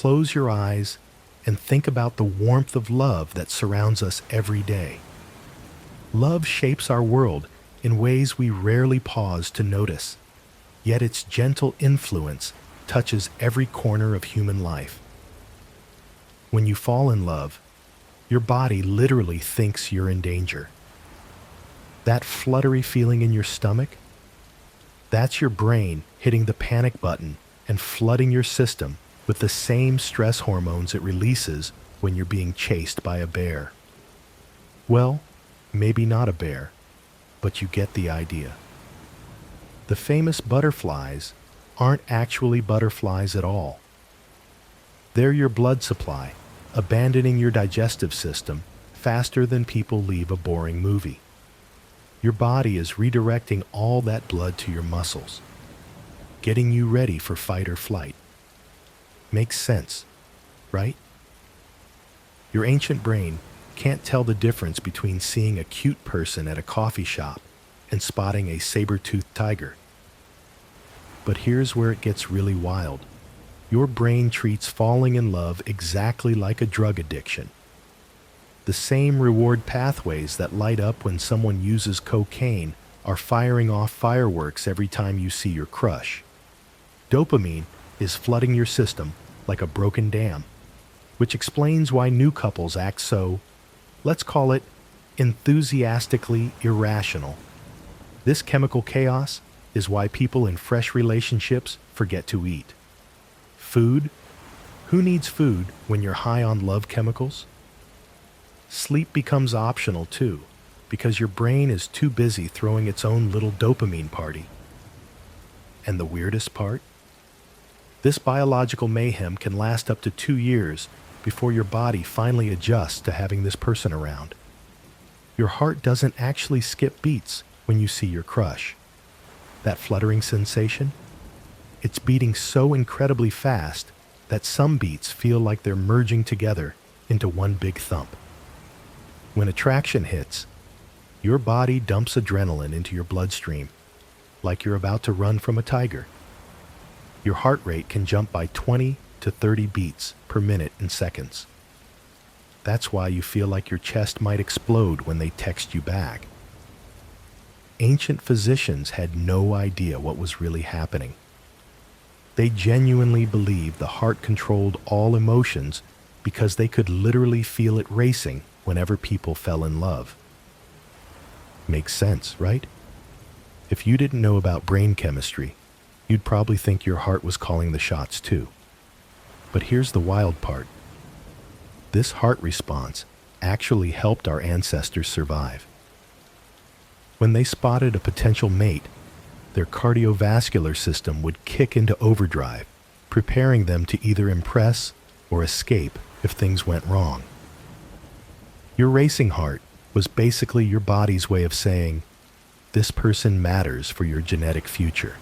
close your eyes and think about the warmth of love that surrounds us every day. Love shapes our world in ways we rarely pause to notice, yet its gentle influence touches every corner of human life. When you fall in love, your body literally thinks you're in danger. That fluttery feeling in your stomach, that's your brain hitting the panic button and flooding your system with the same stress hormones it releases when you're being chased by a bear. Well, maybe not a bear, but you get the idea. The famous butterflies aren't actually butterflies at all. They're your blood supply, abandoning your digestive system faster than people leave a boring movie. Your body is redirecting all that blood to your muscles, getting you ready for fight or flight. Makes sense, right? Your ancient brain can't tell the difference between seeing a cute person at a coffee shop and spotting a saber-toothed tiger. But here's where it gets really wild. Your brain treats falling in love exactly like a drug addiction. The same reward pathways that light up when someone uses cocaine are firing off fireworks every time you see your crush. Dopamine is flooding your system like a broken dam, which explains why new couples act so, let's call it, enthusiastically irrational. This chemical chaos is why people in fresh relationships forget to eat. Food? Who needs food when you're high on love chemicals? Sleep becomes optional too, because your brain is too busy throwing its own little dopamine party. And the weirdest part? This biological mayhem can last up to 2 years before your body finally adjusts to having this person around. Your heart doesn't actually skip beats when you see your crush. That fluttering sensation? It's beating so incredibly fast that some beats feel like they're merging together into one big thump. When attraction hits, your body dumps adrenaline into your bloodstream, like you're about to run from a tiger. Your heart rate can jump by 20 to 30 beats per minute in seconds. That's why you feel like your chest might explode when they text you back. Ancient physicians had no idea what was really happening. They genuinely believed the heart controlled all emotions because they could literally feel it racing whenever people fell in love. Makes sense, right? If you didn't know about brain chemistry, you'd probably think your heart was calling the shots too. But here's the wild part. This heart response actually helped our ancestors survive. When they spotted a potential mate, their cardiovascular system would kick into overdrive, preparing them to either impress or escape if things went wrong. Your racing heart was basically your body's way of saying, this person matters for your genetic future.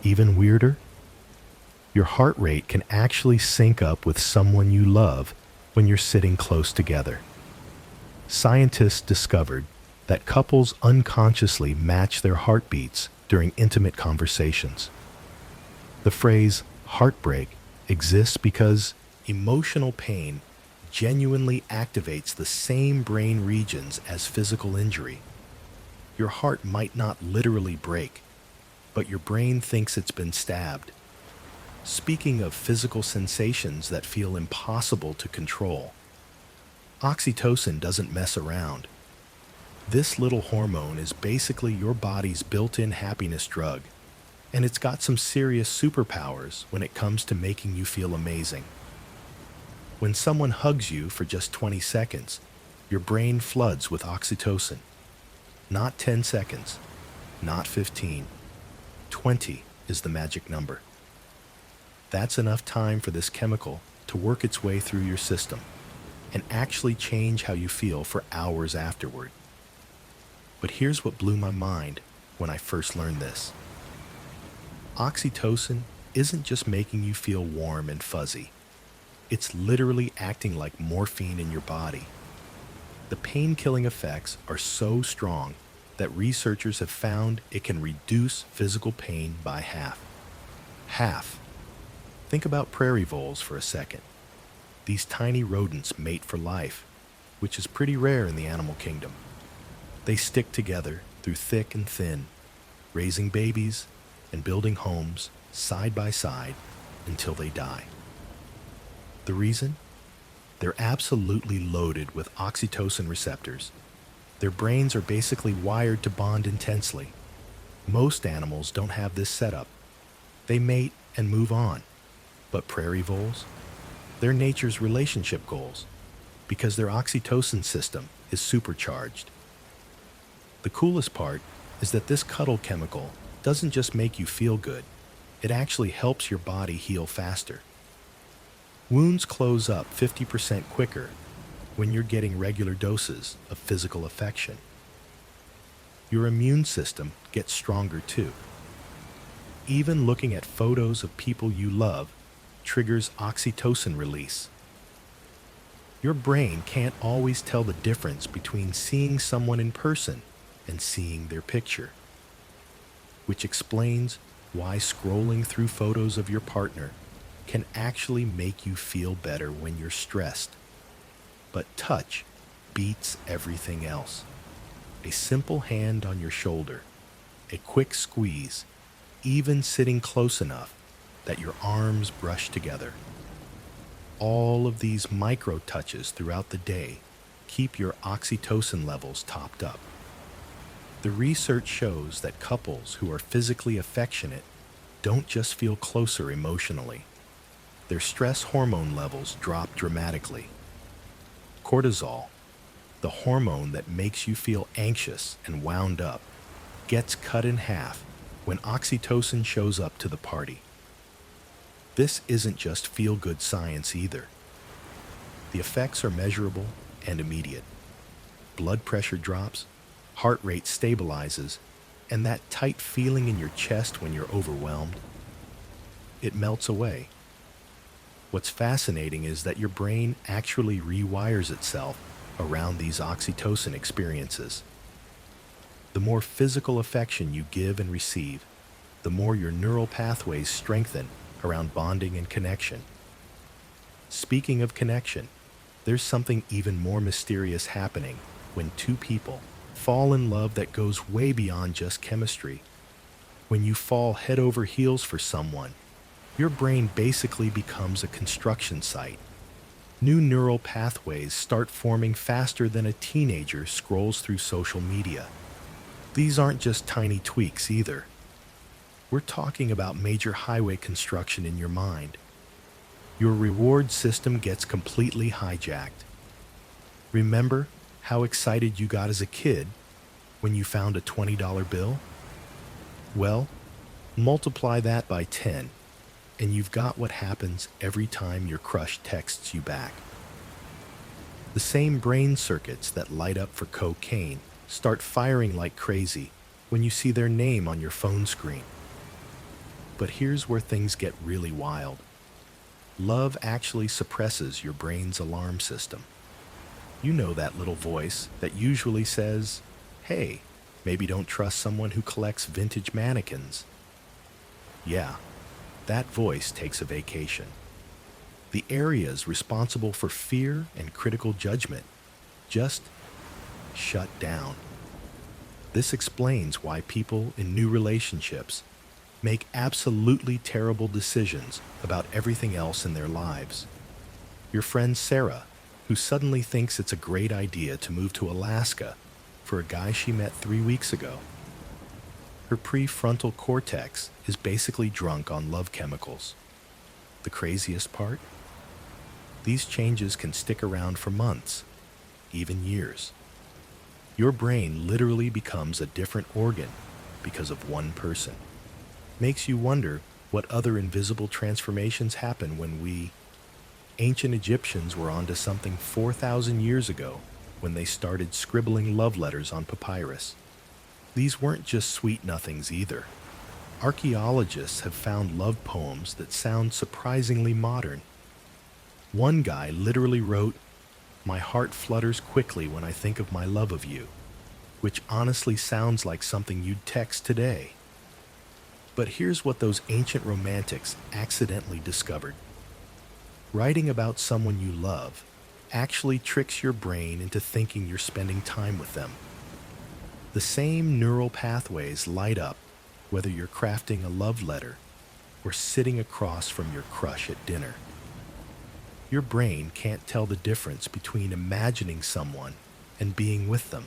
Even weirder, your heart rate can actually sync up with someone you love when you're sitting close together. Scientists discovered that couples unconsciously match their heartbeats during intimate conversations. The phrase heartbreak exists because emotional pain genuinely activates the same brain regions as physical injury. Your heart might not literally break, but your brain thinks it's been stabbed. Speaking of physical sensations that feel impossible to control, oxytocin doesn't mess around. This little hormone is basically your body's built-in happiness drug, and it's got some serious superpowers when it comes to making you feel amazing. When someone hugs you for just 20 seconds, your brain floods with oxytocin. Not 10 seconds, not 15. 20 is the magic number. That's enough time for this chemical to work its way through your system and actually change how you feel for hours afterward. But here's what blew my mind when I first learned this. Oxytocin isn't just making you feel warm and fuzzy. It's literally acting like morphine in your body. The pain-killing effects are so strong that researchers have found it can reduce physical pain by half. Half. Think about prairie voles for a second. These tiny rodents mate for life, which is pretty rare in the animal kingdom. They stick together through thick and thin, raising babies and building homes side by side until they die. The reason? They're absolutely loaded with oxytocin receptors. Their brains are basically wired to bond intensely. Most animals don't have this setup. They mate and move on. But prairie voles? They're nature's relationship goals because their oxytocin system is supercharged. The coolest part is that this cuddle chemical doesn't just make you feel good, it actually helps your body heal faster. Wounds close up 50% quicker when you're getting regular doses of physical affection. Your immune system gets stronger too. Even looking at photos of people you love triggers oxytocin release. Your brain can't always tell the difference between seeing someone in person and seeing their picture, which explains why scrolling through photos of your partner can actually make you feel better when you're stressed. But touch beats everything else. A simple hand on your shoulder, a quick squeeze, even sitting close enough that your arms brush together. All of these micro touches throughout the day keep your oxytocin levels topped up. The research shows that couples who are physically affectionate don't just feel closer emotionally. Their stress hormone levels drop dramatically. Cortisol, the hormone that makes you feel anxious and wound up, gets cut in half when oxytocin shows up to the party. This isn't just feel-good science either. The effects are measurable and immediate. Blood pressure drops, heart rate stabilizes, and that tight feeling in your chest when you're overwhelmed, it melts away. What's fascinating is that your brain actually rewires itself around these oxytocin experiences. The more physical affection you give and receive, the more your neural pathways strengthen around bonding and connection. Speaking of connection, there's something even more mysterious happening when two people fall in love that goes way beyond just chemistry. When you fall head over heels for someone, your brain basically becomes a construction site. New neural pathways start forming faster than a teenager scrolls through social media. These aren't just tiny tweaks either. We're talking about major highway construction in your mind. Your reward system gets completely hijacked. Remember how excited you got as a kid when you found a $20 bill? Well, multiply that by 10, and you've got what happens every time your crush texts you back. The same brain circuits that light up for cocaine start firing like crazy when you see their name on your phone screen. But here's where things get really wild. Love actually suppresses your brain's alarm system. You know that little voice that usually says, "Hey, maybe don't trust someone who collects vintage mannequins." Yeah, that voice takes a vacation. The areas responsible for fear and critical judgment just shut down. This explains why people in new relationships make absolutely terrible decisions about everything else in their lives. Your friend Sarah, who suddenly thinks it's a great idea to move to Alaska for a guy she met 3 weeks ago. Her prefrontal cortex is basically drunk on love chemicals. The craziest part? These changes can stick around for months, even years. Your brain literally becomes a different organ because of one person. Makes you wonder what other invisible transformations happen when we... Ancient Egyptians were onto something 4,000 years ago when they started scribbling love letters on papyrus. These weren't just sweet nothings either. Archaeologists have found love poems that sound surprisingly modern. One guy literally wrote, "My heart flutters quickly when I think of my love of you," which honestly sounds like something you'd text today. But here's what those ancient romantics accidentally discovered. Writing about someone you love actually tricks your brain into thinking you're spending time with them. The same neural pathways light up whether you're crafting a love letter or sitting across from your crush at dinner. Your brain can't tell the difference between imagining someone and being with them.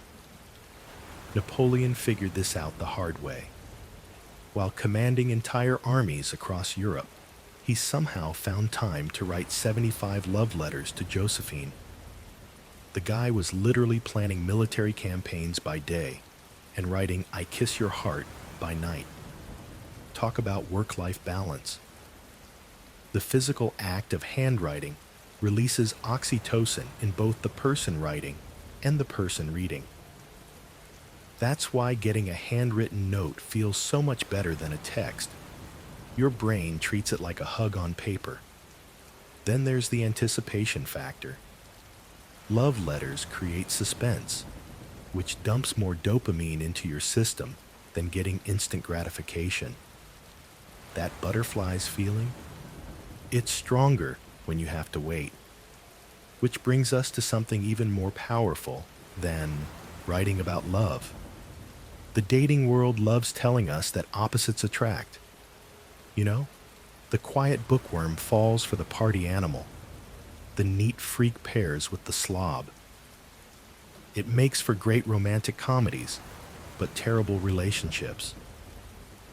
Napoleon figured this out the hard way. While commanding entire armies across Europe, he somehow found time to write 75 love letters to Josephine. The guy was literally planning military campaigns by day and writing "I Kiss Your Heart" by night. Talk about work-life balance. The physical act of handwriting releases oxytocin in both the person writing and the person reading. That's why getting a handwritten note feels so much better than a text. Your brain treats it like a hug on paper. Then there's the anticipation factor. Love letters create suspense, which dumps more dopamine into your system than getting instant gratification. That butterflies feeling? It's stronger when you have to wait. Which brings us to something even more powerful than writing about love. The dating world loves telling us that opposites attract. You know, the quiet bookworm falls for the party animal. The neat freak pairs with the slob. It makes for great romantic comedies, but terrible relationships.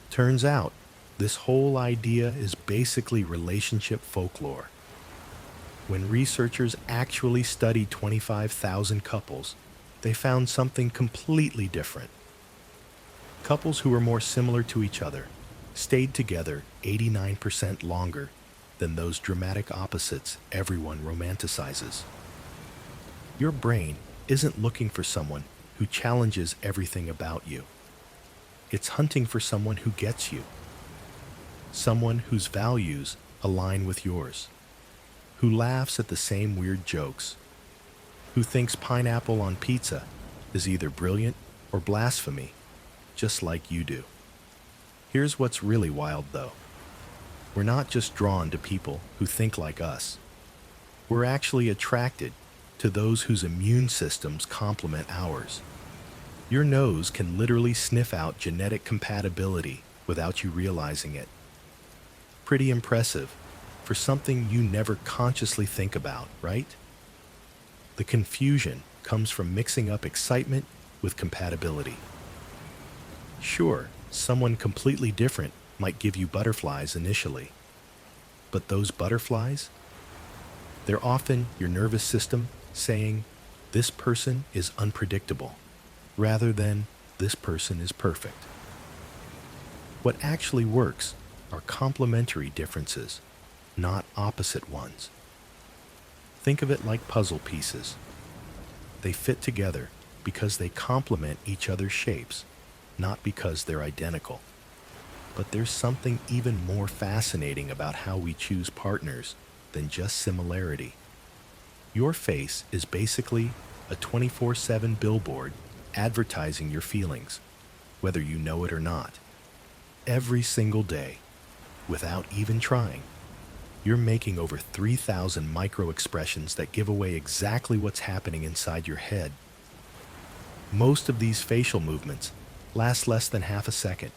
Turns out, this whole idea is basically relationship folklore. When researchers actually studied 25,000 couples, they found something completely different. Couples who were more similar to each other stayed together 89% longer than those dramatic opposites everyone romanticizes. Your brain isn't looking for someone who challenges everything about you. It's hunting for someone who gets you. Someone whose values align with yours. Who laughs at the same weird jokes. Who thinks pineapple on pizza is either brilliant or blasphemy, just like you do. Here's what's really wild, though. We're not just drawn to people who think like us. We're actually attracted to those whose immune systems complement ours. Your nose can literally sniff out genetic compatibility without you realizing it. Pretty impressive for something you never consciously think about, right? The confusion comes from mixing up excitement with compatibility. Sure, someone completely different might give you butterflies initially. But those butterflies? They're often your nervous system saying, "This person is unpredictable," rather than, "This person is perfect." What actually works are complementary differences, not opposite ones. Think of it like puzzle pieces. They fit together because they complement each other's shapes, not because they're identical. But there's something even more fascinating about how we choose partners than just similarity. Your face is basically a 24/7 billboard advertising your feelings, whether you know it or not. Every single day, without even trying, you're making over 3,000 micro-expressions that give away exactly what's happening inside your head. Most of these facial movements last less than half a second.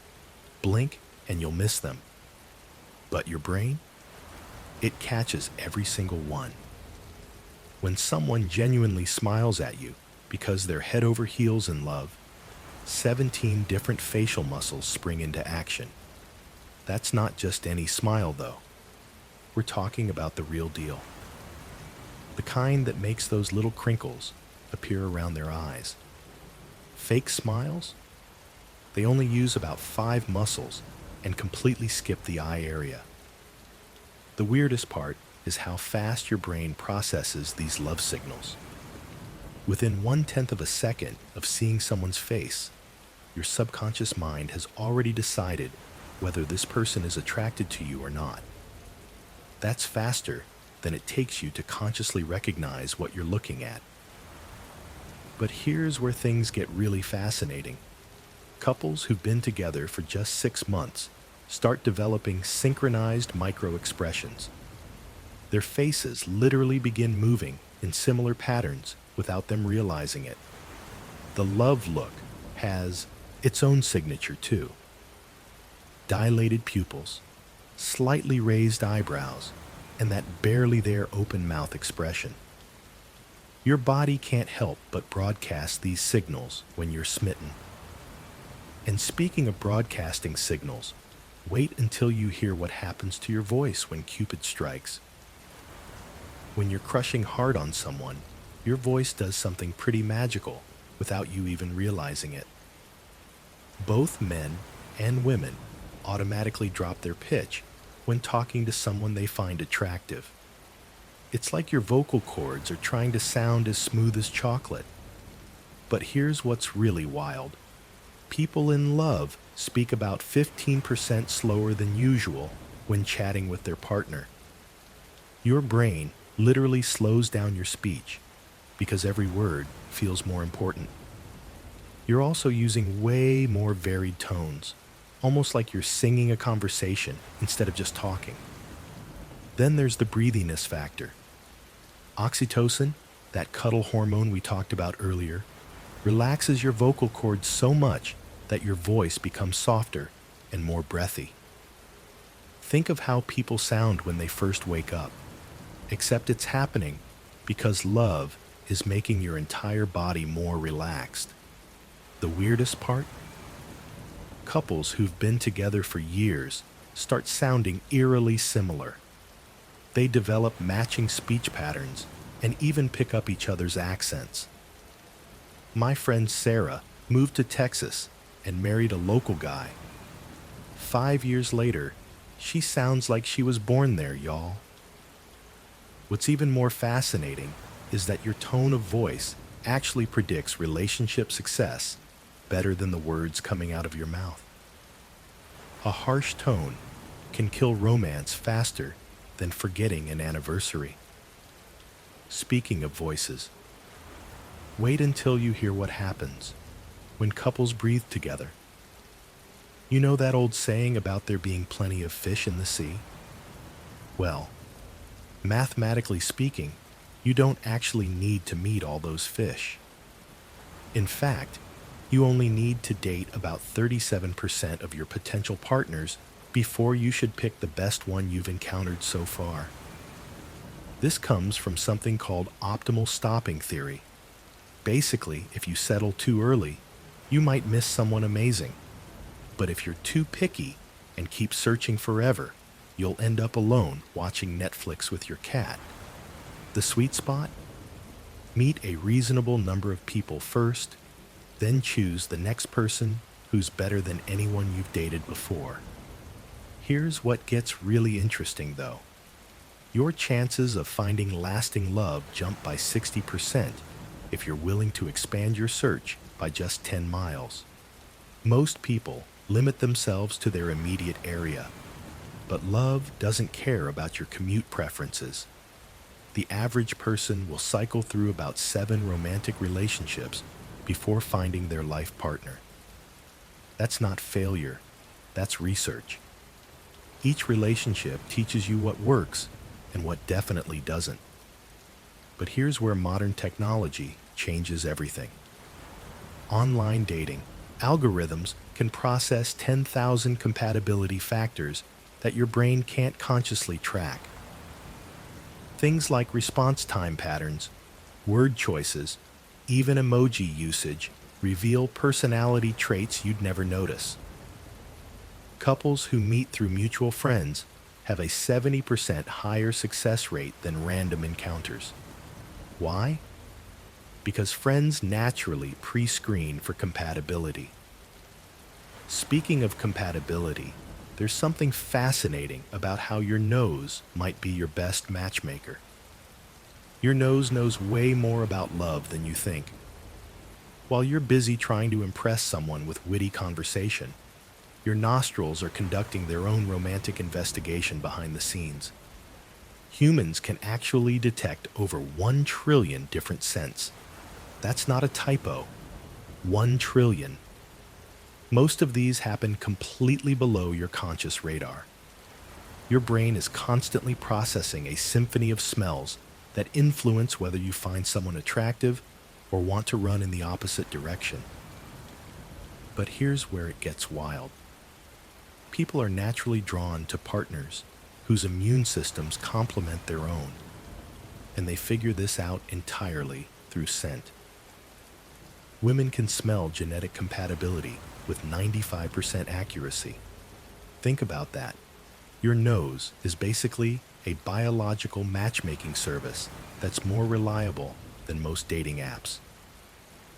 Blink and you'll miss them. But your brain? It catches every single one. When someone genuinely smiles at you because they're head over heels in love, 17 different facial muscles spring into action. That's not just any smile, though. We're talking about the real deal. The kind that makes those little crinkles appear around their eyes. Fake smiles? They only use about 5 muscles and completely skip the eye area. The weirdest part is how fast your brain processes these love signals. Within 1/10 of a second of seeing someone's face, your subconscious mind has already decided whether this person is attracted to you or not. That's faster than it takes you to consciously recognize what you're looking at. But here's where things get really fascinating. Couples who've been together for just 6 months start developing synchronized micro-expressions. Their faces literally begin moving in similar patterns without them realizing it. The love look has its own signature too. Dilated pupils, slightly raised eyebrows, and that barely there open mouth expression. Your body can't help but broadcast these signals when you're smitten. And speaking of broadcasting signals, wait until you hear what happens to your voice when Cupid strikes. When you're crushing hard on someone, your voice does something pretty magical without you even realizing it. Both men and women automatically drop their pitch when talking to someone they find attractive. It's like your vocal cords are trying to sound as smooth as chocolate. But here's what's really wild. People in love speak about 15% slower than usual when chatting with their partner. Your brain literally slows down your speech because every word feels more important. You're also using way more varied tones, almost like you're singing a conversation instead of just talking. Then there's the breathiness factor. Oxytocin, that cuddle hormone we talked about earlier, relaxes your vocal cords so much that your voice becomes softer and more breathy. Think of how people sound when they first wake up, except it's happening because love is making your entire body more relaxed. The weirdest part? Couples who've been together for years start sounding eerily similar. They develop matching speech patterns and even pick up each other's accents. My friend Sarah moved to Texas and married a local guy. 5 years later, she sounds like she was born there, y'all. What's even more fascinating is that your tone of voice actually predicts relationship success better than the words coming out of your mouth. A harsh tone can kill romance faster than forgetting an anniversary. Speaking of voices, wait until you hear what happens when couples breathe together. You know that old saying about there being plenty of fish in the sea? Well, mathematically speaking, you don't actually need to meet all those fish. In fact, you only need to date about 37% of your potential partners before you should pick the best one you've encountered so far. This comes from something called optimal stopping theory. Basically, if you settle too early, you might miss someone amazing. But if you're too picky and keep searching forever, you'll end up alone watching Netflix with your cat. The sweet spot? Meet a reasonable number of people first, then choose the next person who's better than anyone you've dated before. Here's what gets really interesting though. Your chances of finding lasting love jump by 60% if you're willing to expand your search by just 10 miles. Most people limit themselves to their immediate area, but love doesn't care about your commute preferences. The average person will cycle through about 7 romantic relationships before finding their life partner. That's not failure, that's research. Each relationship teaches you what works and what definitely doesn't. But here's where modern technology changes everything. Online dating, algorithms can process 10,000 compatibility factors that your brain can't consciously track. Things like response time patterns, word choices, even emoji usage reveal personality traits you'd never notice. Couples who meet through mutual friends have a 70% higher success rate than random encounters. Why? Because friends naturally pre-screen for compatibility. Speaking of compatibility, there's something fascinating about how your nose might be your best matchmaker. Your nose knows way more about love than you think. While you're busy trying to impress someone with witty conversation, your nostrils are conducting their own romantic investigation behind the scenes. Humans can actually detect over 1 trillion different scents. That's not a typo. 1 trillion. Most of these happen completely below your conscious radar. Your brain is constantly processing a symphony of smells that influence whether you find someone attractive or want to run in the opposite direction. But here's where it gets wild. People are naturally drawn to partners whose immune systems complement their own, and they figure this out entirely through scent. Women can smell genetic compatibility with 95% accuracy. Think about that. Your nose is basically a biological matchmaking service that's more reliable than most dating apps.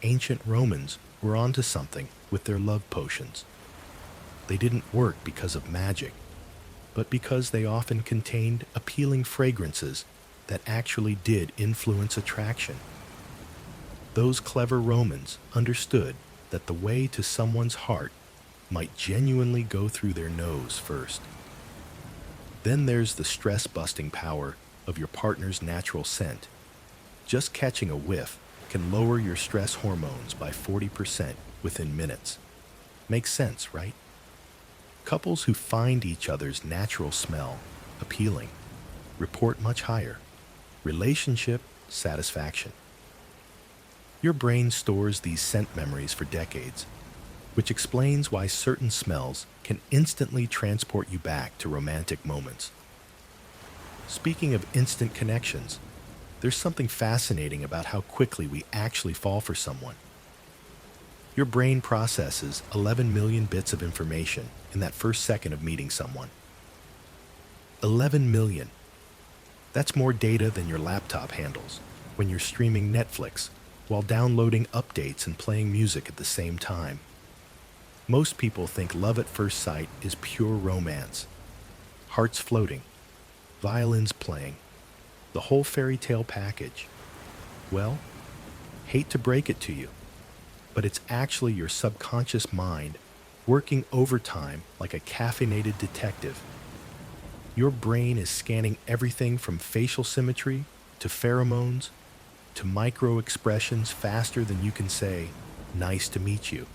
Ancient Romans were onto something with their love potions. They didn't work because of magic, but because they often contained appealing fragrances that actually did influence attraction. Those clever Romans understood that the way to someone's heart might genuinely go through their nose first. Then there's the stress-busting power of your partner's natural scent. Just catching a whiff can lower your stress hormones by 40% within minutes. Makes sense, right? Couples who find each other's natural smell appealing report much higher relationship satisfaction. Your brain stores these scent memories for decades, which explains why certain smells can instantly transport you back to romantic moments. Speaking of instant connections, there's something fascinating about how quickly we actually fall for someone. Your brain processes 11 million bits of information in that first second of meeting someone. 11 million. That's more data than your laptop handles when you're streaming Netflix while downloading updates and playing music at the same time. Most people think love at first sight is pure romance. Hearts floating, violins playing, the whole fairy tale package. Well, hate to break it to you, but it's actually your subconscious mind working overtime like a caffeinated detective. Your brain is scanning everything from facial symmetry to pheromones to micro expressions faster than you can say, "Nice to meet you."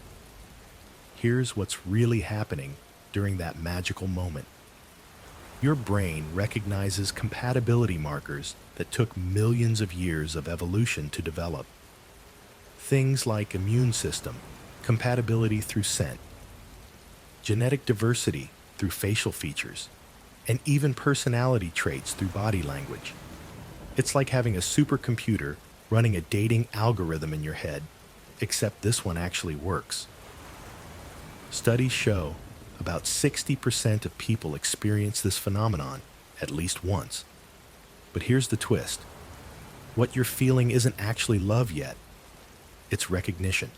Here's what's really happening during that magical moment. Your brain recognizes compatibility markers that took millions of years of evolution to develop. Things like immune system, compatibility through scent, genetic diversity through facial features, and even personality traits through body language. It's like having a supercomputer running a dating algorithm in your head, except this one actually works. Studies show about 60% of people experience this phenomenon at least once. But here's the twist. What you're feeling isn't actually love yet. It's recognition.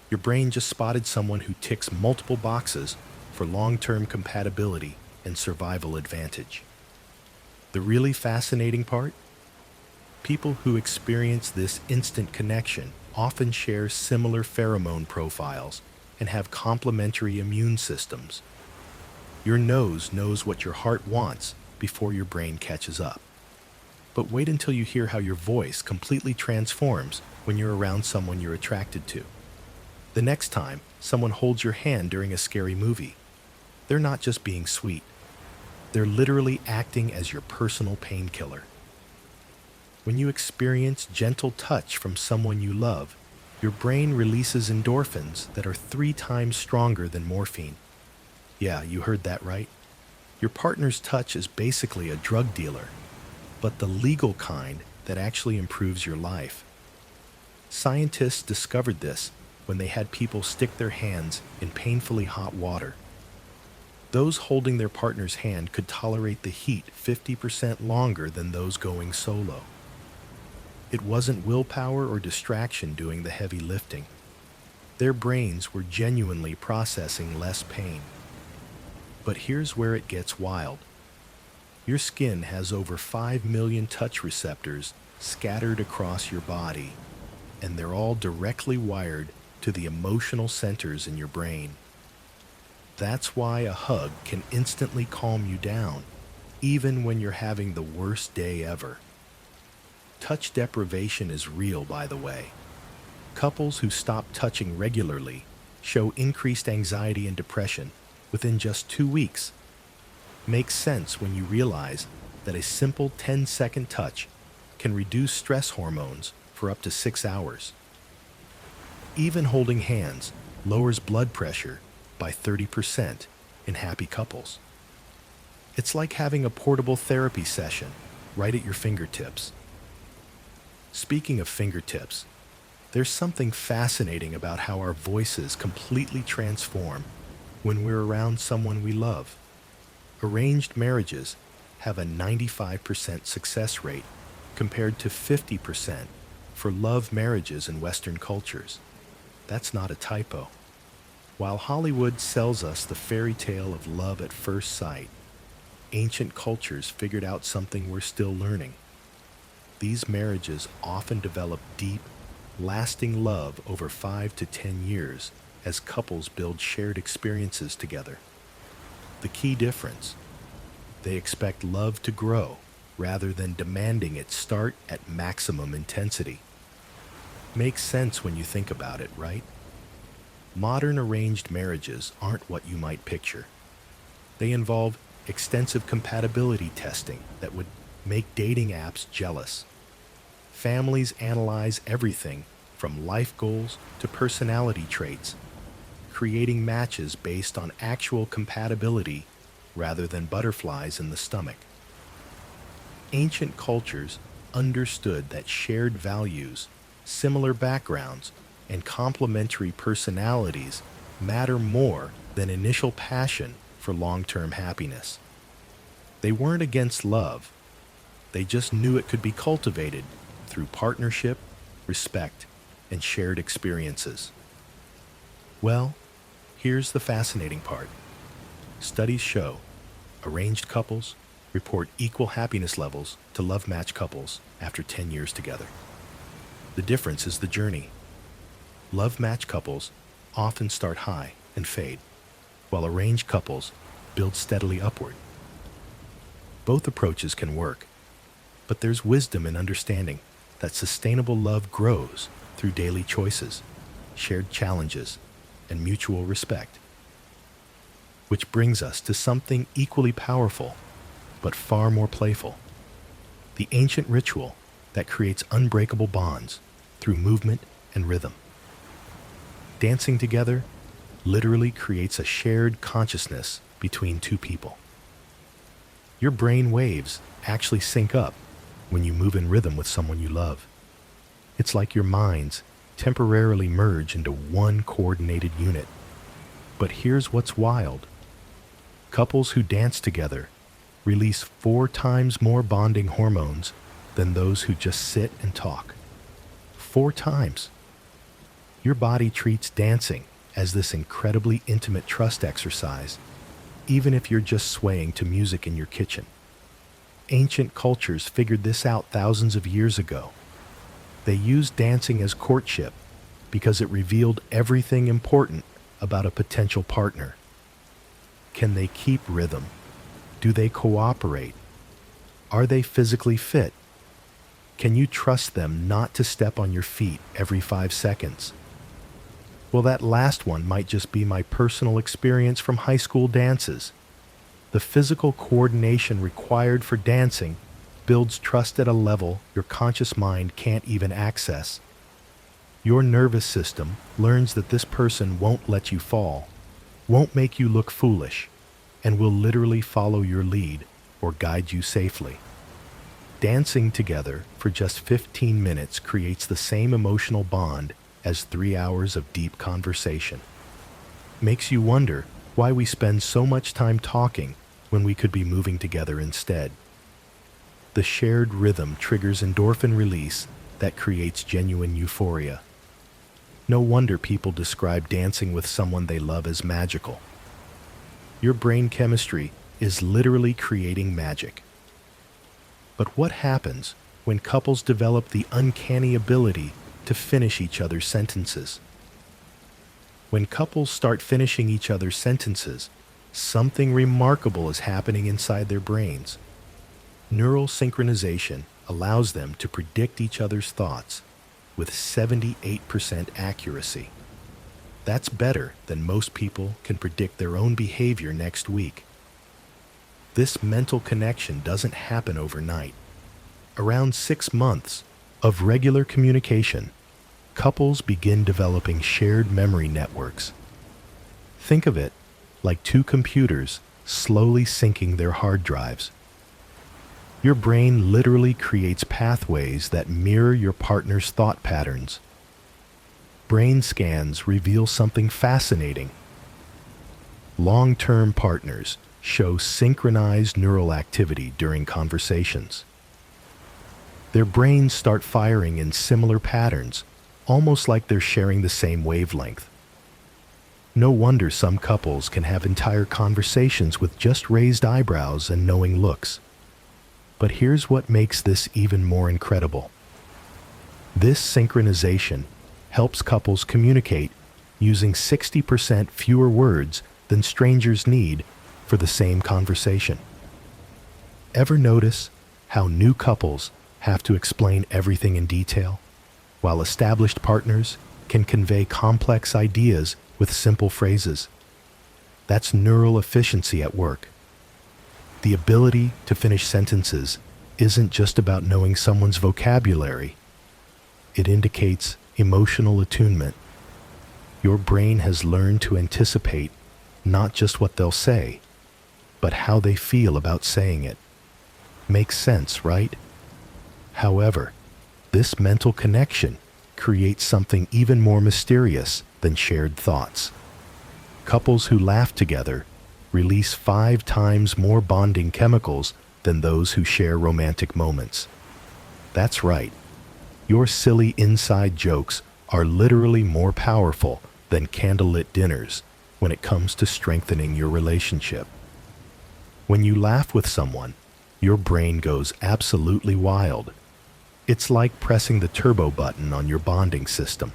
Your brain just spotted someone who ticks multiple boxes for long-term compatibility and survival advantage. The really fascinating part? People who experience this instant connection often share similar pheromone profiles and have complementary immune systems. Your nose knows what your heart wants before your brain catches up. But wait until you hear how your voice completely transforms when you're around someone you're attracted to. The next time someone holds your hand during a scary movie, they're not just being sweet. They're literally acting as your personal painkiller. When you experience gentle touch from someone you love, your brain releases endorphins that are 3 times stronger than morphine. Yeah, you heard that right. Your partner's touch is basically a drug dealer, but the legal kind that actually improves your life. Scientists discovered this when they had people stick their hands in painfully hot water. Those holding their partner's hand could tolerate the heat 50% longer than those going solo. It wasn't willpower or distraction doing the heavy lifting. Their brains were genuinely processing less pain. But here's where it gets wild. Your skin has over 5 million touch receptors scattered across your body, and they're all directly wired to the emotional centers in your brain. That's why a hug can instantly calm you down, even when you're having the worst day ever. Touch deprivation is real, by the way. Couples who stop touching regularly show increased anxiety and depression within just 2 weeks. Makes sense when you realize that a simple 10-second touch can reduce stress hormones for up to 6 hours. Even holding hands lowers blood pressure by 30% in happy couples. It's like having a portable therapy session right at your fingertips. Speaking of fingertips, there's something fascinating about how our voices completely transform when we're around someone we love. Arranged marriages have a 95% success rate compared to 50% for love marriages in Western cultures. That's not a typo. While Hollywood sells us the fairy tale of love at first sight, ancient cultures figured out something we're still learning. These marriages often develop deep, lasting love over 5 to 10 years as couples build shared experiences together. The key difference: they expect love to grow rather than demanding it start at maximum intensity. Makes sense when you think about it, right? Modern arranged marriages aren't what you might picture. They involve extensive compatibility testing that would make dating apps jealous. Families analyze everything from life goals to personality traits, creating matches based on actual compatibility rather than butterflies in the stomach. Ancient cultures understood that shared values, similar backgrounds, and complementary personalities matter more than initial passion for long-term happiness. They weren't against love. They just knew it could be cultivated through partnership, respect, and shared experiences. Well, here's the fascinating part. Studies show arranged couples report equal happiness levels to love match couples after 10 years together. The difference is the journey. Love match couples often start high and fade, while arranged couples build steadily upward. Both approaches can work, but there's wisdom in understanding that sustainable love grows through daily choices, shared challenges, and mutual respect. Which brings us to something equally powerful, but far more playful: the ancient ritual that creates unbreakable bonds through movement and rhythm. Dancing together literally creates a shared consciousness between two people. Your brain waves actually sync up when you move in rhythm with someone you love. It's like your minds temporarily merge into one coordinated unit. But here's what's wild. Couples who dance together release 4 times more bonding hormones than those who just sit and talk. 4 times. Your body treats dancing as this incredibly intimate trust exercise, even if you're just swaying to music in your kitchen. Ancient cultures figured this out thousands of years ago. They used dancing as courtship because it revealed everything important about a potential partner. Can they keep rhythm? Do they cooperate? Are they physically fit? Can you trust them not to step on your feet every 5 seconds? Well, that last one might just be my personal experience from high school dances. The physical coordination required for dancing builds trust at a level your conscious mind can't even access. Your nervous system learns that this person won't let you fall, won't make you look foolish, and will literally follow your lead or guide you safely. Dancing together for just 15 minutes creates the same emotional bond as 3 hours of deep conversation. Makes you wonder why we spend so much time talking when we could be moving together instead. The shared rhythm triggers endorphin release that creates genuine euphoria. No wonder people describe dancing with someone they love as magical. Your brain chemistry is literally creating magic. But what happens when couples develop the uncanny ability to finish each other's sentences? When couples start finishing each other's sentences, something remarkable is happening inside their brains. Neural synchronization allows them to predict each other's thoughts with 78% accuracy. That's better than most people can predict their own behavior next week. This mental connection doesn't happen overnight. Around 6 months of regular communication, couples begin developing shared memory networks. Think of it like two computers slowly syncing their hard drives. Your brain literally creates pathways that mirror your partner's thought patterns. Brain scans reveal something fascinating. Long-term partners show synchronized neural activity during conversations. Their brains start firing in similar patterns, almost like they're sharing the same wavelength. No wonder some couples can have entire conversations with just raised eyebrows and knowing looks. But here's what makes this even more incredible. This synchronization helps couples communicate using 60% fewer words than strangers need for the same conversation. Ever notice how new couples have to explain everything in detail, while established partners can convey complex ideas with simple phrases? That's neural efficiency at work. The ability to finish sentences isn't just about knowing someone's vocabulary. It indicates emotional attunement. Your brain has learned to anticipate not just what they'll say, but how they feel about saying it. Makes sense, right? However, this mental connection creates something even more mysterious than shared thoughts. Couples who laugh together release 5 times more bonding chemicals than those who share romantic moments. That's right. Your silly inside jokes are literally more powerful than candlelit dinners when it comes to strengthening your relationship. When you laugh with someone, your brain goes absolutely wild. It's like pressing the turbo button on your bonding system.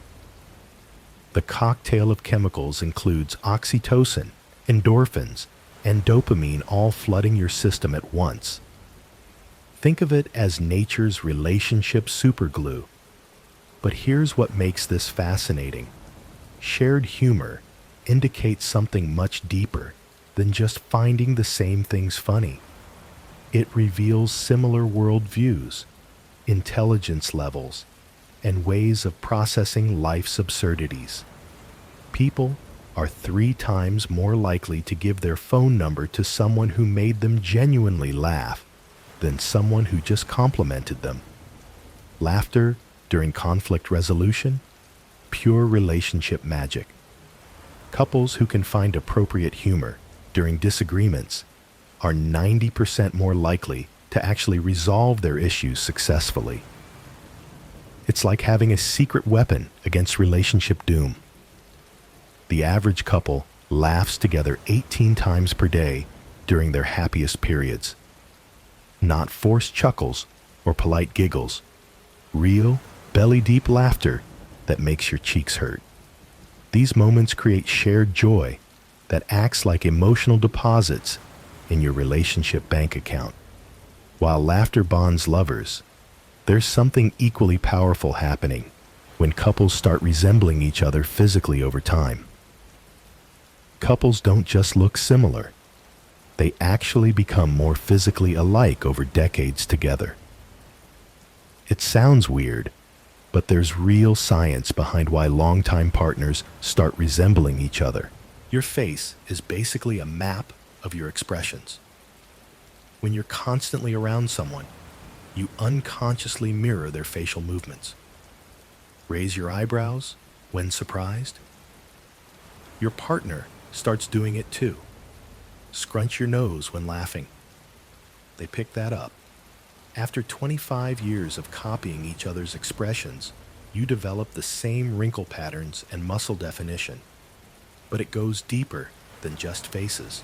The cocktail of chemicals includes oxytocin, endorphins, and dopamine all flooding your system at once. Think of it as nature's relationship superglue. But here's what makes this fascinating. Shared humor indicates something much deeper than just finding the same things funny. It reveals similar worldviews, intelligence levels, and ways of processing life's absurdities. People are 3 times more likely to give their phone number to someone who made them genuinely laugh than someone who just complimented them. Laughter during conflict resolution? Pure relationship magic. Couples who can find appropriate humor during disagreements are 90% more likely to actually resolve their issues successfully. It's like having a secret weapon against relationship doom. The average couple laughs together 18 times per day during their happiest periods. Not forced chuckles or polite giggles. Real, belly-deep laughter that makes your cheeks hurt. These moments create shared joy that acts like emotional deposits in your relationship bank account. While laughter bonds lovers, there's something equally powerful happening when couples start resembling each other physically over time. Couples don't just look similar. They actually become more physically alike over decades together. It sounds weird, but there's real science behind why longtime partners start resembling each other. Your face is basically a map of your expressions. When you're constantly around someone, you unconsciously mirror their facial movements. Raise your eyebrows when surprised. Your partner starts doing it too. Scrunch your nose when laughing. They pick that up. After 25 years of copying each other's expressions, you develop the same wrinkle patterns and muscle definition. But it goes deeper than just faces.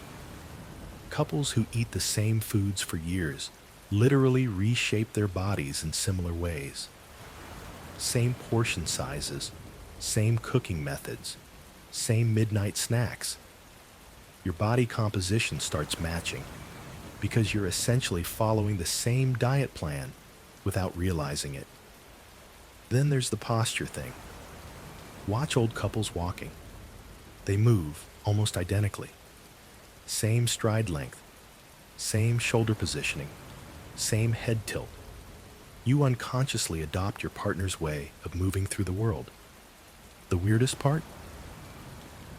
Couples who eat the same foods for years literally reshape their bodies in similar ways. Same portion sizes, same cooking methods, same midnight snacks. Your body composition starts matching because you're essentially following the same diet plan without realizing it. Then there's the posture thing. Watch old couples walking. They move almost identically. Same stride length, same shoulder positioning, same head tilt. You unconsciously adopt your partner's way of moving through the world. The weirdest part?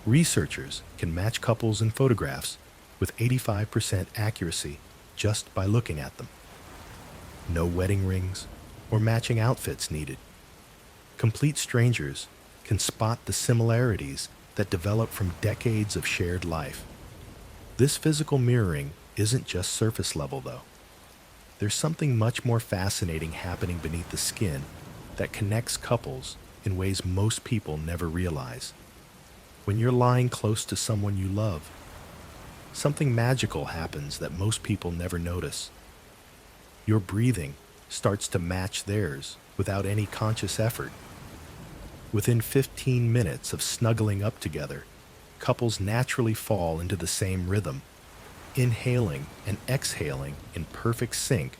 Researchers can match couples in photographs with 85% accuracy just by looking at them. No wedding rings or matching outfits needed. Complete strangers can spot the similarities that develop from decades of shared life. This physical mirroring isn't just surface level, though. There's something much more fascinating happening beneath the skin that connects couples in ways most people never realize. When you're lying close to someone you love, something magical happens that most people never notice. Your breathing starts to match theirs without any conscious effort. Within 15 minutes of snuggling up together, couples naturally fall into the same rhythm, inhaling and exhaling in perfect sync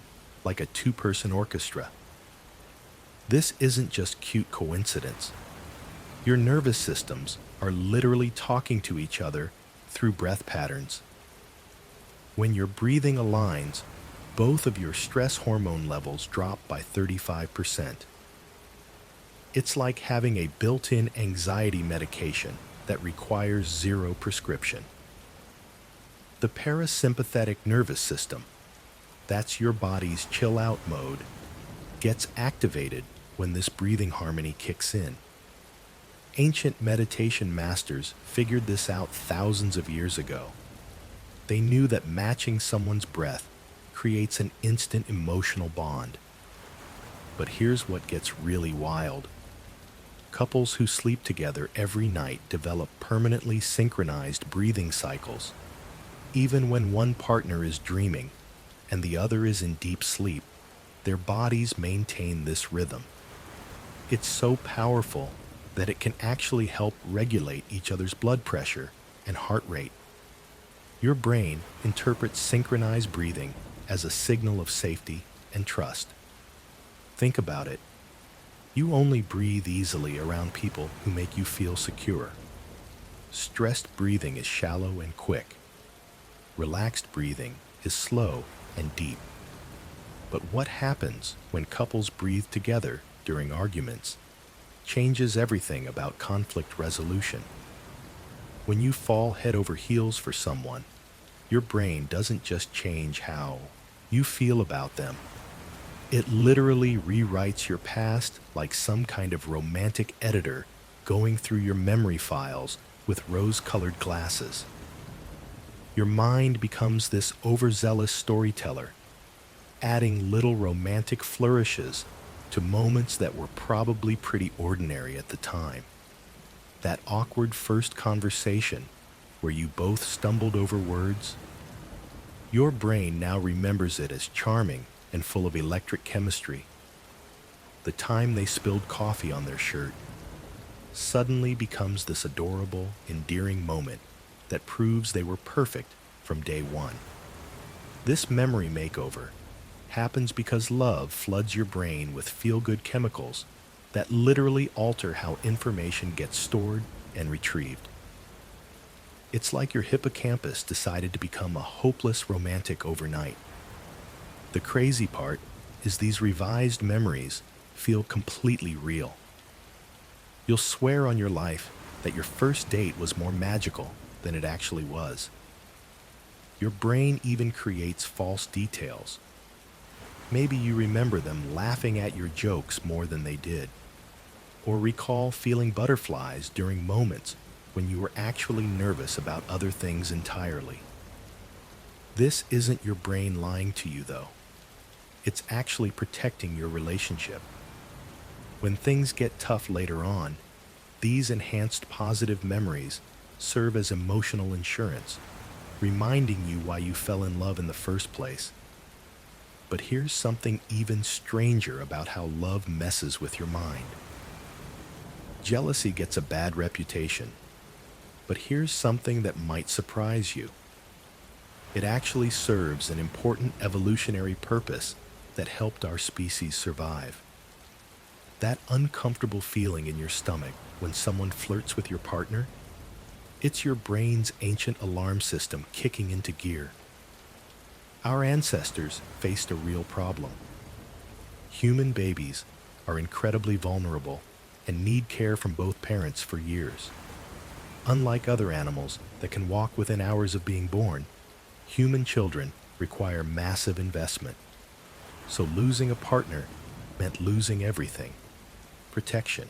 like a two-person orchestra. This isn't just cute coincidence. Your nervous systems are literally talking to each other through breath patterns. When your breathing aligns, both of your stress hormone levels drop by 35%. It's like having a built-in anxiety medication that requires zero prescription. The parasympathetic nervous system, that's your body's chill-out mode, gets activated when this breathing harmony kicks in. Ancient meditation masters figured this out thousands of years ago. They knew that matching someone's breath creates an instant emotional bond. But here's what gets really wild. Couples who sleep together every night develop permanently synchronized breathing cycles. Even when one partner is dreaming and the other is in deep sleep, their bodies maintain this rhythm. It's so powerful that it can actually help regulate each other's blood pressure and heart rate. Your brain interprets synchronized breathing as a signal of safety and trust. Think about it. You only breathe easily around people who make you feel secure. Stressed breathing is shallow and quick. Relaxed breathing is slow and deep. But what happens when couples breathe together during arguments changes everything about conflict resolution. When you fall head over heels for someone, your brain doesn't just change how you feel about them. It literally rewrites your past like some kind of romantic editor going through your memory files with rose-colored glasses. Your mind becomes this overzealous storyteller, adding little romantic flourishes to moments that were probably pretty ordinary at the time. That awkward first conversation where you both stumbled over words, your brain now remembers it as charming and full of electric chemistry. The time they spilled coffee on their shirt suddenly becomes this adorable, endearing moment that proves they were perfect from day one. This memory makeover happens because love floods your brain with feel-good chemicals that literally alter how information gets stored and retrieved. It's like your hippocampus decided to become a hopeless romantic overnight. The crazy part is these revised memories feel completely real. You'll swear on your life that your first date was more magical than it actually was. Your brain even creates false details. Maybe you remember them laughing at your jokes more than they did, or recall feeling butterflies during moments when you were actually nervous about other things entirely. This isn't your brain lying to you, though. It's actually protecting your relationship. When things get tough later on, these enhanced positive memories serve as emotional insurance, reminding you why you fell in love in the first place. But here's something even stranger about how love messes with your mind. Jealousy gets a bad reputation, but here's something that might surprise you. It actually serves an important evolutionary purpose that helped our species survive. That uncomfortable feeling in your stomach when someone flirts with your partner, It's your brain's ancient alarm system kicking into gear. Our ancestors faced a real problem. Human babies are incredibly vulnerable and need care from both parents for years. Unlike other animals that can walk within hours of being born, human children require massive investment. So losing a partner meant losing everything: protection,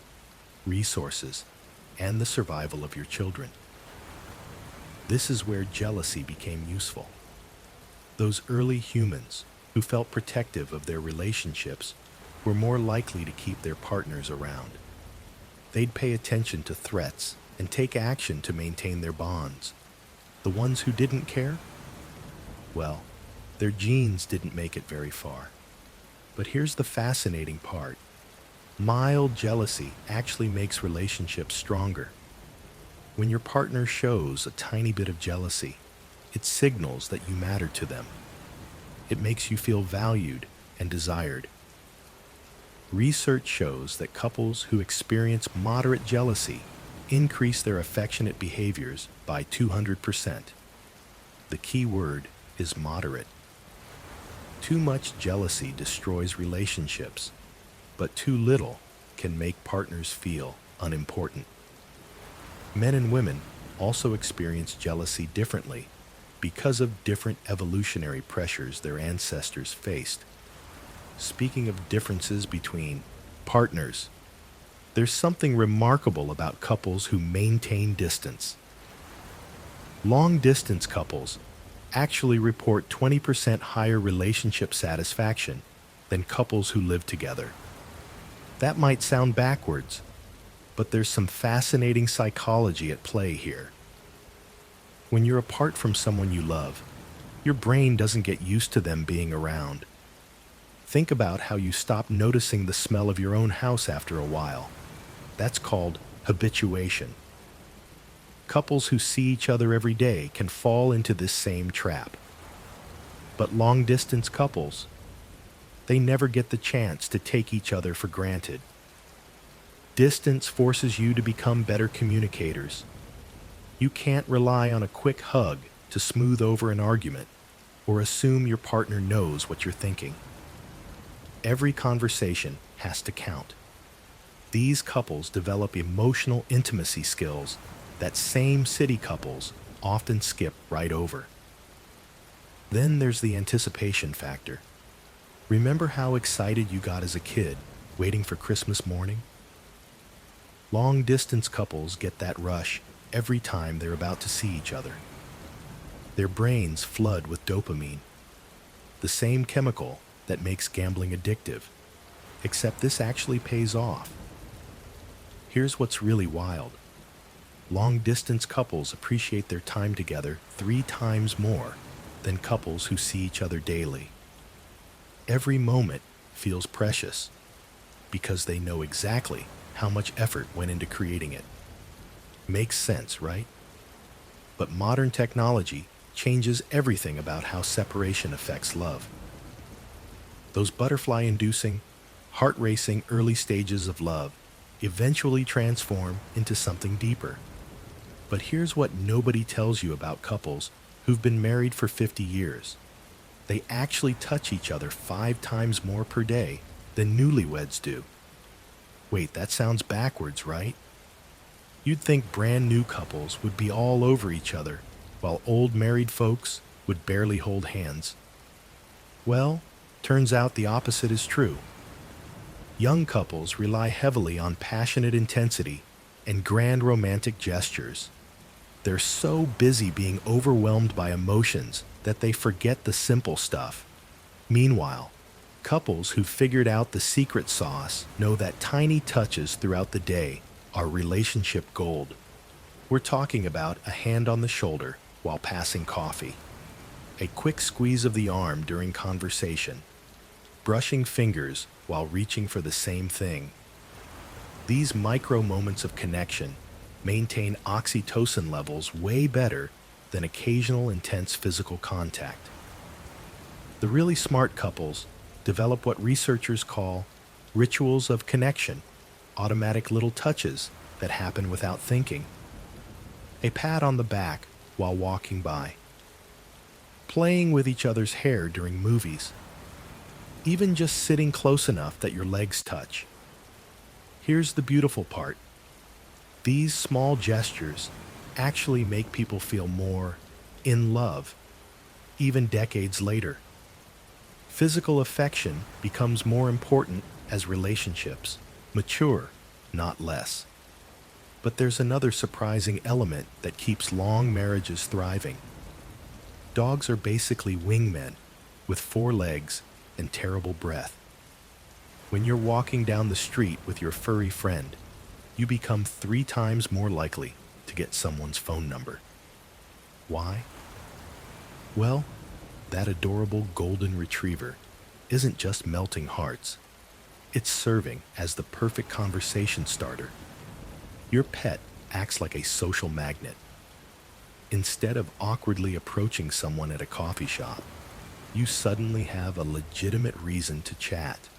resources, and the survival of your children. This is where jealousy became useful. Those early humans who felt protective of their relationships were more likely to keep their partners around. They'd pay attention to threats and take action to maintain their bonds. The ones who didn't care? Well, their genes didn't make it very far. But here's the fascinating part. Mild jealousy actually makes relationships stronger. When your partner shows a tiny bit of jealousy, it signals that you matter to them. It makes you feel valued and desired. Research shows that couples who experience moderate jealousy increase their affectionate behaviors by 200%. The key word is moderate. Too much jealousy destroys relationships, but too little can make partners feel unimportant. Men and women also experience jealousy differently because of different evolutionary pressures their ancestors faced. Speaking of differences between partners, there's something remarkable about couples who maintain distance. Long-distance couples actually report 20% higher relationship satisfaction than couples who live together. That might sound backwards, but there's some fascinating psychology at play here. When you're apart from someone you love, your brain doesn't get used to them being around. Think about how you stop noticing the smell of your own house after a while. That's called habituation. Couples who see each other every day can fall into this same trap. But long-distance couples, they never get the chance to take each other for granted. Distance forces you to become better communicators. You can't rely on a quick hug to smooth over an argument or assume your partner knows what you're thinking. Every conversation has to count. These couples develop emotional intimacy skills that same-city couples often skip right over. Then there's the anticipation factor. Remember how excited you got as a kid waiting for Christmas morning? Long-distance couples get that rush every time they're about to see each other. Their brains flood with dopamine, the same chemical that makes gambling addictive, except this actually pays off. Here's what's really wild. Long-distance couples appreciate their time together 3 times more than couples who see each other daily. Every moment feels precious because they know exactly how much effort went into creating it. Makes sense, right? But modern technology changes everything about how separation affects love. Those butterfly-inducing, heart-racing early stages of love eventually transform into something deeper. But here's what nobody tells you about couples who've been married for 50 years. They actually touch each other 5 times more per day than newlyweds do. Wait, that sounds backwards, right? You'd think brand new couples would be all over each other, while old married folks would barely hold hands. Well, turns out the opposite is true. Young couples rely heavily on passionate intensity and grand romantic gestures. They're so busy being overwhelmed by emotions that they forget the simple stuff. Meanwhile, couples who figured out the secret sauce know that tiny touches throughout the day are relationship gold. We're talking about a hand on the shoulder while passing coffee, a quick squeeze of the arm during conversation, brushing fingers while reaching for the same thing. These micro moments of connection maintain oxytocin levels way better than occasional intense physical contact. The really smart couples develop what researchers call rituals of connection, automatic little touches that happen without thinking. a pat on the back while walking by, playing with each other's hair during movies, even just sitting close enough that your legs touch. Here's the beautiful part. These small gestures actually make people feel more in love, even decades later. Physical affection becomes more important as relationships mature, not less. But there's another surprising element that keeps long marriages thriving. Dogs are basically wingmen with 4 legs and terrible breath. When you're walking down the street with your furry friend, you become 3 times more likely to get someone's phone number. Why? Well, that adorable golden retriever isn't just melting hearts. It's serving as the perfect conversation starter. Your pet acts like a social magnet. Instead of awkwardly approaching someone at a coffee shop, you suddenly have a legitimate reason to chat.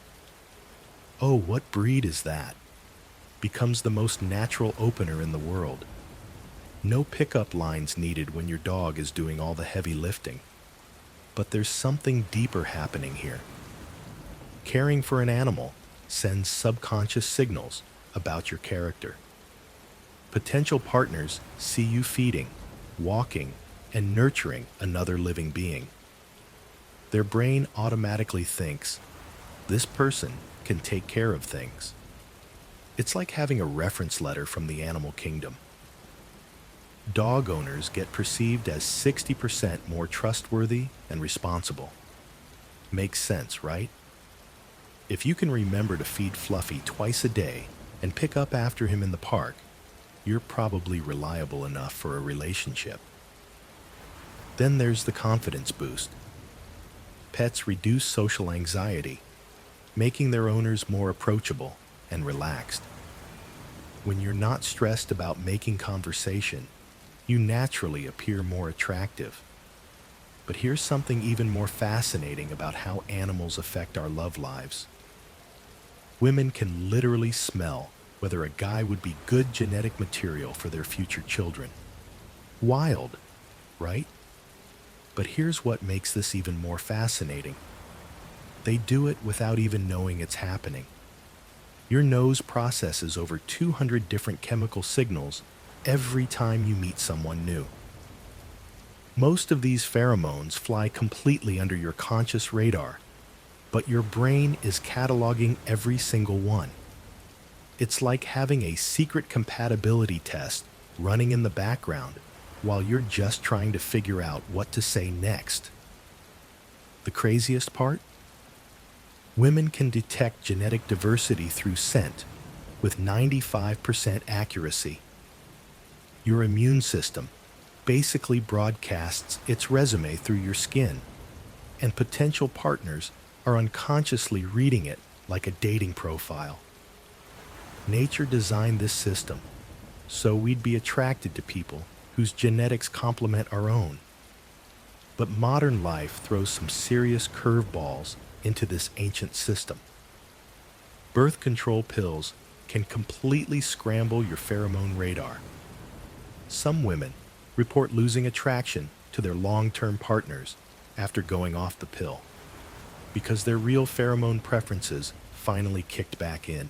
"Oh, what breed is that?" becomes the most natural opener in the world. No pickup lines needed when your dog is doing all the heavy lifting. But there's something deeper happening here. Caring for an animal sends subconscious signals about your character. Potential partners see you feeding, walking, and nurturing another living being. Their brain automatically thinks, this person can take care of things. It's like having a reference letter from the animal kingdom. Dog owners get perceived as 60% more trustworthy and responsible. Makes sense, right? If you can remember to feed Fluffy twice a day and pick up after him in the park, you're probably reliable enough for a relationship. Then there's the confidence boost. Pets reduce social anxiety, making their owners more approachable and relaxed. When you're not stressed about making conversation, you naturally appear more attractive. But here's something even more fascinating about how animals affect our love lives. Women can literally smell whether a guy would be good genetic material for their future children. Wild, right? But here's what makes this even more fascinating. They do it without even knowing it's happening. Your nose processes over 200 different chemical signals every time you meet someone new. Most of these pheromones fly completely under your conscious radar, but your brain is cataloging every single one. It's like having a secret compatibility test running in the background while you're just trying to figure out what to say next. The craziest part? Women can detect genetic diversity through scent with 95% accuracy. Your immune system basically broadcasts its resume through your skin, and potential partners are unconsciously reading it like a dating profile. Nature designed this system so we'd be attracted to people whose genetics complement our own. But modern life throws some serious curveballs into this ancient system. Birth control pills can completely scramble your pheromone radar. Some women report losing attraction to their long-term partners after going off the pill because their real pheromone preferences finally kicked back in.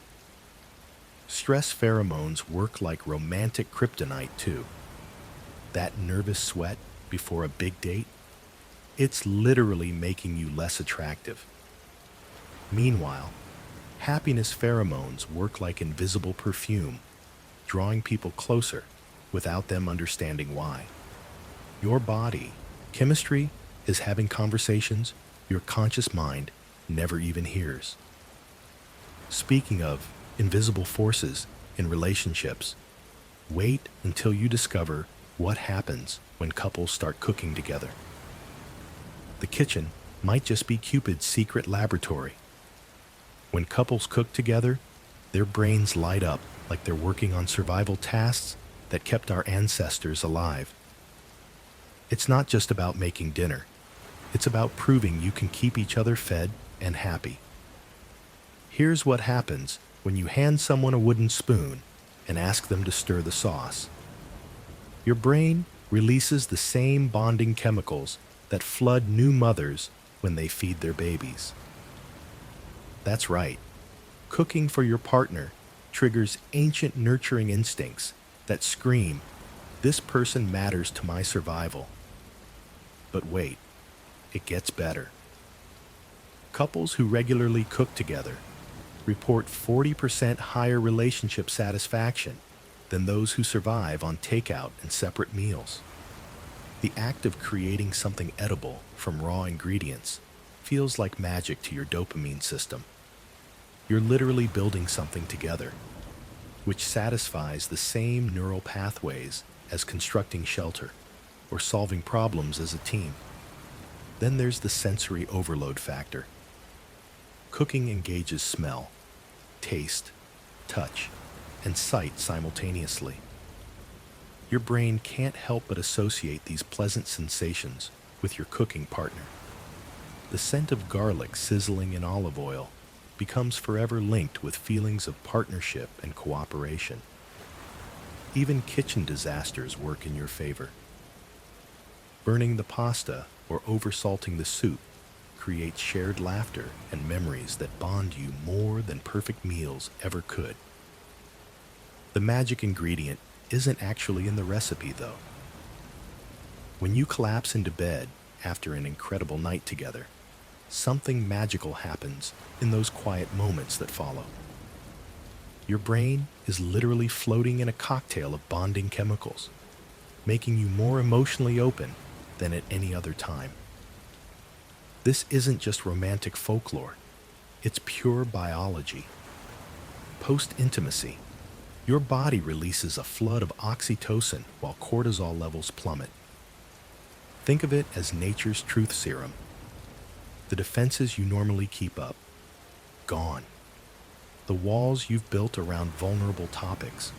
Stress pheromones work like romantic kryptonite too. That nervous sweat before a big date, it's literally making you less attractive. Meanwhile, happiness pheromones work like invisible perfume, drawing people closer without them understanding why. Your body, chemistry, is having conversations your conscious mind never even hears. Speaking of invisible forces in relationships, wait until you discover what happens when couples start cooking together. The kitchen might just be Cupid's secret laboratory. When couples cook together, their brains light up like they're working on survival tasks that kept our ancestors alive. It's not just about making dinner. It's about proving you can keep each other fed and happy. Here's what happens when you hand someone a wooden spoon and ask them to stir the sauce. Your brain releases the same bonding chemicals that flood new mothers when they feed their babies. That's right. Cooking for your partner triggers ancient nurturing instincts that scream, "This person matters to my survival." But wait, it gets better. Couples who regularly cook together report 40% higher relationship satisfaction than those who survive on takeout and separate meals. The act of creating something edible from raw ingredients feels like magic to your dopamine system. You're literally building something together, which satisfies the same neural pathways as constructing shelter or solving problems as a team. Then there's the sensory overload factor. Cooking engages smell, taste, touch, and sight simultaneously. Your brain can't help but associate these pleasant sensations with your cooking partner. The scent of garlic sizzling in olive oil becomes forever linked with feelings of partnership and cooperation. Even kitchen disasters work in your favor. Burning the pasta or oversalting the soup creates shared laughter and memories that bond you more than perfect meals ever could. The magic ingredient isn't actually in the recipe, though. When you collapse into bed after an incredible night together, something magical happens in those quiet moments that follow. Your brain is literally floating in a cocktail of bonding chemicals, making you more emotionally open than at any other time. This isn't just romantic folklore, it's pure biology. Post-intimacy, your body releases a flood of oxytocin while cortisol levels plummet. Think of it as nature's truth serum. The defenses you normally keep up, gone. The walls you've built around vulnerable topics,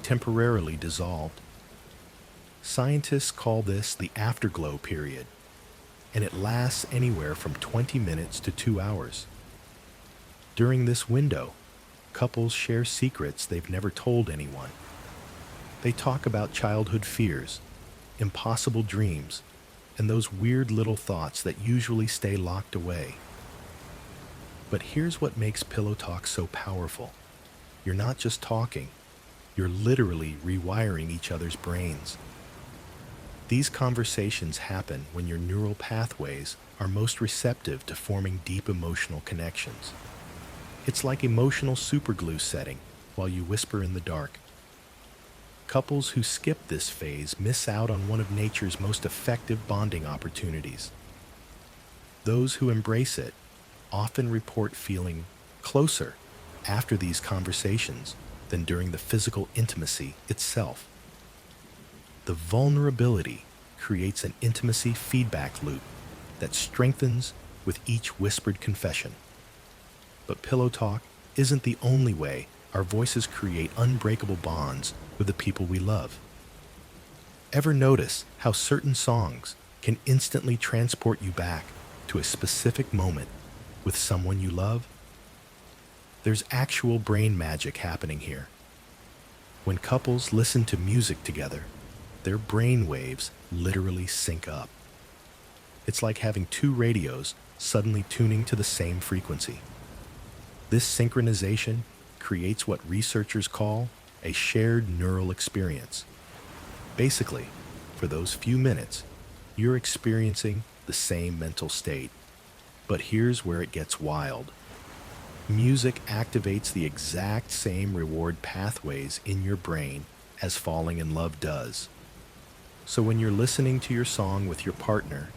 temporarily dissolved. Scientists call this the afterglow period, and it lasts anywhere from 20 minutes to 2 hours. During this window, couples share secrets they've never told anyone. They talk about childhood fears, impossible dreams, and those weird little thoughts that usually stay locked away. But here's what makes pillow talk so powerful. You're not just talking, you're literally rewiring each other's brains. These conversations happen when your neural pathways are most receptive to forming deep emotional connections. It's like emotional superglue setting while you whisper in the dark. Couples who skip this phase miss out on one of nature's most effective bonding opportunities. Those who embrace it often report feeling closer after these conversations than during the physical intimacy itself. The vulnerability creates an intimacy feedback loop that strengthens with each whispered confession. But pillow talk isn't the only way our voices create unbreakable bonds with the people we love. Ever notice how certain songs can instantly transport you back to a specific moment with someone you love? There's actual brain magic happening here. When couples listen to music together, their brain waves literally sync up. It's like having two radios suddenly tuning to the same frequency. This synchronization creates what researchers call a shared neural experience. Basically, for those few minutes, you're experiencing the same mental state. But here's where it gets wild. Music activates the exact same reward pathways in your brain as falling in love does. So when you're listening to your song with your partner,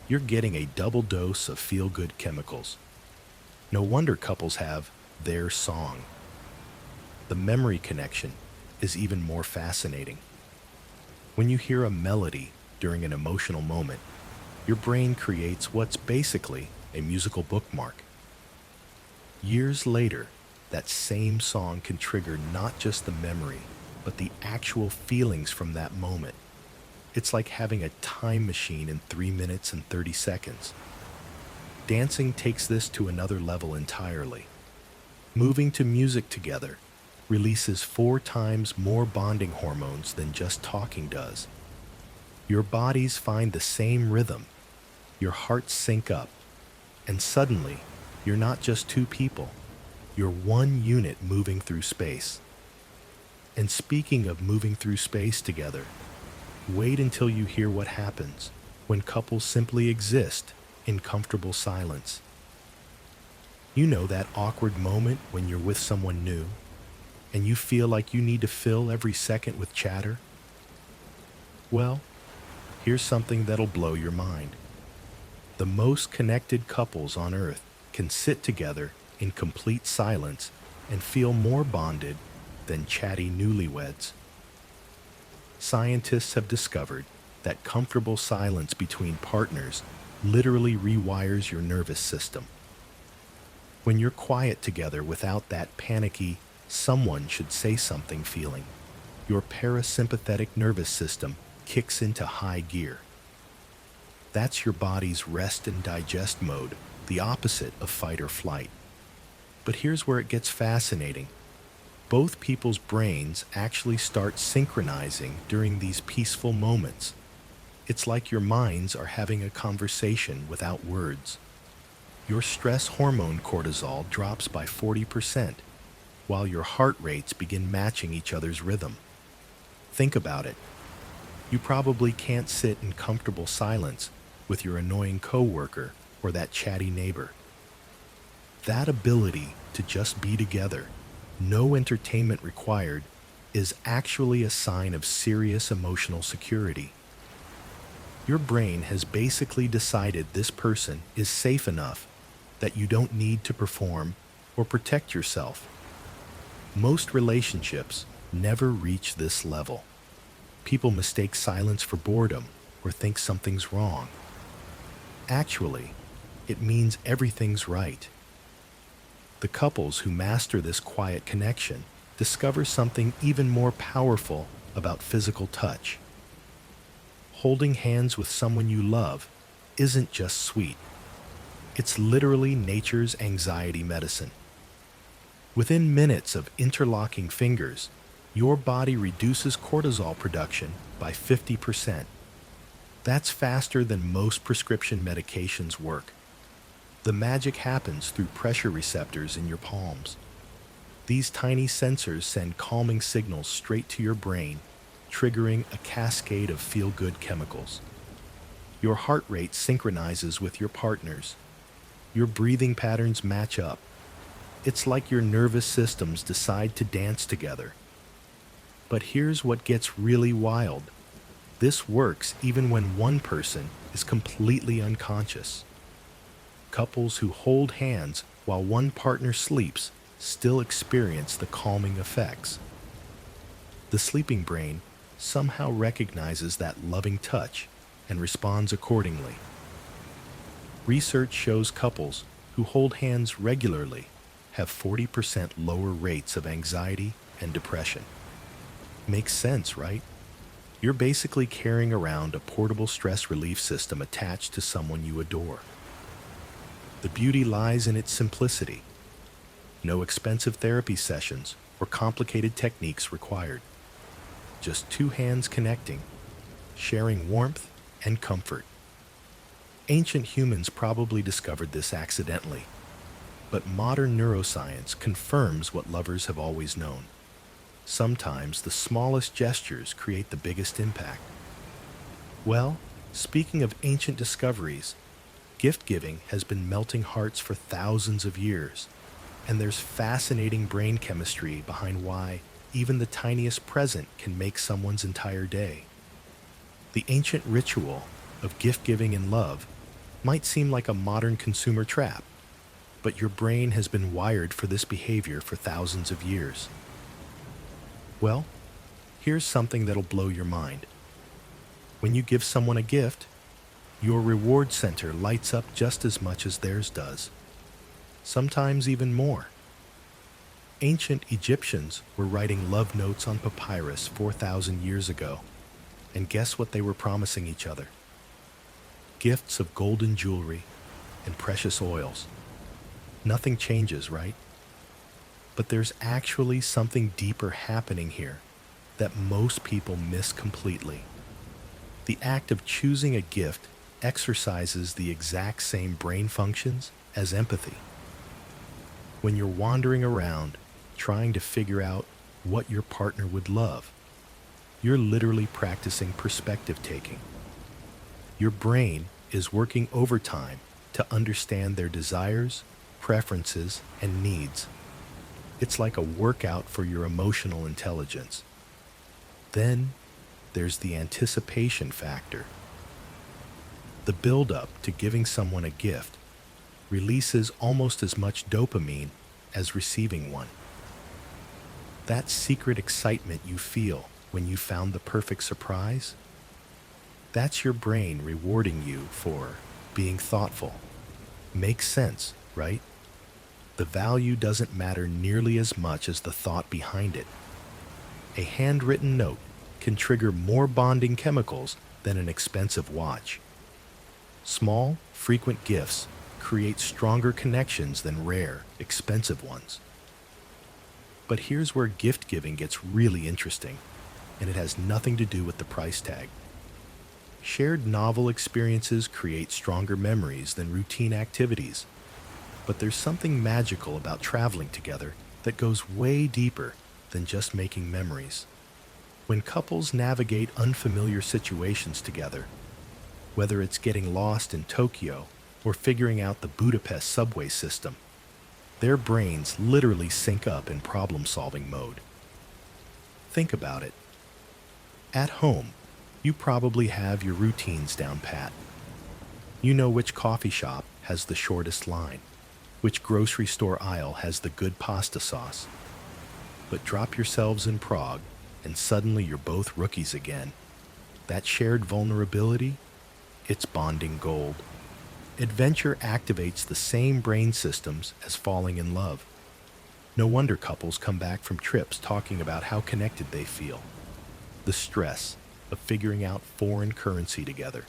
you're getting a double dose of feel-good chemicals. No wonder couples have their song. The memory connection is even more fascinating. When you hear a melody during an emotional moment, your brain creates what's basically a musical bookmark. Years later, that same song can trigger not just the memory, but the actual feelings from that moment. It's like having a time machine in 3 minutes and 30 seconds. Dancing takes this to another level entirely. Moving to music together releases 4 times more bonding hormones than just talking does. Your bodies find the same rhythm, your hearts sync up, and suddenly, you're not just two people, you're one unit moving through space. And speaking of moving through space together, wait until you hear what happens when couples simply exist in comfortable silence. You know that awkward moment when you're with someone new, and you feel like you need to fill every second with chatter? Well, here's something that'll blow your mind. The most connected couples on Earth can sit together in complete silence and feel more bonded than chatty newlyweds. Scientists have discovered that comfortable silence between partners literally rewires your nervous system. When you're quiet together without that panicky, someone should say something feeling, your parasympathetic nervous system kicks into high gear. That's your body's rest and digest mode, the opposite of fight or flight. But here's where it gets fascinating. Both people's brains actually start synchronizing during these peaceful moments. It's like your minds are having a conversation without words. Your stress hormone cortisol drops by 40%, while your heart rates begin matching each other's rhythm. Think about it. You probably can't sit in comfortable silence with your annoying coworker or that chatty neighbor. That ability to just be together, no entertainment required, is actually a sign of serious emotional security. Your brain has basically decided this person is safe enough that you don't need to perform or protect yourself. Most relationships never reach this level. People mistake silence for boredom or think something's wrong. Actually, it means everything's right. The couples who master this quiet connection discover something even more powerful about physical touch. Holding hands with someone you love isn't just sweet. It's literally nature's anxiety medicine. Within minutes of interlocking fingers, your body reduces cortisol production by 50%. That's faster than most prescription medications work. The magic happens through pressure receptors in your palms. These tiny sensors send calming signals straight to your brain, triggering a cascade of feel-good chemicals. Your heart rate synchronizes with your partner's. Your breathing patterns match up. It's like your nervous systems decide to dance together. But here's what gets really wild. This works even when one person is completely unconscious. Couples who hold hands while one partner sleeps still experience the calming effects. The sleeping brain somehow recognizes that loving touch and responds accordingly. Research shows couples who hold hands regularly have 40% lower rates of anxiety and depression. Makes sense, right? You're basically carrying around a portable stress relief system attached to someone you adore. The beauty lies in its simplicity. No expensive therapy sessions or complicated techniques required. Just two hands connecting, sharing warmth and comfort. Ancient humans probably discovered this accidentally, but modern neuroscience confirms what lovers have always known. Sometimes the smallest gestures create the biggest impact. Well, speaking of ancient discoveries, gift-giving has been melting hearts for thousands of years, and there's fascinating brain chemistry behind why even the tiniest present can make someone's entire day. The ancient ritual of gift-giving in love might seem like a modern consumer trap, but your brain has been wired for this behavior for thousands of years. Well, here's something that'll blow your mind. When you give someone a gift, your reward center lights up just as much as theirs does, sometimes even more. Ancient Egyptians were writing love notes on papyrus 4,000 years ago, and guess what they were promising each other? Gifts of golden jewelry and precious oils. Nothing changes, right? But there's actually something deeper happening here that most people miss completely. The act of choosing a gift exercises the exact same brain functions as empathy. When you're wandering around trying to figure out what your partner would love, you're literally practicing perspective taking. Your brain is working overtime to understand their desires, preferences, and needs. It's like a workout for your emotional intelligence. Then there's the anticipation factor. The build-up to giving someone a gift releases almost as much dopamine as receiving one. That secret excitement you feel when you found the perfect surprise, that's your brain rewarding you for being thoughtful. Makes sense, right? The value doesn't matter nearly as much as the thought behind it. A handwritten note can trigger more bonding chemicals than an expensive watch. Small, frequent gifts create stronger connections than rare, expensive ones. But here's where gift giving gets really interesting, and it has nothing to do with the price tag. Shared novel experiences create stronger memories than routine activities. But there's something magical about traveling together that goes way deeper than just making memories. When couples navigate unfamiliar situations together, whether it's getting lost in Tokyo or figuring out the Budapest subway system, their brains literally sync up in problem-solving mode. Think about it. At home, you probably have your routines down pat. You know which coffee shop has the shortest line, which grocery store aisle has the good pasta sauce. But drop yourselves in Prague, and suddenly you're both rookies again. That shared vulnerability, it's bonding gold. Adventure activates the same brain systems as falling in love. No wonder couples come back from trips talking about how connected they feel. The stress of figuring out foreign currency together.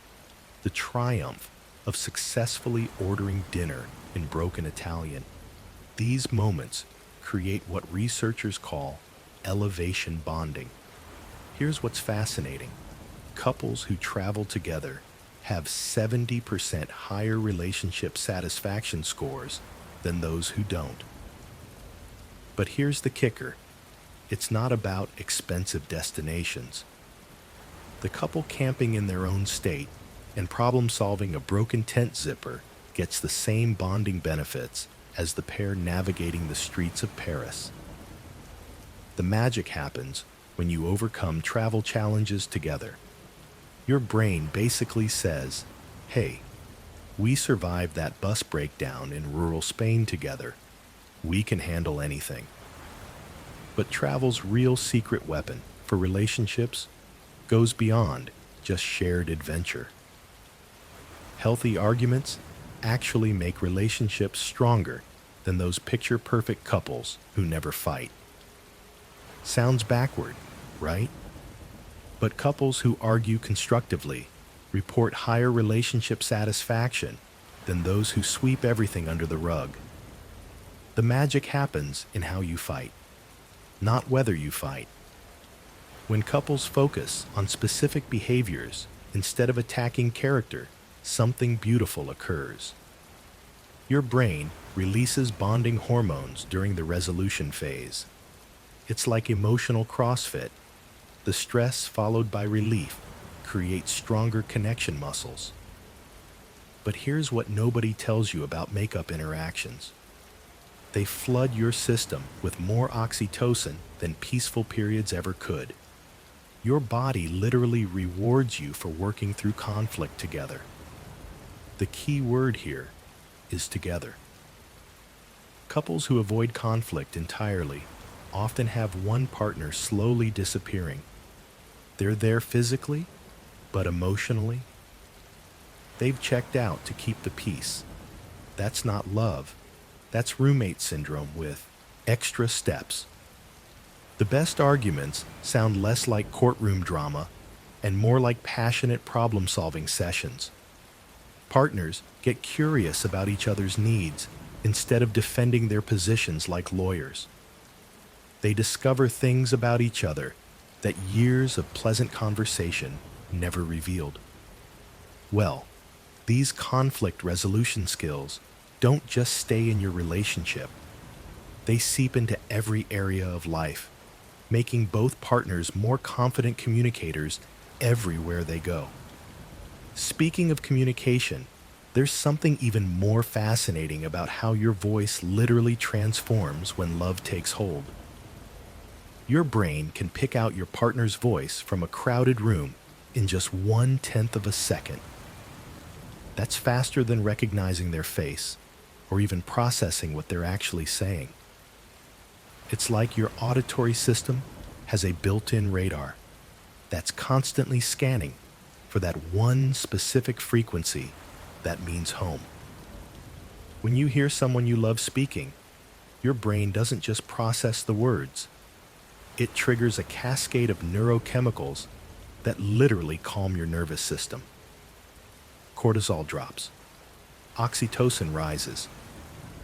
The triumph of successfully ordering dinner in broken Italian. These moments create what researchers call elevation bonding. Here's what's fascinating. Couples who travel together have 70% higher relationship satisfaction scores than those who don't. But here's the kicker. It's not about expensive destinations. The couple camping in their own state and problem-solving a broken tent zipper gets the same bonding benefits as the pair navigating the streets of Paris. The magic happens when you overcome travel challenges together. Your brain basically says, hey, we survived that bus breakdown in rural Spain together. We can handle anything. But travel's real secret weapon for relationships goes beyond just shared adventure. Healthy arguments actually make relationships stronger than those picture-perfect couples who never fight. Sounds backward, right? But couples who argue constructively report higher relationship satisfaction than those who sweep everything under the rug. The magic happens in how you fight, not whether you fight. When couples focus on specific behaviors instead of attacking character, something beautiful occurs. Your brain releases bonding hormones during the resolution phase. It's like emotional CrossFit. The stress followed by relief creates stronger connection muscles. But here's what nobody tells you about makeup interactions. They flood your system with more oxytocin than peaceful periods ever could. Your body literally rewards you for working through conflict together. The key word here is together. Couples who avoid conflict entirely often have one partner slowly disappearing. They're there physically, but emotionally, they've checked out to keep the peace. That's not love. That's roommate syndrome with extra steps. The best arguments sound less like courtroom drama and more like passionate problem-solving sessions. Partners get curious about each other's needs instead of defending their positions like lawyers. They discover things about each other that years of pleasant conversation never revealed. Well, these conflict resolution skills don't just stay in your relationship. They seep into every area of life, making both partners more confident communicators everywhere they go. Speaking of communication, there's something even more fascinating about how your voice literally transforms when love takes hold. Your brain can pick out your partner's voice from a crowded room in just 1/10 of a second. That's faster than recognizing their face or even processing what they're actually saying. It's like your auditory system has a built-in radar that's constantly scanning for that one specific frequency that means home. When you hear someone you love speaking, your brain doesn't just process the words. It triggers a cascade of neurochemicals that literally calm your nervous system. Cortisol drops, oxytocin rises,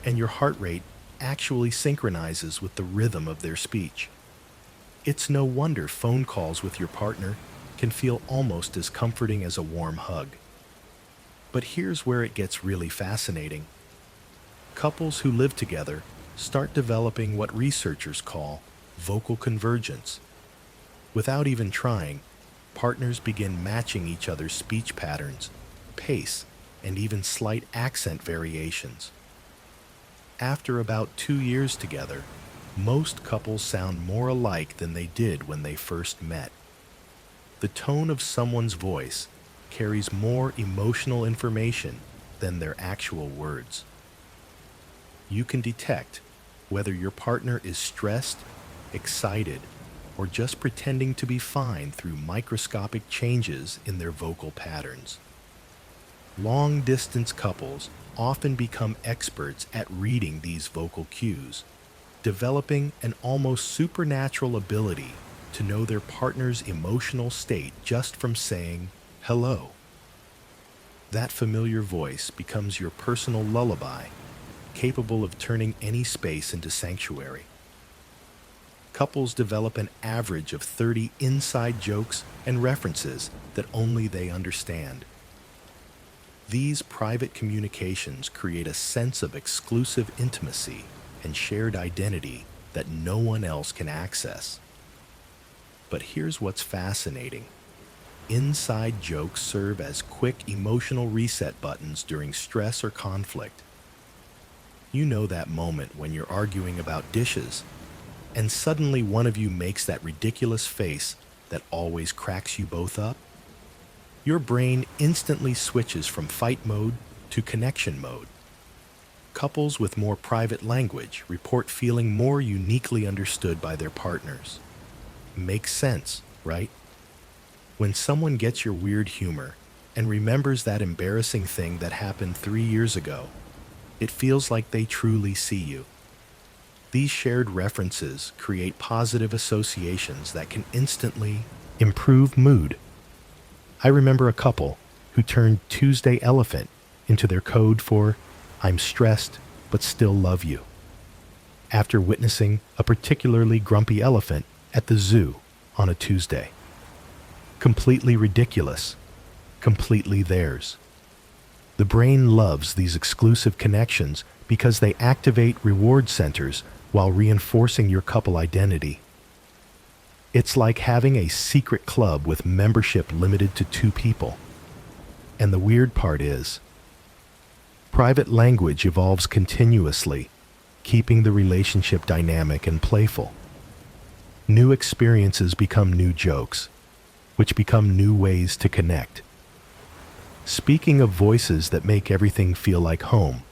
and your heart rate actually synchronizes with the rhythm of their speech. It's no wonder phone calls with your partner can feel almost as comforting as a warm hug. But here's where it gets really fascinating. Couples who live together start developing what researchers call vocal convergence. Without even trying, partners begin matching each other's speech patterns, pace, and even slight accent variations. After about 2 years together, most couples sound more alike than they did when they first met. The tone of someone's voice carries more emotional information than their actual words. You can detect whether your partner is stressed, excited, or just pretending to be fine through microscopic changes in their vocal patterns. Long-distance couples often become experts at reading these vocal cues, developing an almost supernatural ability to know their partner's emotional state just from saying hello. That familiar voice becomes your personal lullaby, capable of turning any space into sanctuary. Couples develop an average of 30 inside jokes and references that only they understand. These private communications create a sense of exclusive intimacy and shared identity that no one else can access. But here's what's fascinating. Inside jokes serve as quick emotional reset buttons during stress or conflict. You know that moment when you're arguing about dishes, and suddenly one of you makes that ridiculous face that always cracks you both up? Your brain instantly switches from fight mode to connection mode. Couples with more private language report feeling more uniquely understood by their partners. Makes sense, right? When someone gets your weird humor and remembers that embarrassing thing that happened 3 years ago, it feels like they truly see you. These shared references create positive associations that can instantly improve mood. I remember a couple who turned Tuesday Elephant into their code for "I'm stressed but still love you," after witnessing a particularly grumpy elephant at the zoo on a Tuesday. Completely ridiculous, completely theirs. The brain loves these exclusive connections because they activate reward centers while reinforcing your couple identity. It's like having a secret club with membership limited to 2 people. And the weird part is, private language evolves continuously, keeping the relationship dynamic and playful. New experiences become new jokes, which become new ways to connect. Speaking of voices that make everything feel like home,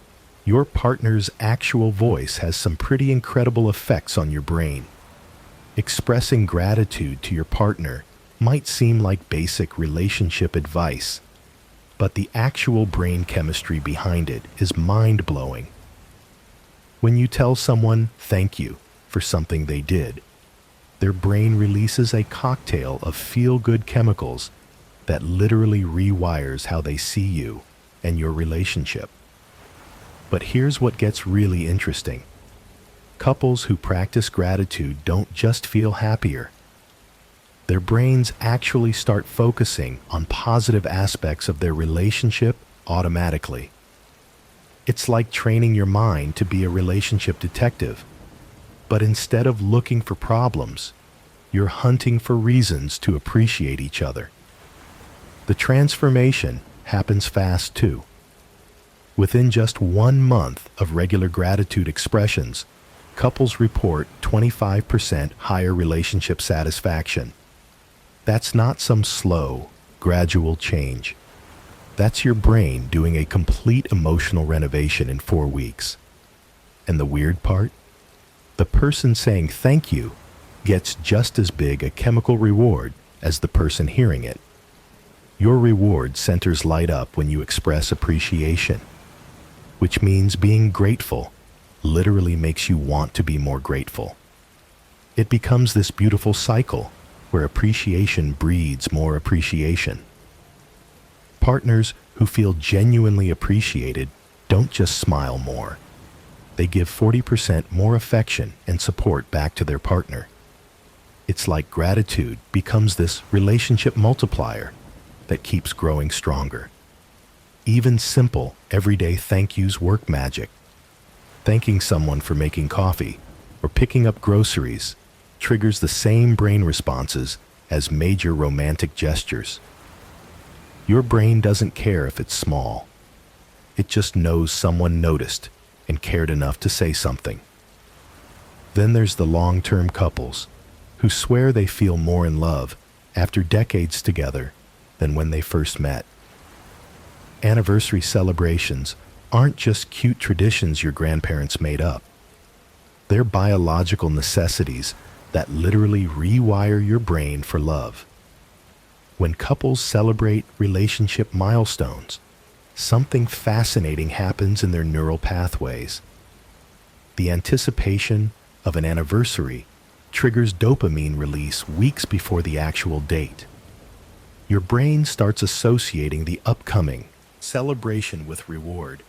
your partner's actual voice has some pretty incredible effects on your brain. Expressing gratitude to your partner might seem like basic relationship advice, but the actual brain chemistry behind it is mind-blowing. When you tell someone thank you for something they did, their brain releases a cocktail of feel-good chemicals that literally rewires how they see you and your relationship. But here's what gets really interesting. Couples who practice gratitude don't just feel happier. Their brains actually start focusing on positive aspects of their relationship automatically. It's like training your mind to be a relationship detective. But instead of looking for problems, you're hunting for reasons to appreciate each other. The transformation happens fast too. Within just 1 month of regular gratitude expressions, couples report 25% higher relationship satisfaction. That's not some slow, gradual change. That's your brain doing a complete emotional renovation in 4 weeks. And the weird part? The person saying thank you gets just as big a chemical reward as the person hearing it. Your reward centers light up when you express appreciation, which means being grateful literally makes you want to be more grateful. It becomes this beautiful cycle where appreciation breeds more appreciation. Partners who feel genuinely appreciated don't just smile more. They give 40% more affection and support back to their partner. It's like gratitude becomes this relationship multiplier that keeps growing stronger. Even simple, everyday thank yous work magic. Thanking someone for making coffee or picking up groceries triggers the same brain responses as major romantic gestures. Your brain doesn't care if it's small. It just knows someone noticed and cared enough to say something. Then there's the long-term couples who swear they feel more in love after decades together than when they first met. Anniversary celebrations aren't just cute traditions your grandparents made up. They're biological necessities that literally rewire your brain for love. When couples celebrate relationship milestones, something fascinating happens in their neural pathways. The anticipation of an anniversary triggers dopamine release weeks before the actual date. Your brain starts associating the upcoming celebration with reward,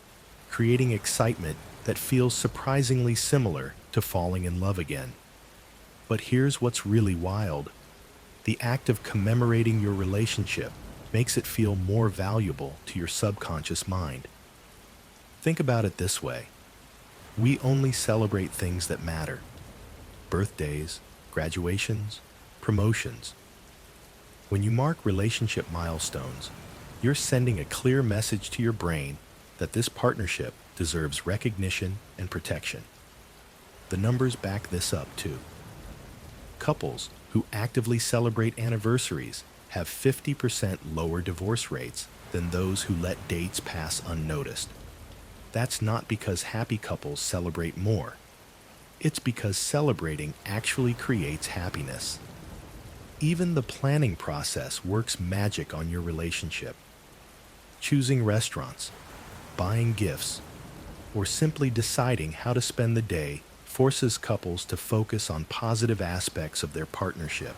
creating excitement that feels surprisingly similar to falling in love again. But here's what's really wild. The act of commemorating your relationship makes it feel more valuable to your subconscious mind. Think about it this way. We only celebrate things that matter. Birthdays, graduations, promotions. When you mark relationship milestones, you're sending a clear message to your brain that this partnership deserves recognition and protection. The numbers back this up too. Couples who actively celebrate anniversaries have 50% lower divorce rates than those who let dates pass unnoticed. That's not because happy couples celebrate more. It's because celebrating actually creates happiness. Even the planning process works magic on your relationship. Choosing restaurants, buying gifts, or simply deciding how to spend the day forces couples to focus on positive aspects of their partnership.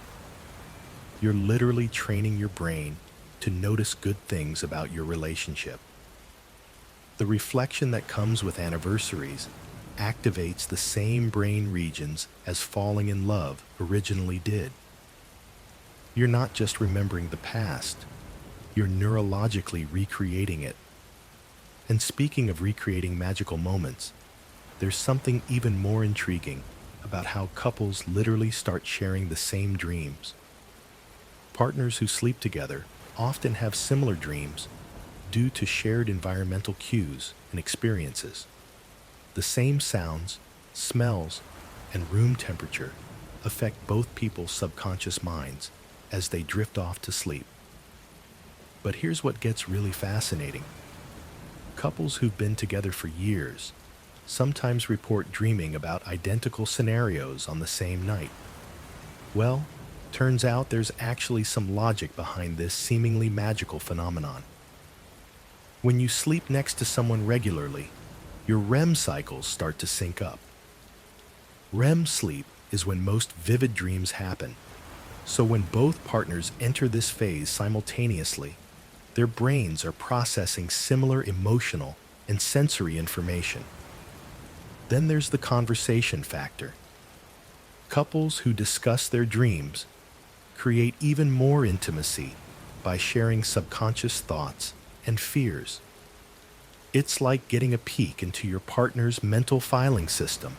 You're literally training your brain to notice good things about your relationship. The reflection that comes with anniversaries activates the same brain regions as falling in love originally did. You're not just remembering the past, you're neurologically recreating it. And speaking of recreating magical moments, there's something even more intriguing about how couples literally start sharing the same dreams. Partners who sleep together often have similar dreams due to shared environmental cues and experiences. The same sounds, smells, and room temperature affect both people's subconscious minds as they drift off to sleep. But here's what gets really fascinating. Couples who've been together for years sometimes report dreaming about identical scenarios on the same night. Well, turns out there's actually some logic behind this seemingly magical phenomenon. When you sleep next to someone regularly, your REM cycles start to sync up. REM sleep is when most vivid dreams happen. So when both partners enter this phase simultaneously, their brains are processing similar emotional and sensory information. Then there's the conversation factor. Couples who discuss their dreams create even more intimacy by sharing subconscious thoughts and fears. It's like getting a peek into your partner's mental filing system,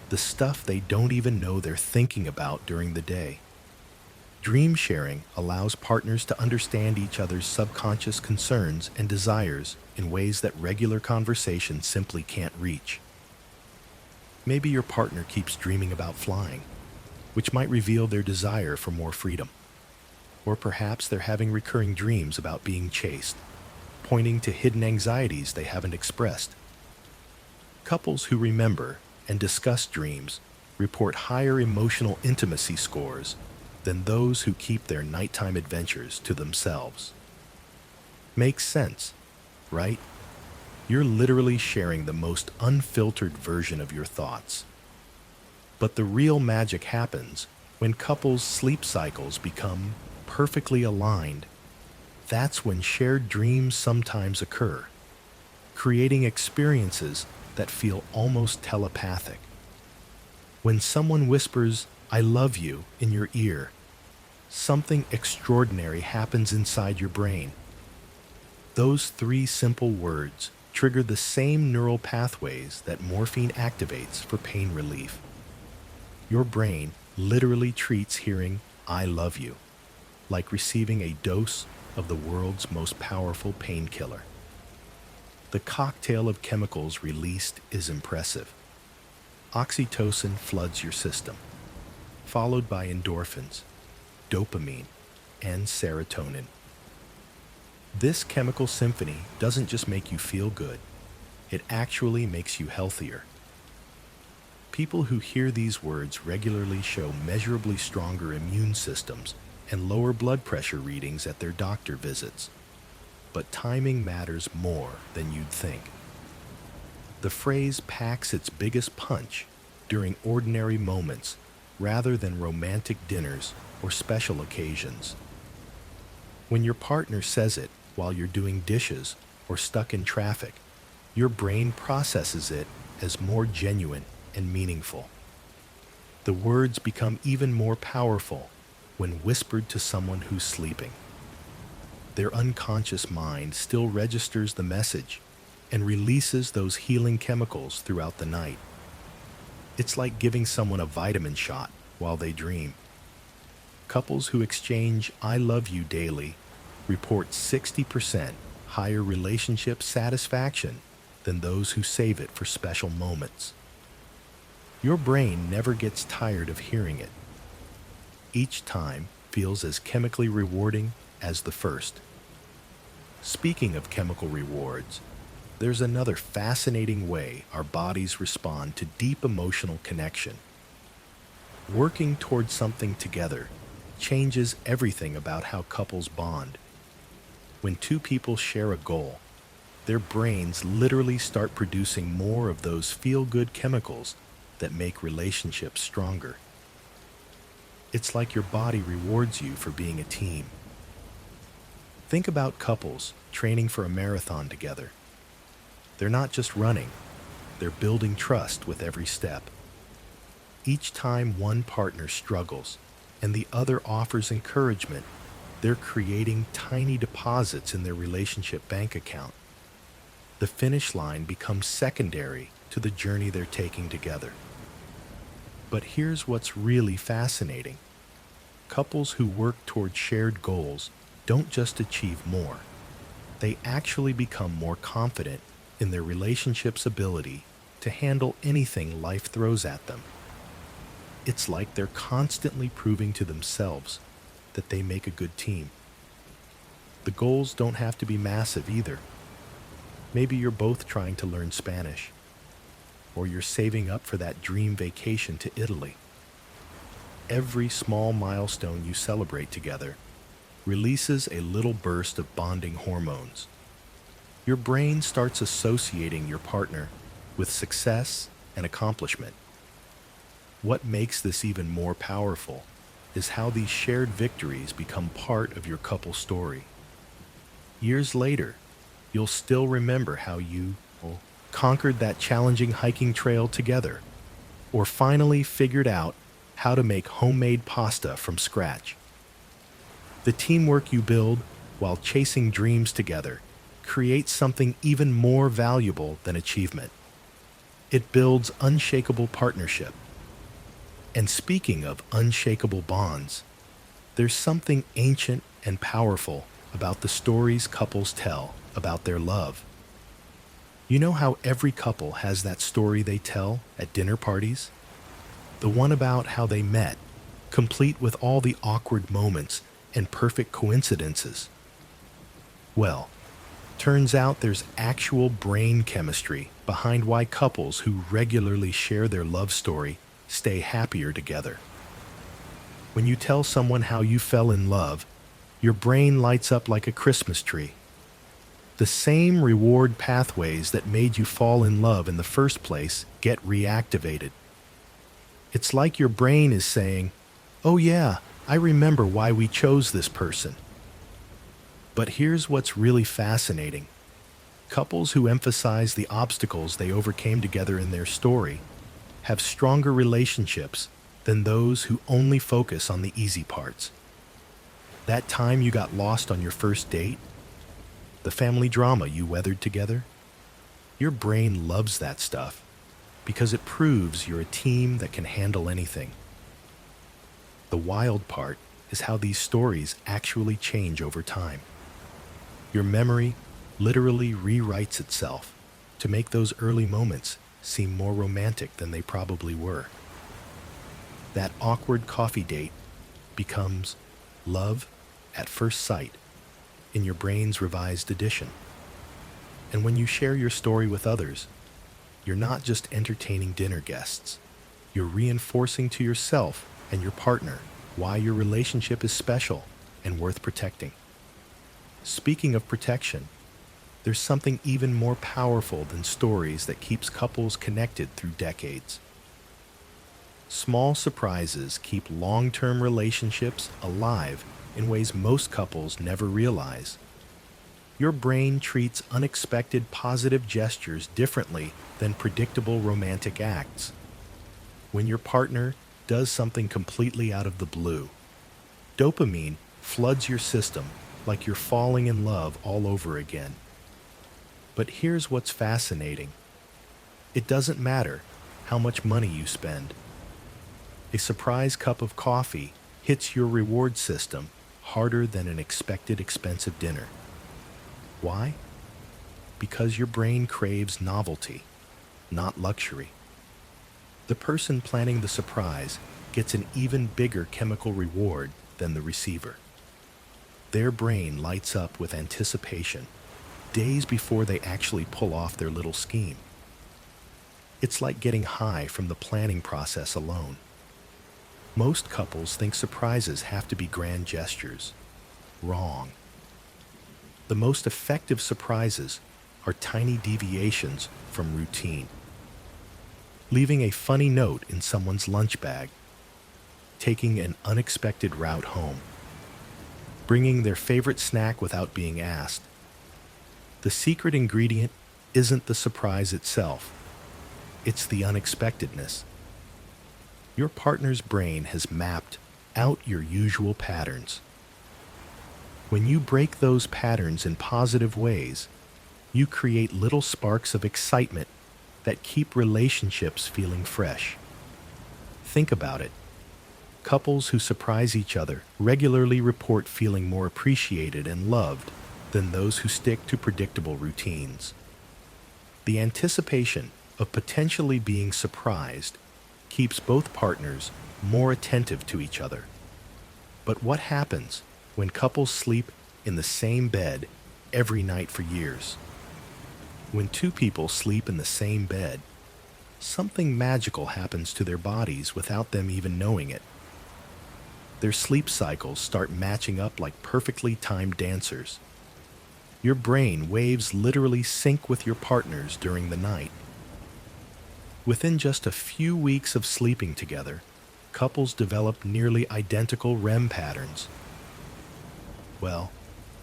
the stuff they don't even know they're thinking about during the day. Dream sharing allows partners to understand each other's subconscious concerns and desires in ways that regular conversation simply can't reach. Maybe your partner keeps dreaming about flying, which might reveal their desire for more freedom. Or perhaps they're having recurring dreams about being chased, pointing to hidden anxieties they haven't expressed. Couples who remember and discuss dreams report higher emotional intimacy scores than those who keep their nighttime adventures to themselves. Makes sense, right? You're literally sharing the most unfiltered version of your thoughts. But the real magic happens when couples' sleep cycles become perfectly aligned. That's when shared dreams sometimes occur, creating experiences that feel almost telepathic. When someone whispers, "I love you," in your ear, something extraordinary happens inside your brain. Those three simple words trigger the same neural pathways that morphine activates for pain relief. Your brain literally treats hearing "I love you" like receiving a dose of the world's most powerful painkiller. The cocktail of chemicals released is impressive. Oxytocin floods your system, followed by endorphins, dopamine, and serotonin. This chemical symphony doesn't just make you feel good, it actually makes you healthier. People who hear these words regularly show measurably stronger immune systems and lower blood pressure readings at their doctor visits. But timing matters more than you'd think. The phrase packs its biggest punch during ordinary moments rather than romantic dinners or special occasions. When your partner says it while you're doing dishes or stuck in traffic, your brain processes it as more genuine and meaningful. The words become even more powerful when whispered to someone who's sleeping. Their unconscious mind still registers the message and releases those healing chemicals throughout the night. It's like giving someone a vitamin shot while they dream. Couples who exchange "I love you" daily report 60% higher relationship satisfaction than those who save it for special moments. Your brain never gets tired of hearing it. Each time feels as chemically rewarding as the first. Speaking of chemical rewards, there's another fascinating way our bodies respond to deep emotional connection. Working towards something together changes everything about how couples bond. When two people share a goal, their brains literally start producing more of those feel-good chemicals that make relationships stronger. It's like your body rewards you for being a team. Think about couples training for a marathon together. They're not just running, they're building trust with every step. Each time one partner struggles and the other offers encouragement, they're creating tiny deposits in their relationship bank account. The finish line becomes secondary to the journey they're taking together. But here's what's really fascinating. Couples who work toward shared goals don't just achieve more. They actually become more confident in their relationship's ability to handle anything life throws at them. It's like they're constantly proving to themselves that they make a good team. The goals don't have to be massive either. Maybe you're both trying to learn Spanish, or you're saving up for that dream vacation to Italy. Every small milestone you celebrate together releases a little burst of bonding hormones. Your brain starts associating your partner with success and accomplishment. What makes this even more powerful is how these shared victories become part of your couple story. Years later, you'll still remember how you conquered that challenging hiking trail together, or finally figured out how to make homemade pasta from scratch. The teamwork you build while chasing dreams together creates something even more valuable than achievement. It builds unshakable partnership. And speaking of unshakable bonds, there's something ancient and powerful about the stories couples tell about their love. You know how every couple has that story they tell at dinner parties? The one about how they met, complete with all the awkward moments and perfect coincidences. Well, turns out there's actual brain chemistry behind why couples who regularly share their love story stay happier together. When you tell someone how you fell in love, your brain lights up like a Christmas tree. The same reward pathways that made you fall in love in the first place get reactivated. It's like your brain is saying, "Oh yeah, I remember why we chose this person." But here's what's really fascinating. Couples who emphasize the obstacles they overcame together in their story have stronger relationships than those who only focus on the easy parts. That time you got lost on your first date, the family drama you weathered together, your brain loves that stuff because it proves you're a team that can handle anything. The wild part is how these stories actually change over time. Your memory literally rewrites itself to make those early moments seem more romantic than they probably were. That awkward coffee date becomes love at first sight in your brain's revised edition. And when you share your story with others, you're not just entertaining dinner guests. You're reinforcing to yourself and your partner why your relationship is special and worth protecting. Speaking of protection, there's something even more powerful than stories that keeps couples connected through decades. Small surprises keep long-term relationships alive in ways most couples never realize. Your brain treats unexpected positive gestures differently than predictable romantic acts. When your partner does something completely out of the blue, dopamine floods your system like you're falling in love all over again. But here's what's fascinating. It doesn't matter how much money you spend. A surprise cup of coffee hits your reward system harder than an expected expensive dinner. Why? Because your brain craves novelty, not luxury. The person planning the surprise gets an even bigger chemical reward than the receiver. Their brain lights up with anticipation days before they actually pull off their little scheme. It's like getting high from the planning process alone. Most couples think surprises have to be grand gestures. Wrong. The most effective surprises are tiny deviations from routine. Leaving a funny note in someone's lunch bag, taking an unexpected route home, bringing their favorite snack without being asked. The secret ingredient isn't the surprise itself. It's the unexpectedness. Your partner's brain has mapped out your usual patterns. When you break those patterns in positive ways, you create little sparks of excitement that keep relationships feeling fresh. Think about it. Couples who surprise each other regularly report feeling more appreciated and loved than those who stick to predictable routines. The anticipation of potentially being surprised keeps both partners more attentive to each other. But what happens when couples sleep in the same bed every night for years? When two people sleep in the same bed, something magical happens to their bodies without them even knowing it. Their sleep cycles start matching up like perfectly timed dancers. Your brain waves literally sync with your partner's during the night. Within just a few weeks of sleeping together, couples develop nearly identical REM patterns. Well,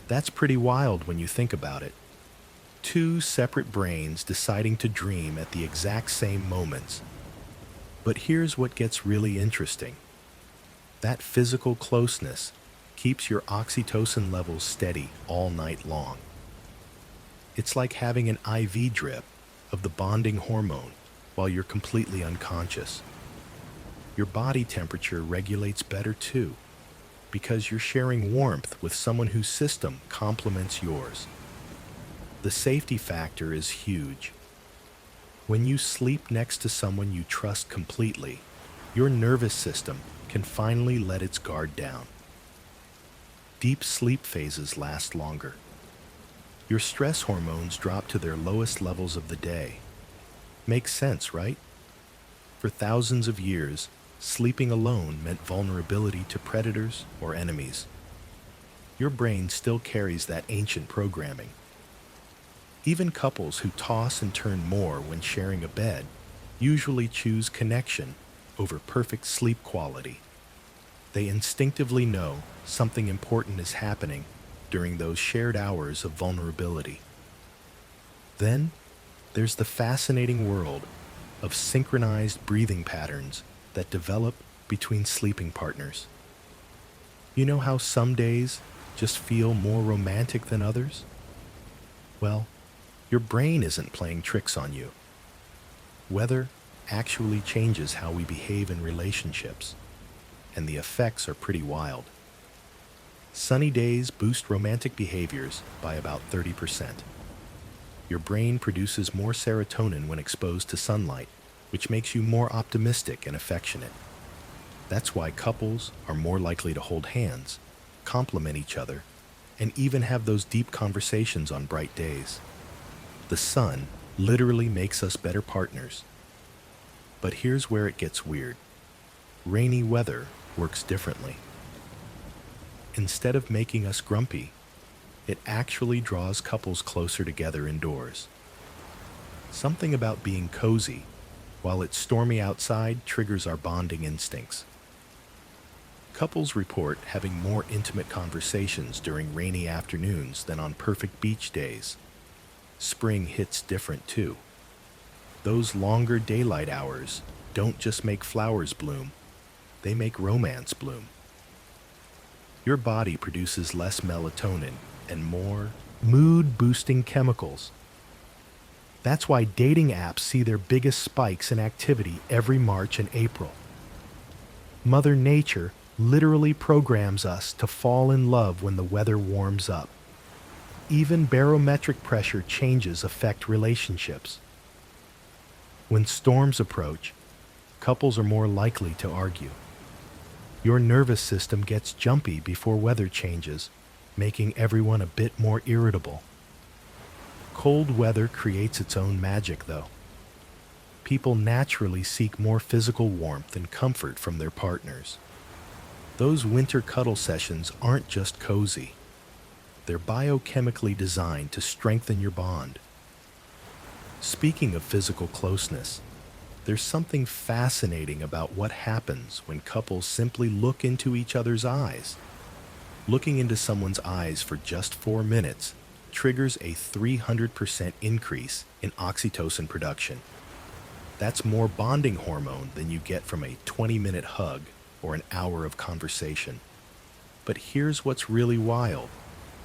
that's pretty wild when you think about it. Two separate brains deciding to dream at the exact same moments. But here's what gets really interesting. That physical closeness keeps your oxytocin levels steady all night long. It's like having an IV drip of the bonding hormone while you're completely unconscious. Your body temperature regulates better too, because you're sharing warmth with someone whose system complements yours. The safety factor is huge. When you sleep next to someone you trust completely, your nervous system can finally let its guard down. Deep sleep phases last longer. Your stress hormones drop to their lowest levels of the day. Makes sense, right? For thousands of years, sleeping alone meant vulnerability to predators or enemies. Your brain still carries that ancient programming. Even couples who toss and turn more when sharing a bed usually choose connection over perfect sleep quality. They instinctively know something important is happening during those shared hours of vulnerability. Then, there's the fascinating world of synchronized breathing patterns that develop between sleeping partners. You know how some days just feel more romantic than others? Well, your brain isn't playing tricks on you. Weather actually changes how we behave in relationships, and the effects are pretty wild. Sunny days boost romantic behaviors by about 30%. Your brain produces more serotonin when exposed to sunlight, which makes you more optimistic and affectionate. That's why couples are more likely to hold hands, compliment each other, and even have those deep conversations on bright days. The sun literally makes us better partners. But here's where it gets weird. Rainy weather works differently. Instead of making us grumpy, it actually draws couples closer together indoors. Something about being cozy while it's stormy outside triggers our bonding instincts. Couples report having more intimate conversations during rainy afternoons than on perfect beach days. Spring hits different too. Those longer daylight hours don't just make flowers bloom, they make romance bloom. Your body produces less melatonin and more mood-boosting chemicals. That's why dating apps see their biggest spikes in activity every March and April. Mother Nature literally programs us to fall in love when the weather warms up. Even barometric pressure changes affect relationships. When storms approach, couples are more likely to argue. Your nervous system gets jumpy before weather changes, making everyone a bit more irritable. Cold weather creates its own magic, though. People naturally seek more physical warmth and comfort from their partners. Those winter cuddle sessions aren't just cozy. They're biochemically designed to strengthen your bond. Speaking of physical closeness, there's something fascinating about what happens when couples simply look into each other's eyes. Looking into someone's eyes for just 4 minutes triggers a 300% increase in oxytocin production. That's more bonding hormone than you get from a 20-minute hug or an hour of conversation. But here's what's really wild.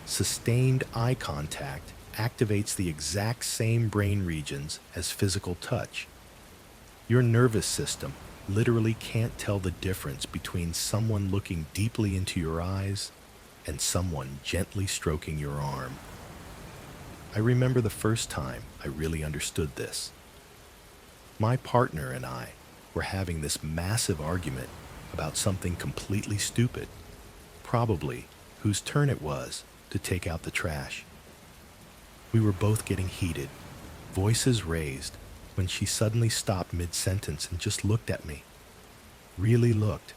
Sustained eye contact activates the exact same brain regions as physical touch. Your nervous system literally can't tell the difference between someone looking deeply into your eyes and someone gently stroking your arm. I remember the first time I really understood this. My partner and I were having this massive argument about something completely stupid, probably whose turn it was to take out the trash. We were both getting heated, voices raised, when she suddenly stopped mid-sentence and just looked at me. Really looked.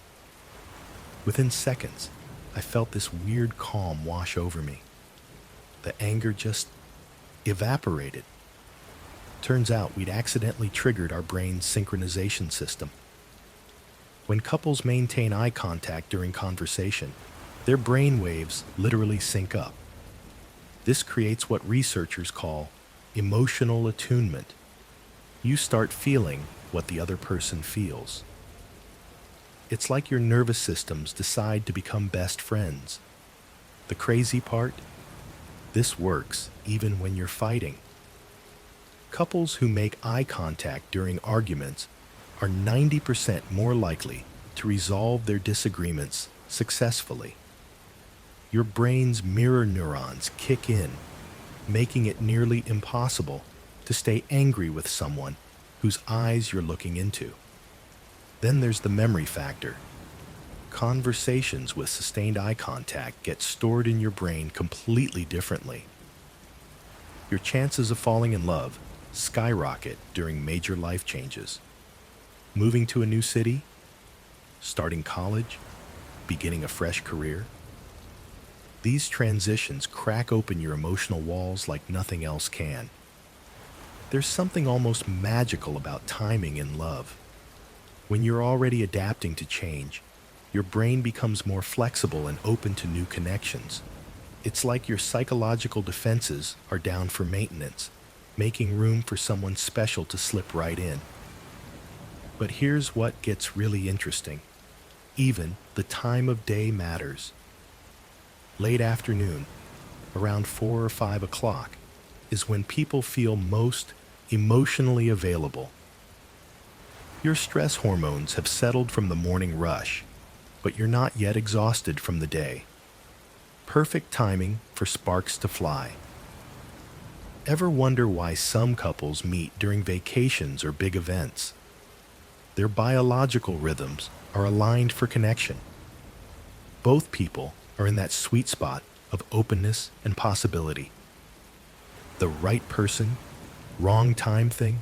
Within seconds, I felt this weird calm wash over me. The anger just evaporated. Turns out we'd accidentally triggered our brain's synchronization system. When couples maintain eye contact during conversation, their brain waves literally sync up. This creates what researchers call emotional attunement. You start feeling what the other person feels. It's like your nervous systems decide to become best friends. The crazy part? This works even when you're fighting. Couples who make eye contact during arguments are 90% more likely to resolve their disagreements successfully. Your brain's mirror neurons kick in, making it nearly impossible to stay angry with someone whose eyes you're looking into. Then there's the memory factor. Conversations with sustained eye contact get stored in your brain completely differently. Your chances of falling in love skyrocket during major life changes. Moving to a new city, starting college, beginning a fresh career. These transitions crack open your emotional walls like nothing else can. There's something almost magical about timing in love. When you're already adapting to change, your brain becomes more flexible and open to new connections. It's like your psychological defenses are down for maintenance, making room for someone special to slip right in. But here's what gets really interesting. Even the time of day matters. Late afternoon, around 4 or 5 o'clock, is when people feel most emotionally available. Your stress hormones have settled from the morning rush, but you're not yet exhausted from the day. Perfect timing for sparks to fly. Ever wonder why some couples meet during vacations or big events? Their biological rhythms are aligned for connection. Both people are in that sweet spot of openness and possibility. The right person, wrong time thing?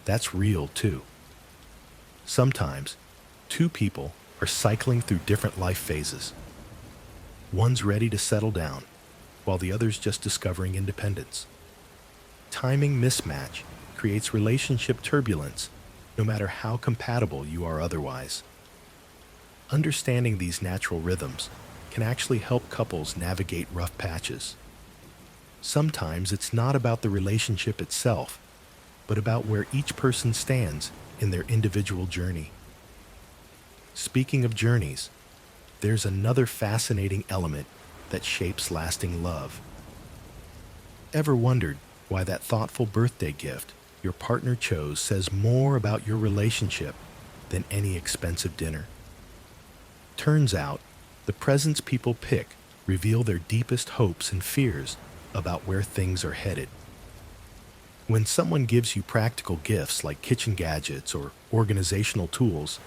That's real too. Sometimes, two people are cycling through different life phases. One's ready to settle down, while the other's just discovering independence. Timing mismatch creates relationship turbulence, no matter how compatible you are otherwise. Understanding these natural rhythms can actually help couples navigate rough patches. Sometimes it's not about the relationship itself, but about where each person stands in their individual journey. Speaking of journeys, there's another fascinating element that shapes lasting love. Ever wondered why that thoughtful birthday gift your partner chose says more about your relationship than any expensive dinner? Turns out, the presents people pick reveal their deepest hopes and fears about where things are headed. When someone gives you practical gifts like kitchen gadgets or organizational tools,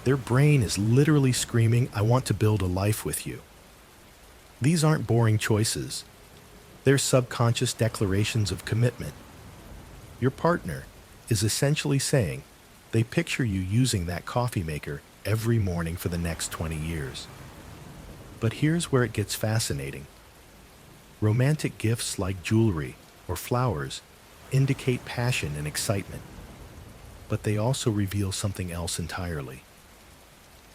their brain is literally screaming, "I want to build a life with you." These aren't boring choices. They're subconscious declarations of commitment. Your partner is essentially saying they picture you using that coffee maker every morning for the next 20 years. But here's where it gets fascinating. Romantic gifts like jewelry or flowers indicate passion and excitement, but they also reveal something else entirely.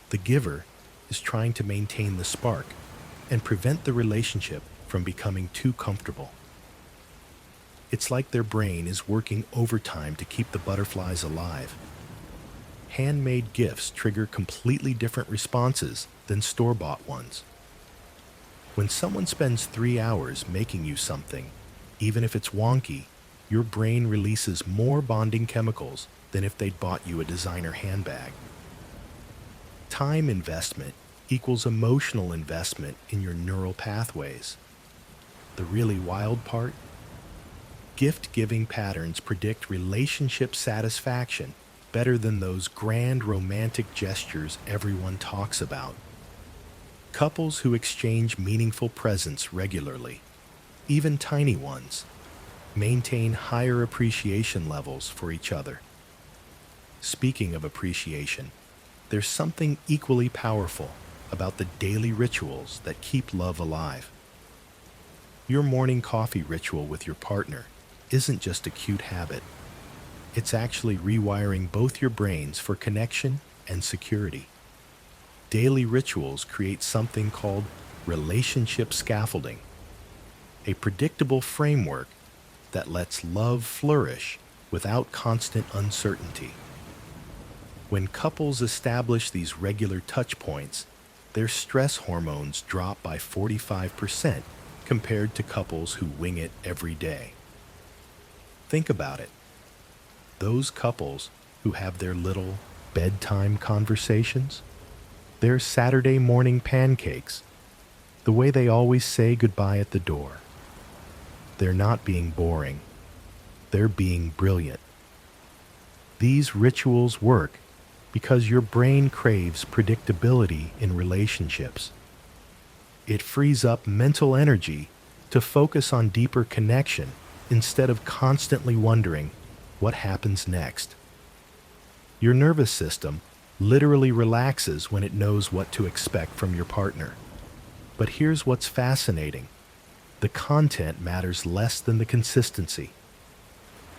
The giver is trying to maintain the spark and prevent the relationship from becoming too comfortable. It's like their brain is working overtime to keep the butterflies alive. Handmade gifts trigger completely different responses than store-bought ones. When someone spends 3 hours making you something, even if it's wonky, your brain releases more bonding chemicals than if they'd bought you a designer handbag. Time investment equals emotional investment in your neural pathways. The really wild part? Gift-giving patterns predict relationship satisfaction better than those grand romantic gestures everyone talks about. Couples who exchange meaningful presents regularly, even tiny ones, maintain higher appreciation levels for each other. Speaking of appreciation, there's something equally powerful about the daily rituals that keep love alive. Your morning coffee ritual with your partner isn't just a cute habit. It's actually rewiring both your brains for connection and security. Daily rituals create something called relationship scaffolding, a predictable framework that lets love flourish without constant uncertainty. When couples establish these regular touch points, their stress hormones drop by 45% compared to couples who wing it every day. Think about it. Those couples who have their little bedtime conversations, their Saturday morning pancakes, the way they always say goodbye at the door. They're not being boring. They're being brilliant. These rituals work because your brain craves predictability in relationships. It frees up mental energy to focus on deeper connection instead of constantly wondering what happens next. Your nervous system literally relaxes when it knows what to expect from your partner. But here's what's fascinating. The content matters less than the consistency.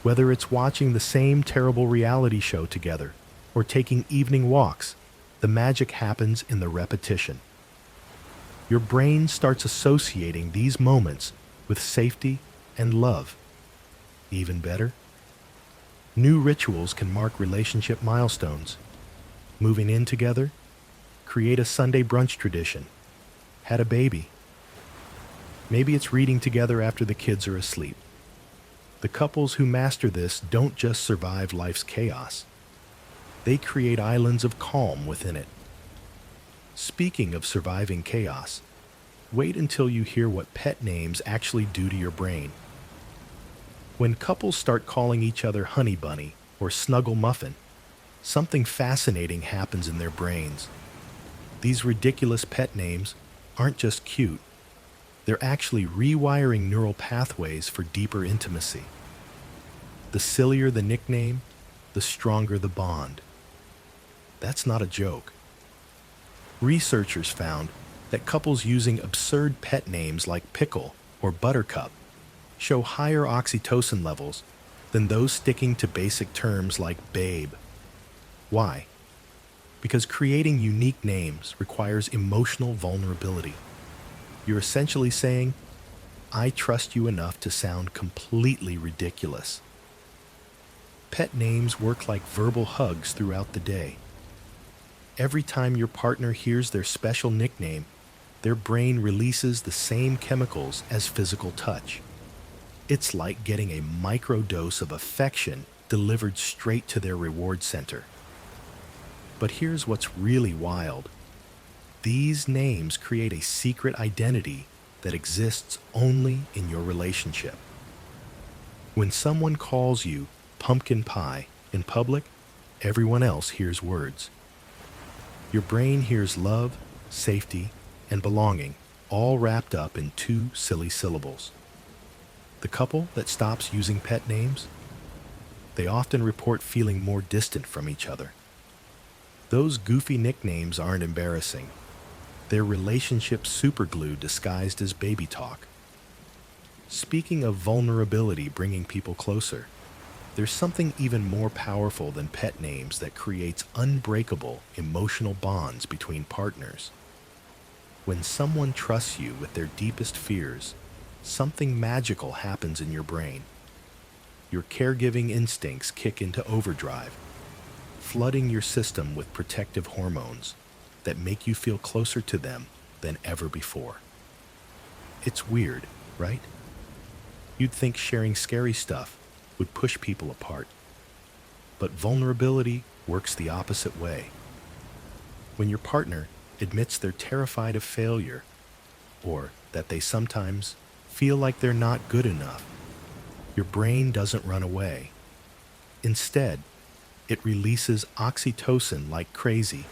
Whether it's watching the same terrible reality show together or taking evening walks, the magic happens in the repetition. Your brain starts associating these moments with safety and love. Even better, new rituals can mark relationship milestones. Moving in together, create a Sunday brunch tradition, had a baby. Maybe it's reading together after the kids are asleep. The couples who master this don't just survive life's chaos. They create islands of calm within it. Speaking of surviving chaos, wait until you hear what pet names actually do to your brain. When couples start calling each other Honey Bunny or Snuggle Muffin, something fascinating happens in their brains. These ridiculous pet names aren't just cute. They're actually rewiring neural pathways for deeper intimacy. The sillier the nickname, the stronger the bond. That's not a joke. Researchers found that couples using absurd pet names like Pickle or Buttercup show higher oxytocin levels than those sticking to basic terms like babe. Why? Because creating unique names requires emotional vulnerability. You're essentially saying, I trust you enough to sound completely ridiculous. Pet names work like verbal hugs throughout the day. Every time your partner hears their special nickname, their brain releases the same chemicals as physical touch. It's like getting a microdose of affection delivered straight to their reward center. But here's what's really wild. These names create a secret identity that exists only in your relationship. When someone calls you pumpkin pie in public, everyone else hears words. Your brain hears love, safety, and belonging, all wrapped up in 2 silly syllables. The couple that stops using pet names, they often report feeling more distant from each other. Those goofy nicknames aren't embarrassing. They're relationship superglue disguised as baby talk. Speaking of vulnerability bringing people closer, there's something even more powerful than pet names that creates unbreakable emotional bonds between partners. When someone trusts you with their deepest fears, something magical happens in your brain. Your caregiving instincts kick into overdrive, flooding your system with protective hormones that make you feel closer to them than ever before. It's weird, right? You'd think sharing scary stuff would push people apart. But vulnerability works the opposite way. When your partner admits they're terrified of failure, or that they sometimes feel like they're not good enough, your brain doesn't run away. Instead, it releases oxytocin like crazy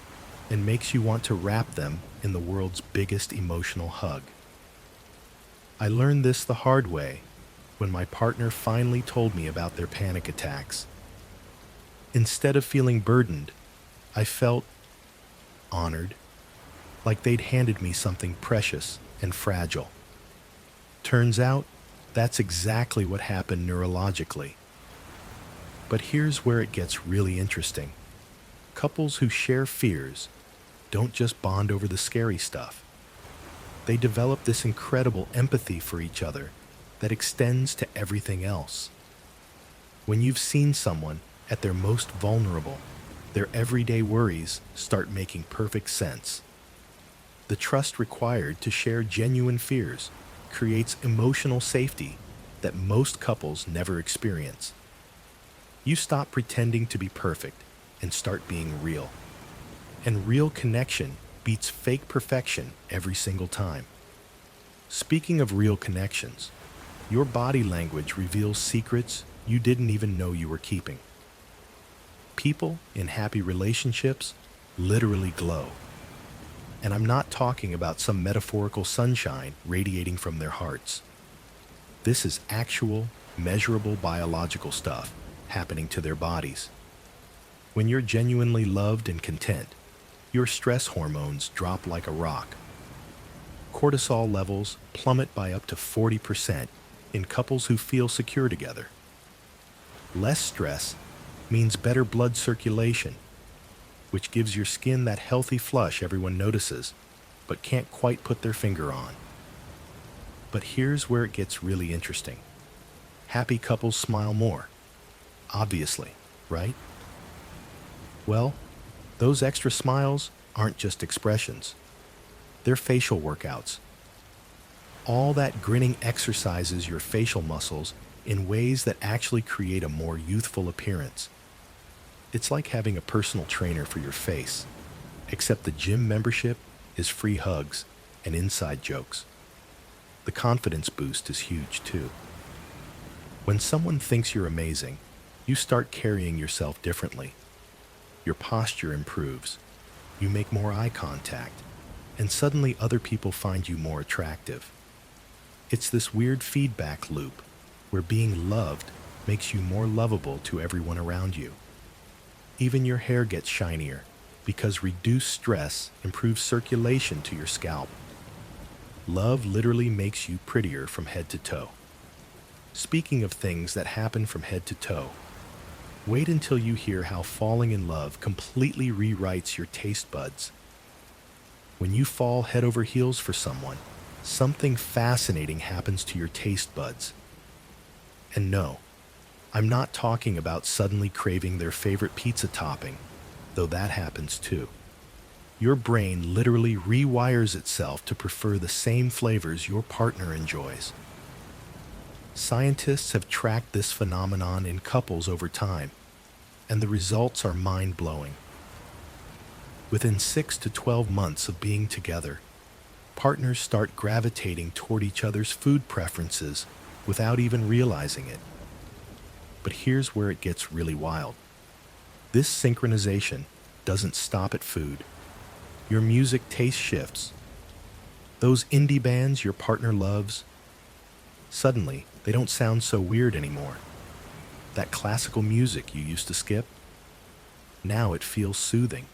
and makes you want to wrap them in the world's biggest emotional hug. I learned this the hard way when my partner finally told me about their panic attacks. Instead of feeling burdened, I felt honored, like they'd handed me something precious and fragile. Turns out, that's exactly what happened neurologically. But here's where it gets really interesting. Couples who share fears don't just bond over the scary stuff. They develop this incredible empathy for each other that extends to everything else. When you've seen someone at their most vulnerable, their everyday worries start making perfect sense. The trust required to share genuine fears creates emotional safety that most couples never experience. You stop pretending to be perfect and start being real. And real connection beats fake perfection every single time. Speaking of real connections, your body language reveals secrets you didn't even know you were keeping. People in happy relationships literally glow. And I'm not talking about some metaphorical sunshine radiating from their hearts. This is actual, measurable biological stuff happening to their bodies. When you're genuinely loved and content, your stress hormones drop like a rock. Cortisol levels plummet by up to 40% in couples who feel secure together. Less stress means better blood circulation, which gives your skin that healthy flush everyone notices, but can't quite put their finger on. But here's where it gets really interesting. Happy couples smile more. Obviously, right? Well, those extra smiles aren't just expressions. They're facial workouts. All that grinning exercises your facial muscles in ways that actually create a more youthful appearance. It's like having a personal trainer for your face, except the gym membership is free hugs and inside jokes. The confidence boost is huge too. When someone thinks you're amazing, you start carrying yourself differently. Your posture improves, you make more eye contact, and suddenly other people find you more attractive. It's this weird feedback loop where being loved makes you more lovable to everyone around you. Even your hair gets shinier because reduced stress improves circulation to your scalp. Love literally makes you prettier from head to toe. Speaking of things that happen from head to toe, wait until you hear how falling in love completely rewrites your taste buds. When you fall head over heels for someone, something fascinating happens to your taste buds. And no, I'm not talking about suddenly craving their favorite pizza topping, though that happens too. Your brain literally rewires itself to prefer the same flavors your partner enjoys. Scientists have tracked this phenomenon in couples over time, and the results are mind-blowing. Within 6 to 12 months of being together, partners start gravitating toward each other's food preferences without even realizing it. But here's where it gets really wild. This synchronization doesn't stop at food. Your music taste shifts. Those indie bands your partner loves, suddenly they don't sound so weird anymore. That classical music you used to skip, now it feels soothing.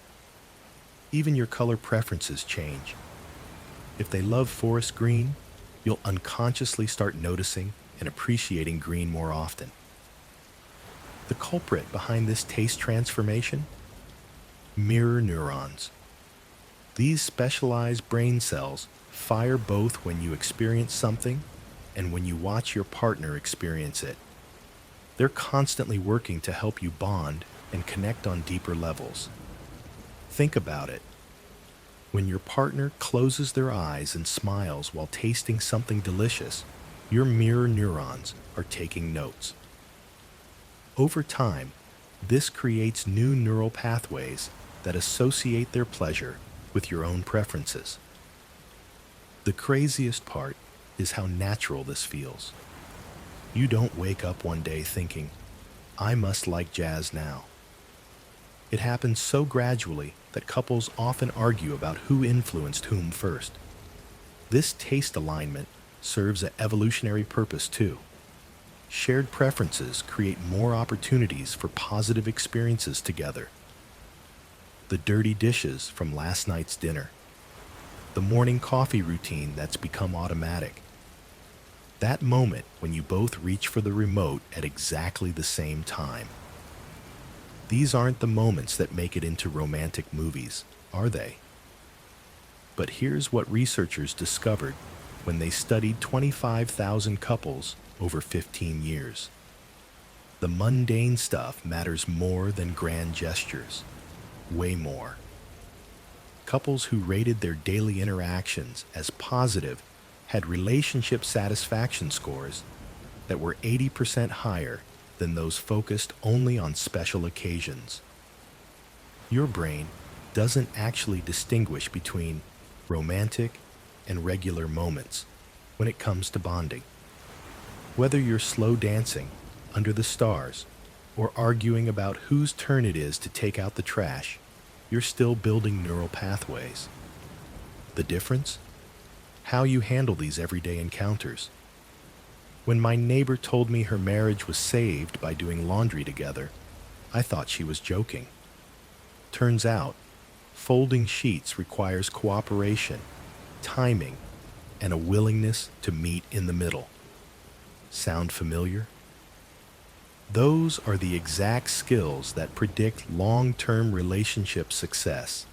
Even your color preferences change. If they love forest green, you'll unconsciously start noticing and appreciating green more often. The culprit behind this taste transformation? Mirror neurons. These specialized brain cells fire both when you experience something and when you watch your partner experience it. They're constantly working to help you bond and connect on deeper levels. Think about it. When your partner closes their eyes and smiles while tasting something delicious, your mirror neurons are taking notes. Over time, this creates new neural pathways that associate their pleasure with your own preferences. The craziest part is how natural this feels. You don't wake up one day thinking, I must like jazz now. It happens so gradually that couples often argue about who influenced whom first. This taste alignment serves an evolutionary purpose too. Shared preferences create more opportunities for positive experiences together. The dirty dishes from last night's dinner. The morning coffee routine that's become automatic. That moment when you both reach for the remote at exactly the same time. These aren't the moments that make it into romantic movies, are they? But here's what researchers discovered when they studied 25,000 couples over 15 years. The mundane stuff matters more than grand gestures, way more. Couples who rated their daily interactions as positive had relationship satisfaction scores that were 80% higher than those focused only on special occasions. Your brain doesn't actually distinguish between romantic and regular moments when it comes to bonding. Whether you're slow dancing under the stars or arguing about whose turn it is to take out the trash, you're still building neural pathways. The difference? How you handle these everyday encounters. When my neighbor told me her marriage was saved by doing laundry together, I thought she was joking. Turns out, folding sheets requires cooperation, timing, and a willingness to meet in the middle. Sound familiar? Those are the exact skills that predict long-term relationship success.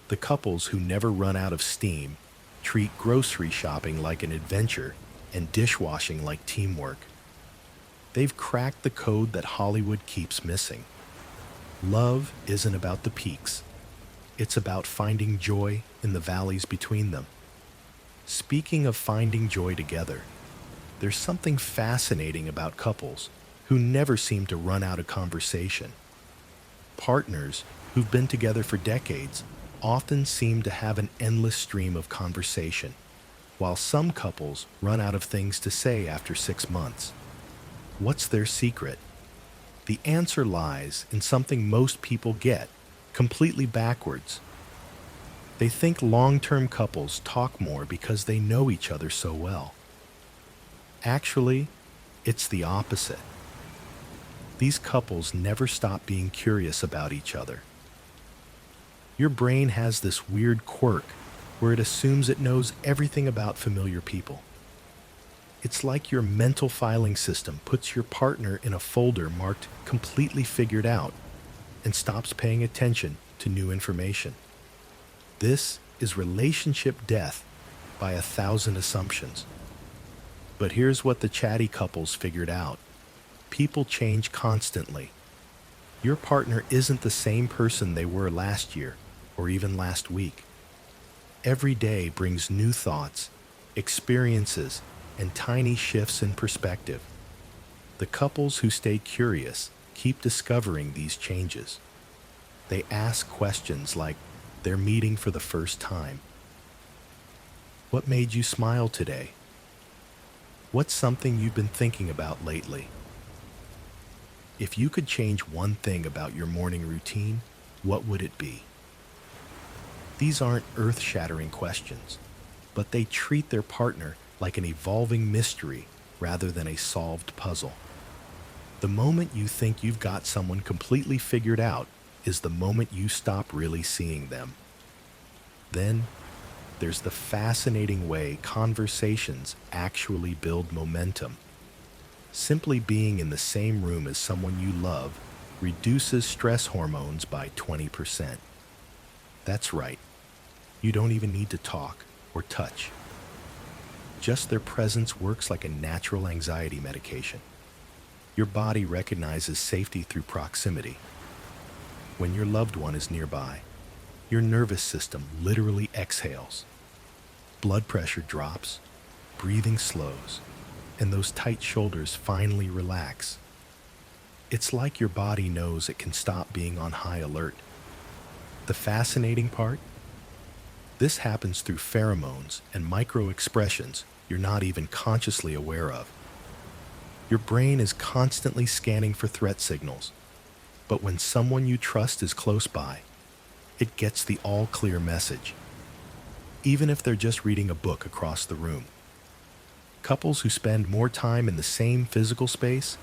The couples who never run out of steam treat grocery shopping like an adventure and dishwashing like teamwork. They've cracked the code that Hollywood keeps missing. Love isn't about the peaks. It's about finding joy in the valleys between them. Speaking of finding joy together, there's something fascinating about couples who never seem to run out of conversation. Partners who've been together for decades often seem to have an endless stream of conversation, while some couples run out of things to say after 6 months. What's their secret? The answer lies in something most people get completely backwards. They think long-term couples talk more because they know each other so well. Actually, it's the opposite. These couples never stop being curious about each other. Your brain has this weird quirk where it assumes it knows everything about familiar people. It's like your mental filing system puts your partner in a folder marked completely figured out and stops paying attention to new information. This is relationship death by 1,000 assumptions. But here's what the chatty couples figured out. People change constantly. Your partner isn't the same person they were last year or even last week. Every day brings new thoughts, experiences, and tiny shifts in perspective. The couples who stay curious keep discovering these changes. They ask questions like they're meeting for the first time. What made you smile today? What's something you've been thinking about lately? If you could change one thing about your morning routine, what would it be? These aren't earth-shattering questions, but they treat their partner like an evolving mystery rather than a solved puzzle. The moment you think you've got someone completely figured out is the moment you stop really seeing them. Then, there's the fascinating way conversations actually build momentum. Simply being in the same room as someone you love reduces stress hormones by 20%. That's right. You don't even need to talk or touch. Just their presence works like a natural anxiety medication. Your body recognizes safety through proximity. When your loved one is nearby, your nervous system literally exhales. Blood pressure drops, breathing slows, and those tight shoulders finally relax. It's like your body knows it can stop being on high alert. The fascinating part? This happens through pheromones and micro-expressions you're not even consciously aware of. Your brain is constantly scanning for threat signals, but when someone you trust is close by, it gets the all-clear message, even if they're just reading a book across the room. Couples who spend more time in the same physical space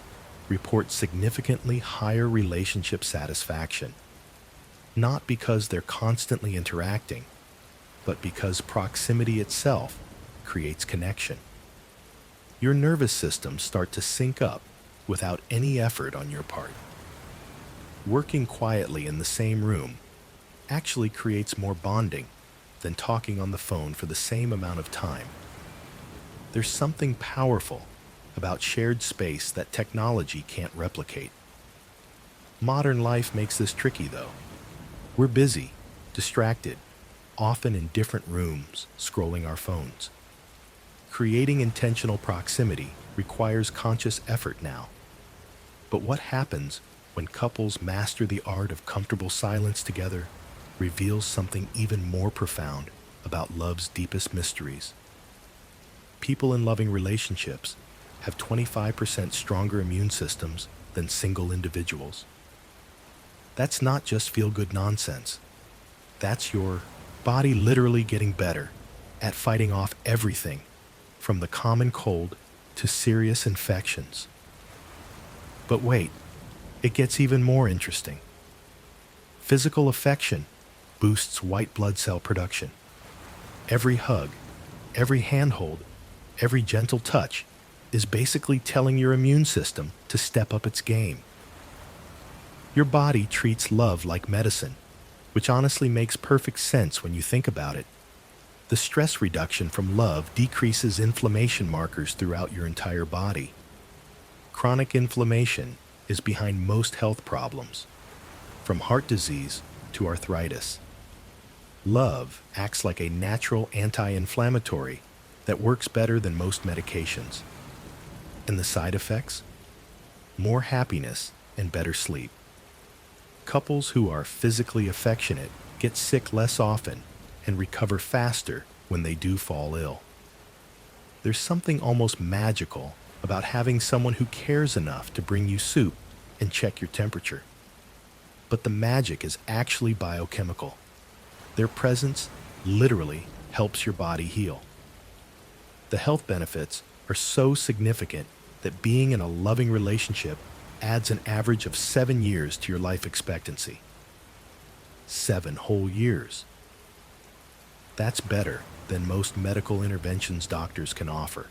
report significantly higher relationship satisfaction, not because they're constantly interacting, but because proximity itself creates connection. Your nervous systems start to sync up without any effort on your part. Working quietly in the same room actually creates more bonding than talking on the phone for the same amount of time. There's something powerful about shared space that technology can't replicate. Modern life makes this tricky, though. We're busy, distracted, often in different rooms, scrolling our phones. Creating intentional proximity requires conscious effort now. But what happens when couples master the art of comfortable silence together reveals something even more profound about love's deepest mysteries. People in loving relationships have 25% stronger immune systems than single individuals. That's not just feel-good nonsense. That's your body literally getting better at fighting off everything from the common cold to serious infections. But wait, it gets even more interesting. Physical affection boosts white blood cell production. Every hug, every handhold, every gentle touch is basically telling your immune system to step up its game. Your body treats love like medicine, which honestly makes perfect sense when you think about it. The stress reduction from love decreases inflammation markers throughout your entire body. Chronic inflammation is behind most health problems, from heart disease to arthritis. Love acts like a natural anti-inflammatory that works better than most medications. And the side effects? More happiness and better sleep. Couples who are physically affectionate get sick less often and recover faster when they do fall ill. There's something almost magical about having someone who cares enough to bring you soup and check your temperature. But the magic is actually biochemical. Their presence literally helps your body heal. The health benefits are so significant that being in a loving relationship adds an average of 7 years to your life expectancy. 7 whole years. That's better than most medical interventions doctors can offer.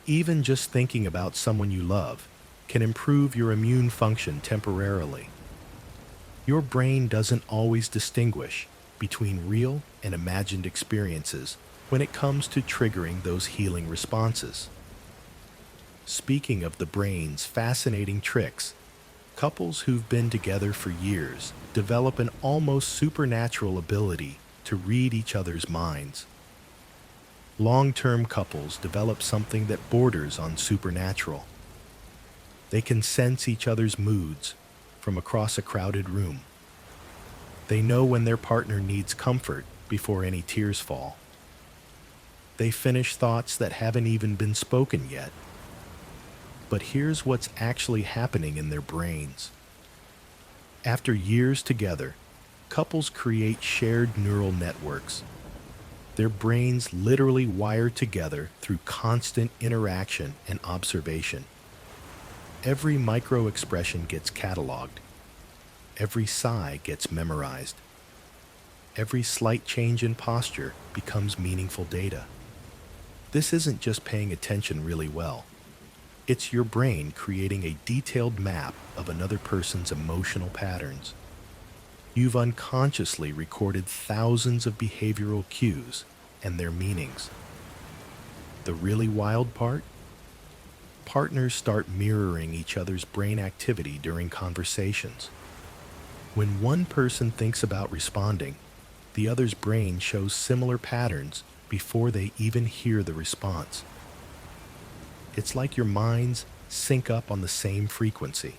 Even just thinking about someone you love can improve your immune function temporarily. Your brain doesn't always distinguish between real and imagined experiences when it comes to triggering those healing responses. Speaking of the brain's fascinating tricks, couples who've been together for years develop an almost supernatural ability to read each other's minds. Long-term couples develop something that borders on supernatural. They can sense each other's moods from across a crowded room. They know when their partner needs comfort before any tears fall. They finish thoughts that haven't even been spoken yet. But here's what's actually happening in their brains. After years together, couples create shared neural networks. Their brains literally wire together through constant interaction and observation. Every micro-expression gets cataloged. Every sigh gets memorized. Every slight change in posture becomes meaningful data. This isn't just paying attention really well. It's your brain creating a detailed map of another person's emotional patterns. You've unconsciously recorded thousands of behavioral cues and their meanings. The really wild part? Partners start mirroring each other's brain activity during conversations. When one person thinks about responding, the other's brain shows similar patterns before they even hear the response. It's like your minds sync up on the same frequency.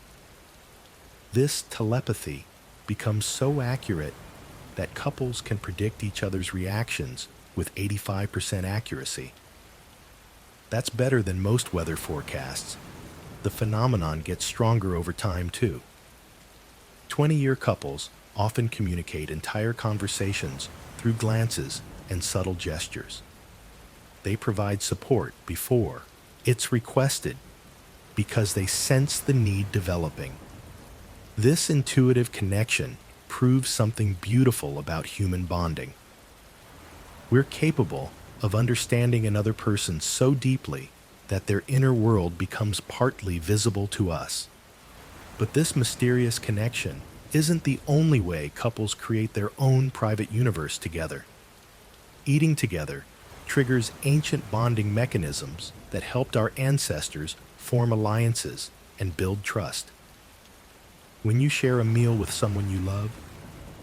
This telepathy becomes so accurate that couples can predict each other's reactions with 85% accuracy. That's better than most weather forecasts. The phenomenon gets stronger over time, too. 20-year couples often communicate entire conversations through glances and subtle gestures. They provide support before it's requested because they sense the need developing. This intuitive connection proves something beautiful about human bonding. We're capable of understanding another person so deeply that their inner world becomes partly visible to us. But this mysterious connection isn't the only way couples create their own private universe together. Eating together triggers ancient bonding mechanisms that helped our ancestors form alliances and build trust. When you share a meal with someone you love,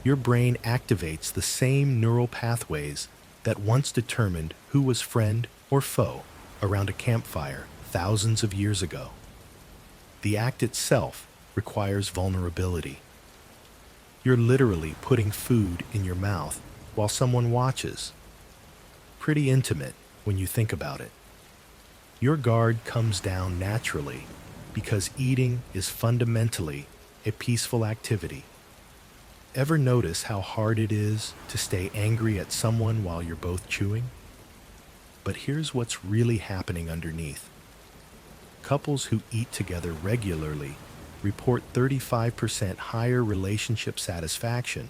your brain activates the same neural pathways that once determined who was friend or foe around a campfire thousands of years ago. The act itself requires vulnerability. You're literally putting food in your mouth while someone watches. Pretty intimate when you think about it. Your guard comes down naturally because eating is fundamentally a peaceful activity. Ever notice how hard it is to stay angry at someone while you're both chewing? But here's what's really happening underneath. Couples who eat together regularly report 35% higher relationship satisfaction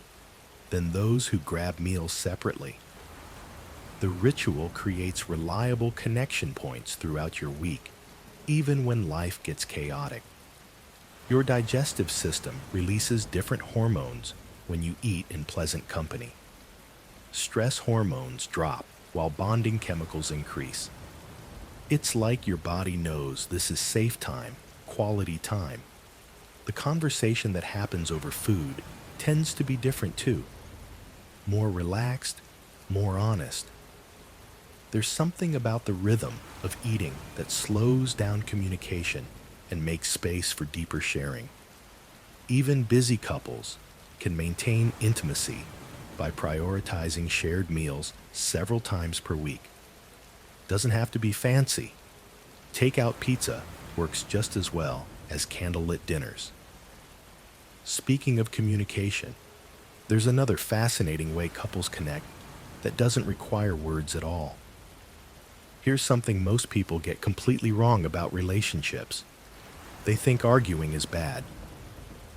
than those who grab meals separately. The ritual creates reliable connection points throughout your week, even when life gets chaotic. Your digestive system releases different hormones when you eat in pleasant company. Stress hormones drop while bonding chemicals increase. It's like your body knows this is safe time, quality time. The conversation that happens over food tends to be different too. More relaxed, more honest. There's something about the rhythm of eating that slows down communication and makes space for deeper sharing. Even busy couples can maintain intimacy by prioritizing shared meals several times per week. Doesn't have to be fancy. Takeout pizza works just as well as candlelit dinners. Speaking of communication, there's another fascinating way couples connect that doesn't require words at all. Here's something most people get completely wrong about relationships. They think arguing is bad.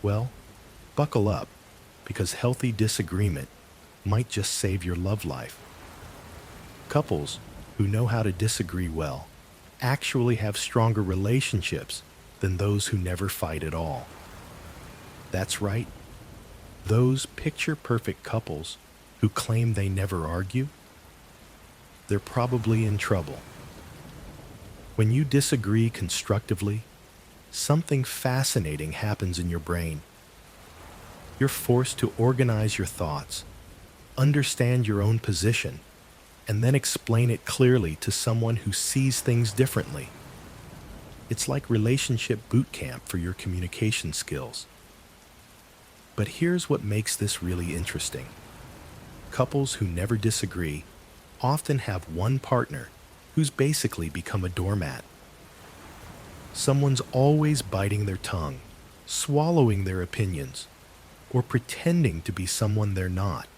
Well, buckle up, because healthy disagreement might just save your love life. Couples who know how to disagree well actually have stronger relationships than those who never fight at all. That's right. Those picture-perfect couples who claim they never argue, they're probably in trouble. When you disagree constructively, something fascinating happens in your brain. You're forced to organize your thoughts, understand your own position, and then explain it clearly to someone who sees things differently. It's like relationship boot camp for your communication skills. But here's what makes this really interesting. Couples who never disagree often have one partner who's basically become a doormat. Someone's always biting their tongue, swallowing their opinions, or pretending to be someone they're not.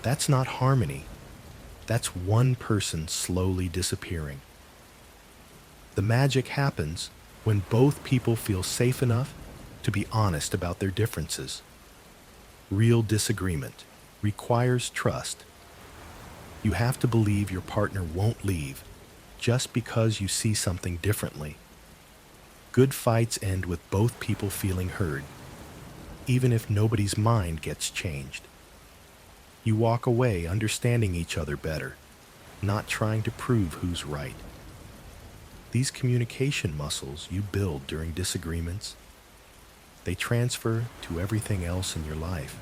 That's not harmony. That's one person slowly disappearing. The magic happens when both people feel safe enough to be honest about their differences. Real disagreement requires trust. You have to believe your partner won't leave just because you see something differently. Good fights end with both people feeling heard, even if nobody's mind gets changed. You walk away understanding each other better, not trying to prove who's right. These communication muscles you build during disagreements, they transfer to everything else in your life.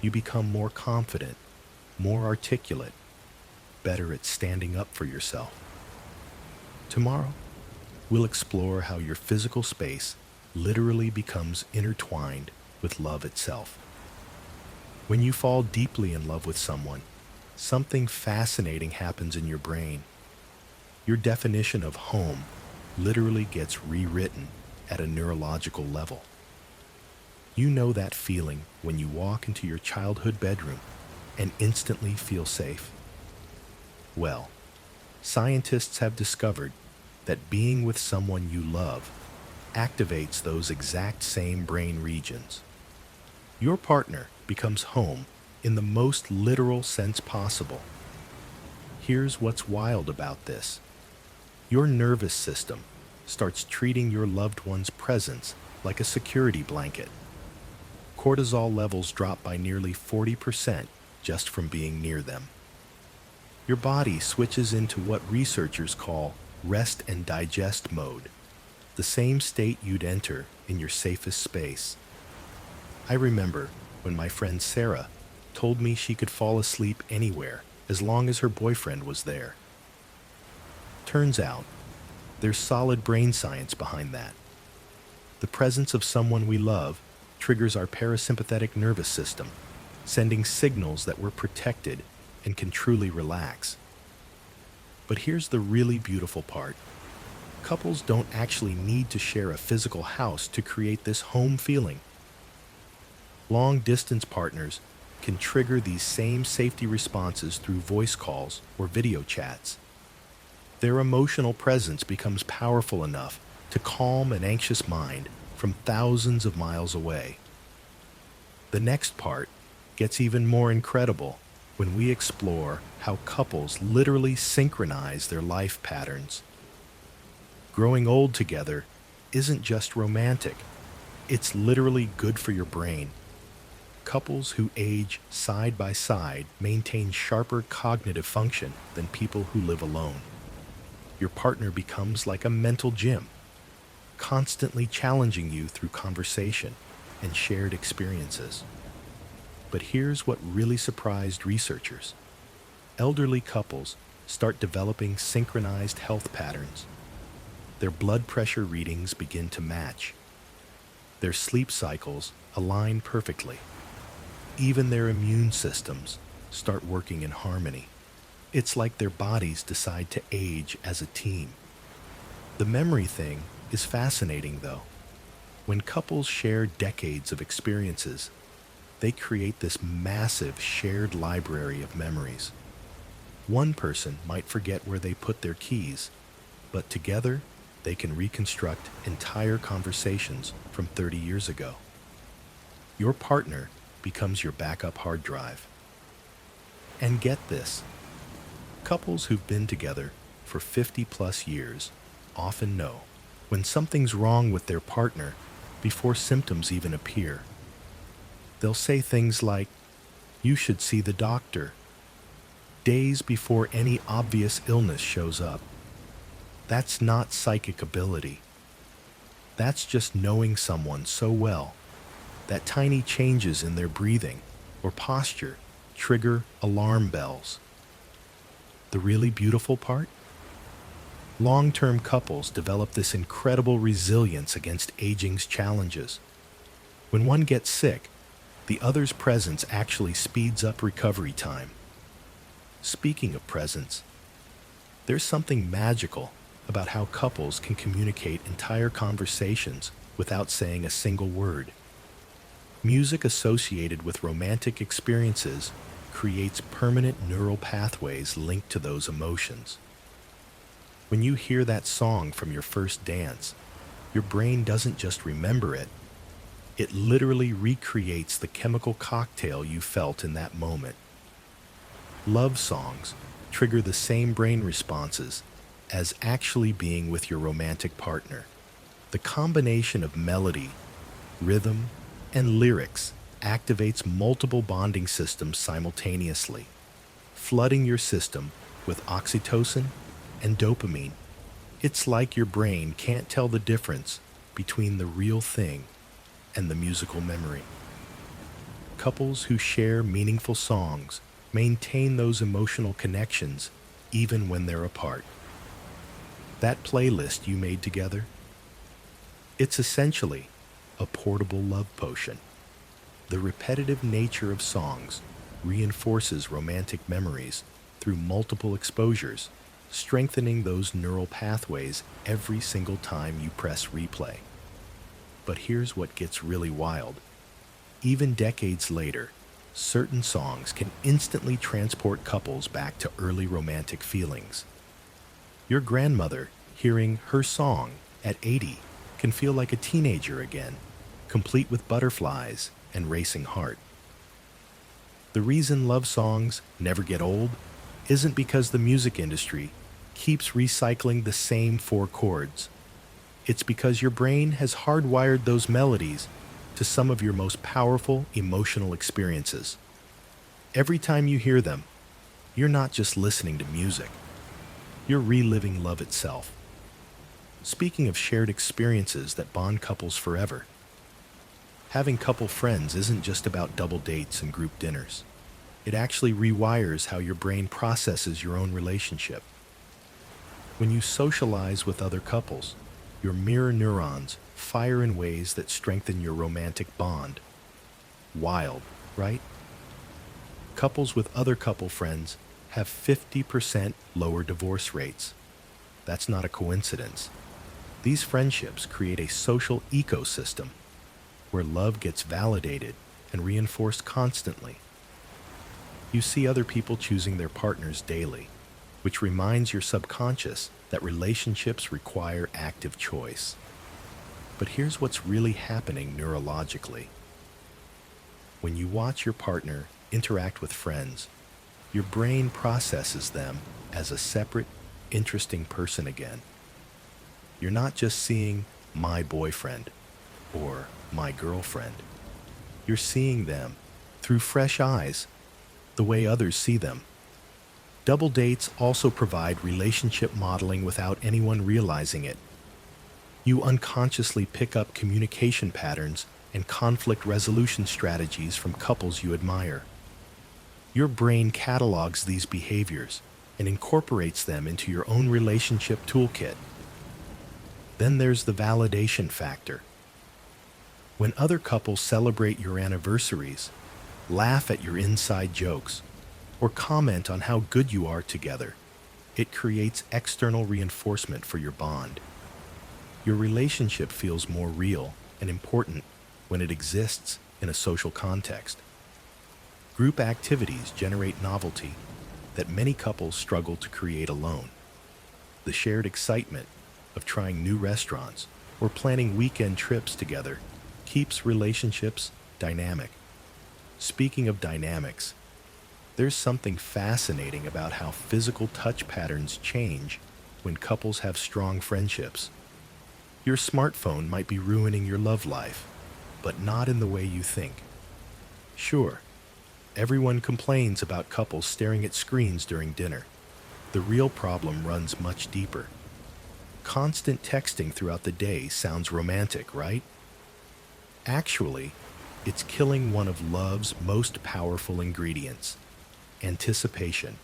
You become more confident, more articulate, better at standing up for yourself. Tomorrow, we'll explore how your physical space literally becomes intertwined with love itself. When you fall deeply in love with someone, something fascinating happens in your brain. Your definition of home literally gets rewritten at a neurological level. You know that feeling when you walk into your childhood bedroom and instantly feel safe. Well, scientists have discovered that being with someone you love activates those exact same brain regions. Your partner becomes home in the most literal sense possible. Here's what's wild about this. Your nervous system starts treating your loved one's presence like a security blanket. Cortisol levels drop by nearly 40% just from being near them. your body switches into what researchers call rest and digest mode, the same state you'd enter in your safest space. I remember when my friend Sarah told me she could fall asleep anywhere as long as her boyfriend was there. Turns out, there's solid brain science behind that. The presence of someone we love triggers our parasympathetic nervous system, sending signals that we're protected and can truly relax. But here's the really beautiful part. Couples don't actually need to share a physical house to create this home feeling. Long-distance partners can trigger these same safety responses through voice calls or video chats. Their emotional presence becomes powerful enough to calm an anxious mind from thousands of miles away. The next part gets even more incredible when we explore how couples literally synchronize their life patterns. Growing old together isn't just romantic, it's literally good for your brain. Couples who age side by side maintain sharper cognitive function than people who live alone. Your partner becomes like a mental gym, constantly challenging you through conversation and shared experiences. But here's what really surprised researchers. Elderly couples start developing synchronized health patterns. Their blood pressure readings begin to match. Their sleep cycles align perfectly. Even their immune systems start working in harmony. It's like their bodies decide to age as a team. The memory thing is fascinating, though. When couples share decades of experiences, they create this massive shared library of memories. One person might forget where they put their keys, but together they can reconstruct entire conversations from 30 years ago. Your partner becomes your backup hard drive. And get this, couples who've been together for 50 plus years often know when something's wrong with their partner before symptoms even appear. They'll say things like, "You should see the doctor," days before any obvious illness shows up. That's not psychic ability. That's just knowing someone so well that tiny changes in their breathing or posture trigger alarm bells. The really beautiful part? Long-term couples develop this incredible resilience against aging's challenges. When one gets sick, the other's presence actually speeds up recovery time. Speaking of presence, there's something magical about how couples can communicate entire conversations without saying a single word. Music associated with romantic experiences creates permanent neural pathways linked to those emotions. When you hear that song from your first dance, your brain doesn't just remember it, it literally recreates the chemical cocktail you felt in that moment. Love songs trigger the same brain responses as actually being with your romantic partner. The combination of melody, rhythm, and lyrics activates multiple bonding systems simultaneously, flooding your system with oxytocin and dopamine. It's like your brain can't tell the difference between the real thing and the musical memory. Couples who share meaningful songs maintain those emotional connections even when they're apart. That playlist you made together, it's essentially a portable love potion. The repetitive nature of songs reinforces romantic memories through multiple exposures, strengthening those neural pathways every single time you press replay. But here's what gets really wild. Even decades later, certain songs can instantly transport couples back to early romantic feelings. Your grandmother hearing her song at 80 can feel like a teenager again, complete with butterflies and racing heart. The reason love songs never get old isn't because the music industry keeps recycling the same four chords. It's because your brain has hardwired those melodies to some of your most powerful emotional experiences. Every time you hear them, You're not just listening to music, you're reliving love itself. Speaking of shared experiences that bond couples forever, having couple friends isn't just about double dates and group dinners. It actually rewires how your brain processes your own relationship. When you socialize with other couples, your mirror neurons fire in ways that strengthen your romantic bond. Wild, right? Couples with other couple friends have 50% lower divorce rates. That's not a coincidence. These friendships create a social ecosystem where love gets validated and reinforced constantly. You see other people choosing their partners daily, which reminds your subconscious that relationships require active choice. But here's what's really happening neurologically. When you watch your partner interact with friends, your brain processes them as a separate, interesting person again. You're not just seeing my boyfriend or my girlfriend. You're seeing them through fresh eyes, the way others see them. Double dates also provide relationship modeling without anyone realizing it. You unconsciously pick up communication patterns and conflict resolution strategies from couples you admire. Your brain catalogs these behaviors and incorporates them into your own relationship toolkit. Then there's the validation factor. When other couples celebrate your anniversaries, laugh at your inside jokes, or comment on how good you are together, it creates external reinforcement for your bond. Your relationship feels more real and important when it exists in a social context. Group activities generate novelty that many couples struggle to create alone. The shared excitement of trying new restaurants or planning weekend trips together keeps relationships dynamic. Speaking of dynamics, there's something fascinating about how physical touch patterns change when couples have strong friendships. Your smartphone might be ruining your love life, but not in the way you think. Sure, everyone complains about couples staring at screens during dinner. The real problem runs much deeper. Constant texting throughout the day sounds romantic, right? Actually, it's killing one of love's most powerful ingredients: anticipation.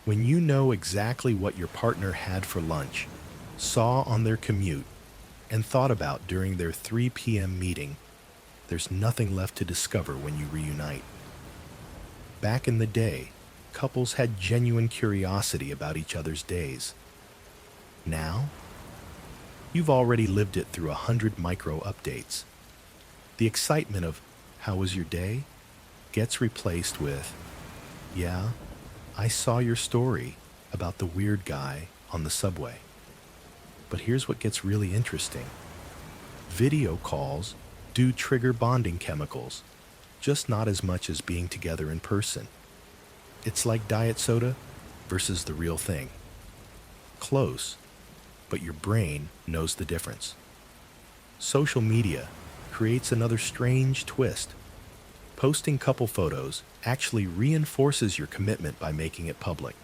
When you know exactly what your partner had for lunch, saw on their commute, and thought about during their 3 p.m. meeting, there's nothing left to discover when you reunite. Back in the day, couples had genuine curiosity about each other's days. Now, you've already lived it through 100 micro updates. The excitement of, "How was your day?" gets replaced with, "Yeah, I saw your story about the weird guy on the subway." But here's what gets really interesting. Video calls do trigger bonding chemicals, just not as much as being together in person. It's like diet soda versus the real thing. Close, but your brain knows the difference. Social media creates another strange twist. Posting couple photos actually reinforces your commitment by making it public.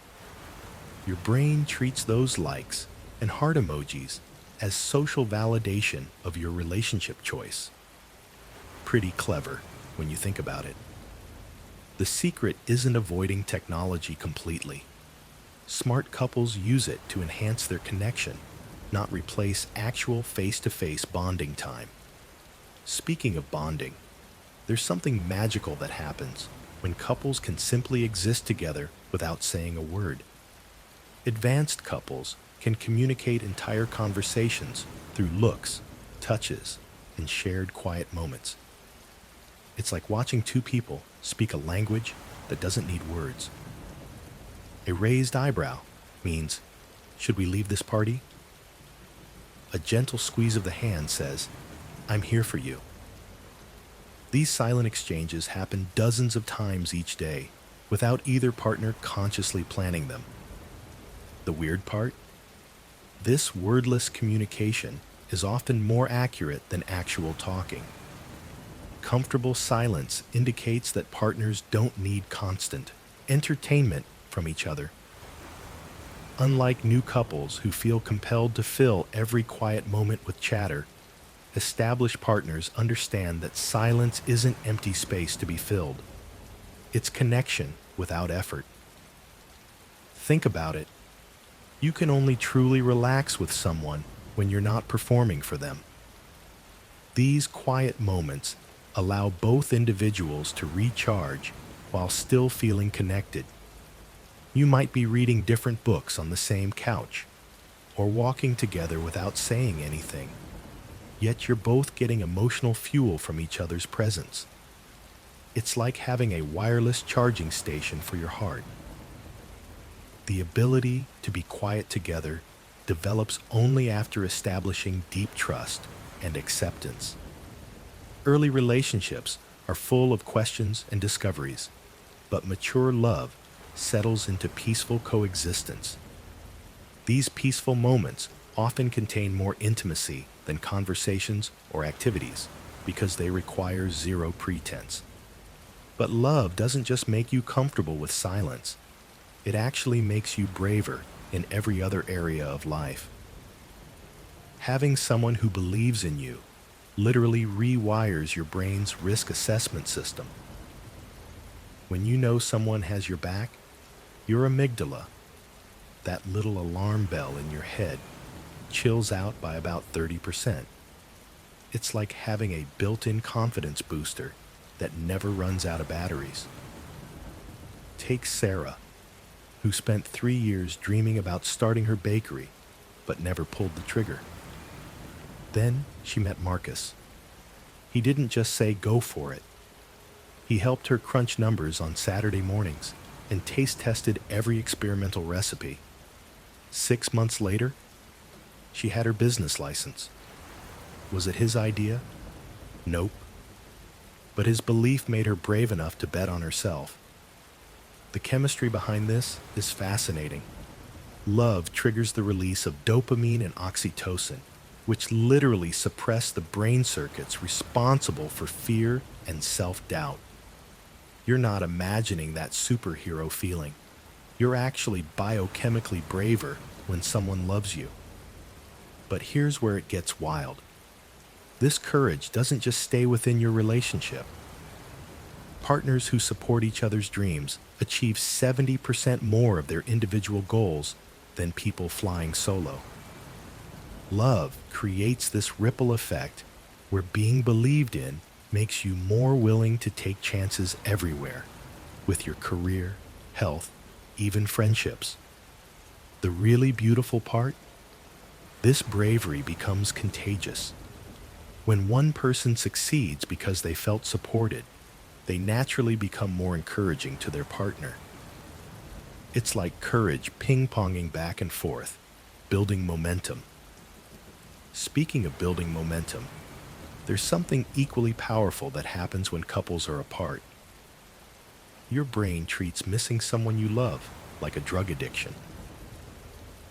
Your brain treats those likes and heart emojis as social validation of your relationship choice. Pretty clever when you think about it. The secret isn't avoiding technology completely. Smart couples use it to enhance their connection, not replace actual face-to-face bonding time. Speaking of bonding, there's something magical that happens when couples can simply exist together without saying a word. Advanced couples can communicate entire conversations through looks, touches, and shared quiet moments. It's like watching two people speak a language that doesn't need words. A raised eyebrow means, "Should we leave this party?" A gentle squeeze of the hand says, "I'm here for you." These silent exchanges happen dozens of times each day without either partner consciously planning them. The weird part? This wordless communication is often more accurate than actual talking. Comfortable silence indicates that partners don't need constant, entertainment from each other. Unlike new couples who feel compelled to fill every quiet moment with chatter, established partners understand that silence isn't empty space to be filled. It's connection without effort. Think about it. You can only truly relax with someone when you're not performing for them. These quiet moments allow both individuals to recharge while still feeling connected. You might be reading different books on the same couch, or walking together without saying anything, yet you're both getting emotional fuel from each other's presence. It's like having a wireless charging station for your heart. The ability to be quiet together develops only after establishing deep trust and acceptance. Early relationships are full of questions and discoveries, but mature love settles into peaceful coexistence. These peaceful moments often contain more intimacy than conversations or activities because they require zero pretense. But love doesn't just make you comfortable with silence. It actually makes you braver in every other area of life. Having someone who believes in you literally rewires your brain's risk assessment system. When you know someone has your back, your amygdala, that little alarm bell in your head, chills out by about 30%. It's like having a built-in confidence booster that never runs out of batteries. Take Sarah, who spent 3 years dreaming about starting her bakery, but never pulled the trigger. Then she met Marcus. He didn't just say go for it. He helped her crunch numbers on Saturday mornings and taste tested every experimental recipe. 6 months later, she had her business license. Was it his idea? Nope. But his belief made her brave enough to bet on herself. The chemistry behind this is fascinating. Love triggers the release of dopamine and oxytocin, which literally suppress the brain circuits responsible for fear and self-doubt. You're not imagining that superhero feeling. You're actually biochemically braver when someone loves you. But here's where it gets wild. This courage doesn't just stay within your relationship. Partners who support each other's dreams achieve 70% more of their individual goals than people flying solo. Love creates this ripple effect where being believed in makes you more willing to take chances everywhere, with your career, health, even friendships. The really beautiful part? This bravery becomes contagious. When one person succeeds because they felt supported, they naturally become more encouraging to their partner. It's like courage ping-ponging back and forth, building momentum. Speaking of building momentum, there's something equally powerful that happens when couples are apart. Your brain treats missing someone you love like a drug addiction.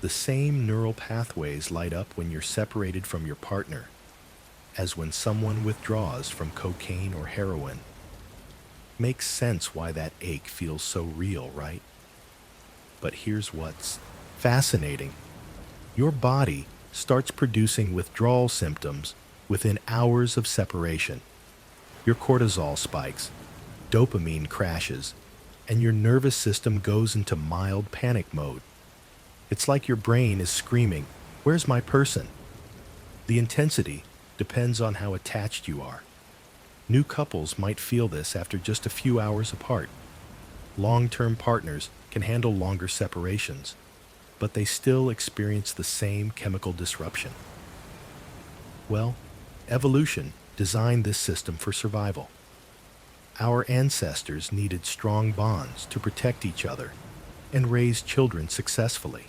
The same neural pathways light up when you're separated from your partner as when someone withdraws from cocaine or heroin. Makes sense why that ache feels so real, right? But here's what's fascinating. Your body starts producing withdrawal symptoms within hours of separation. Your cortisol spikes, dopamine crashes, and your nervous system goes into mild panic mode. It's like your brain is screaming, "Where's my person?" The intensity depends on how attached you are. New couples might feel this after just a few hours apart. Long-term partners can handle longer separations, but they still experience the same chemical disruption. Well, evolution designed this system for survival. Our ancestors needed strong bonds to protect each other and raise children successfully.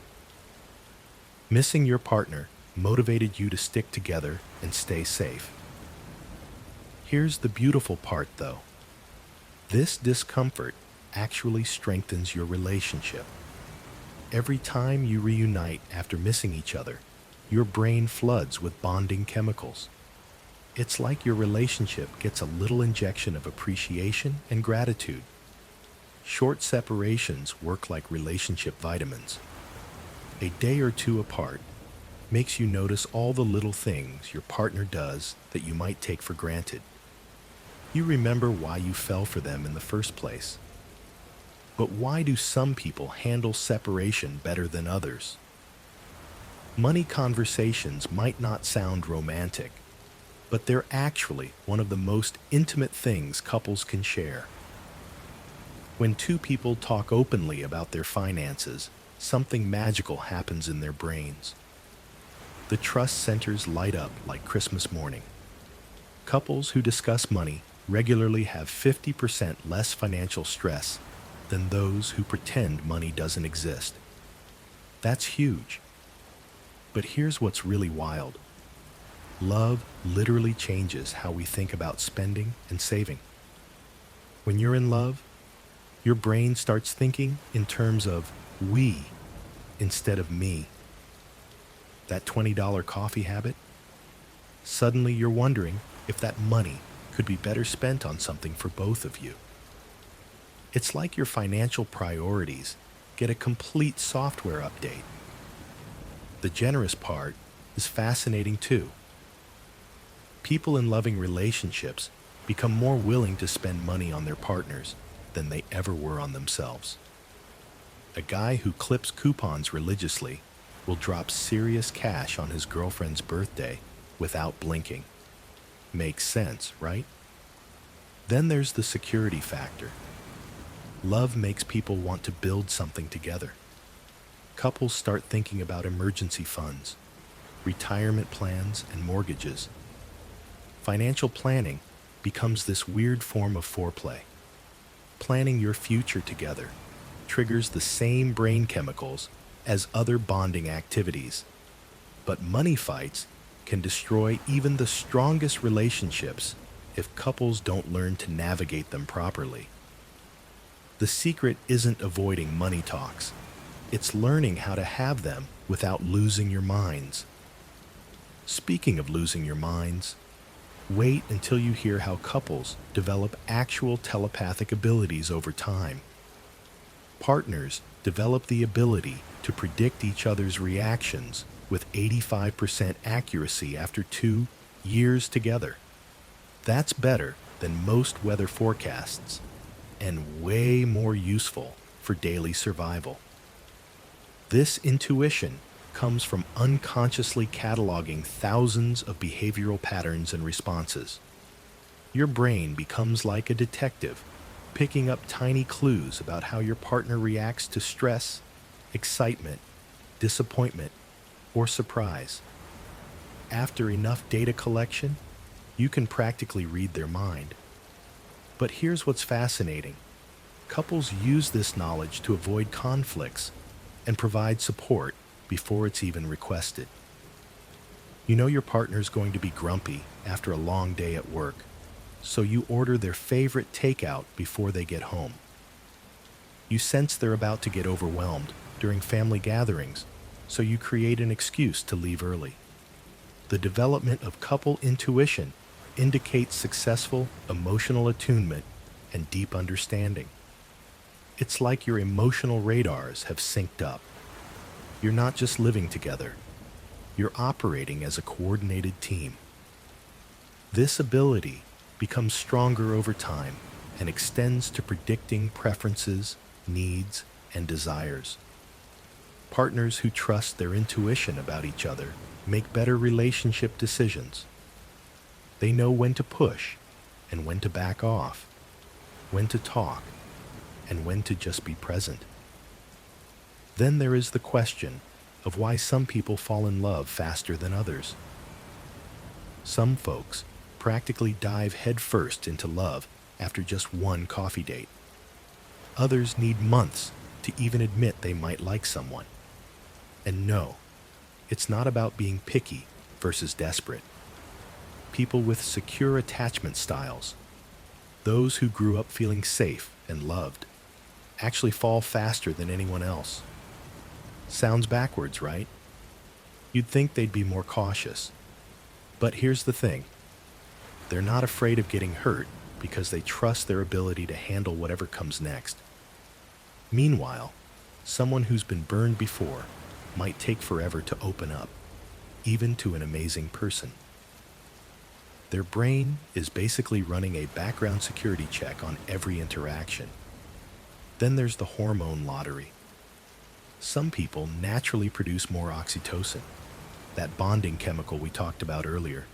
Missing your partner motivated you to stick together and stay safe. Here's the beautiful part, though. This discomfort actually strengthens your relationship. Every time you reunite after missing each other, your brain floods with bonding chemicals. It's like your relationship gets a little injection of appreciation and gratitude. Short separations work like relationship vitamins. A day or two apart makes you notice all the little things your partner does that you might take for granted. You remember why you fell for them in the first place. But why do some people handle separation better than others? Money conversations might not sound romantic, but they're actually one of the most intimate things couples can share. When two people talk openly about their finances, something magical happens in their brains. The trust centers light up like Christmas morning. Couples who discuss money regularly have 50% less financial stress than those who pretend money doesn't exist. That's huge. But here's what's really wild. Love literally changes how we think about spending and saving. When you're in love, your brain starts thinking in terms of we instead of me. That $20 coffee habit? Suddenly you're wondering if that money could be better spent on something for both of you. It's like your financial priorities get a complete software update. The generous part is fascinating too. People in loving relationships become more willing to spend money on their partners than they ever were on themselves. A guy who clips coupons religiously will drop serious cash on his girlfriend's birthday without blinking. Makes sense, right? Then there's the security factor. Love makes people want to build something together. Couples start thinking about emergency funds, retirement plans, and mortgages. Financial planning becomes this weird form of foreplay. Planning your future together triggers the same brain chemicals as other bonding activities. But money fights can destroy even the strongest relationships if couples don't learn to navigate them properly. The secret isn't avoiding money talks. It's learning how to have them without losing your minds. Speaking of losing your minds, wait until you hear how couples develop actual telepathic abilities over time. Partners develop the ability to predict each other's reactions with 85% accuracy after 2 years together. That's better than most weather forecasts and way more useful for daily survival. This intuition comes from unconsciously cataloging thousands of behavioral patterns and responses. Your brain becomes like a detective, picking up tiny clues about how your partner reacts to stress, excitement, disappointment, or surprise. After enough data collection, you can practically read their mind. But here's what's fascinating. Couples use this knowledge to avoid conflicts and provide support before it's even requested. You know your partner's going to be grumpy after a long day at work, so you order their favorite takeout before they get home. You sense they're about to get overwhelmed during family gatherings, so you create an excuse to leave early. The development of couple intuition indicates successful emotional attunement and deep understanding. It's like your emotional radars have synced up. You're not just living together, you're operating as a coordinated team. This ability becomes stronger over time and extends to predicting preferences, needs, and desires. Partners who trust their intuition about each other make better relationship decisions. They know when to push and when to back off, when to talk, and when to just be present. Then there is the question of why some people fall in love faster than others. Some folks practically dive headfirst into love after just one coffee date. Others need months to even admit they might like someone. And no, it's not about being picky versus desperate. People with secure attachment styles, those who grew up feeling safe and loved, actually fall faster than anyone else. Sounds backwards, right? You'd think they'd be more cautious. But here's the thing. They're not afraid of getting hurt because they trust their ability to handle whatever comes next. Meanwhile, someone who's been burned before might take forever to open up, even to an amazing person. Their brain is basically running a background security check on every interaction. Then there's the hormone lottery. Some people naturally produce more oxytocin, that bonding chemical we talked about earlier.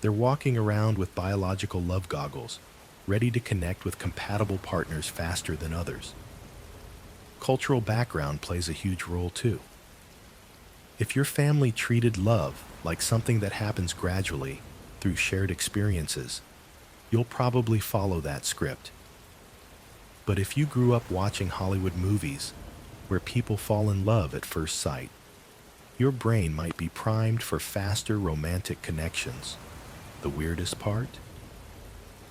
They're walking around with biological love goggles, ready to connect with compatible partners faster than others. Cultural background plays a huge role too. If your family treated love like something that happens gradually through shared experiences, you'll probably follow that script. But if you grew up watching Hollywood movies where people fall in love at first sight, your brain might be primed for faster romantic connections. The weirdest part?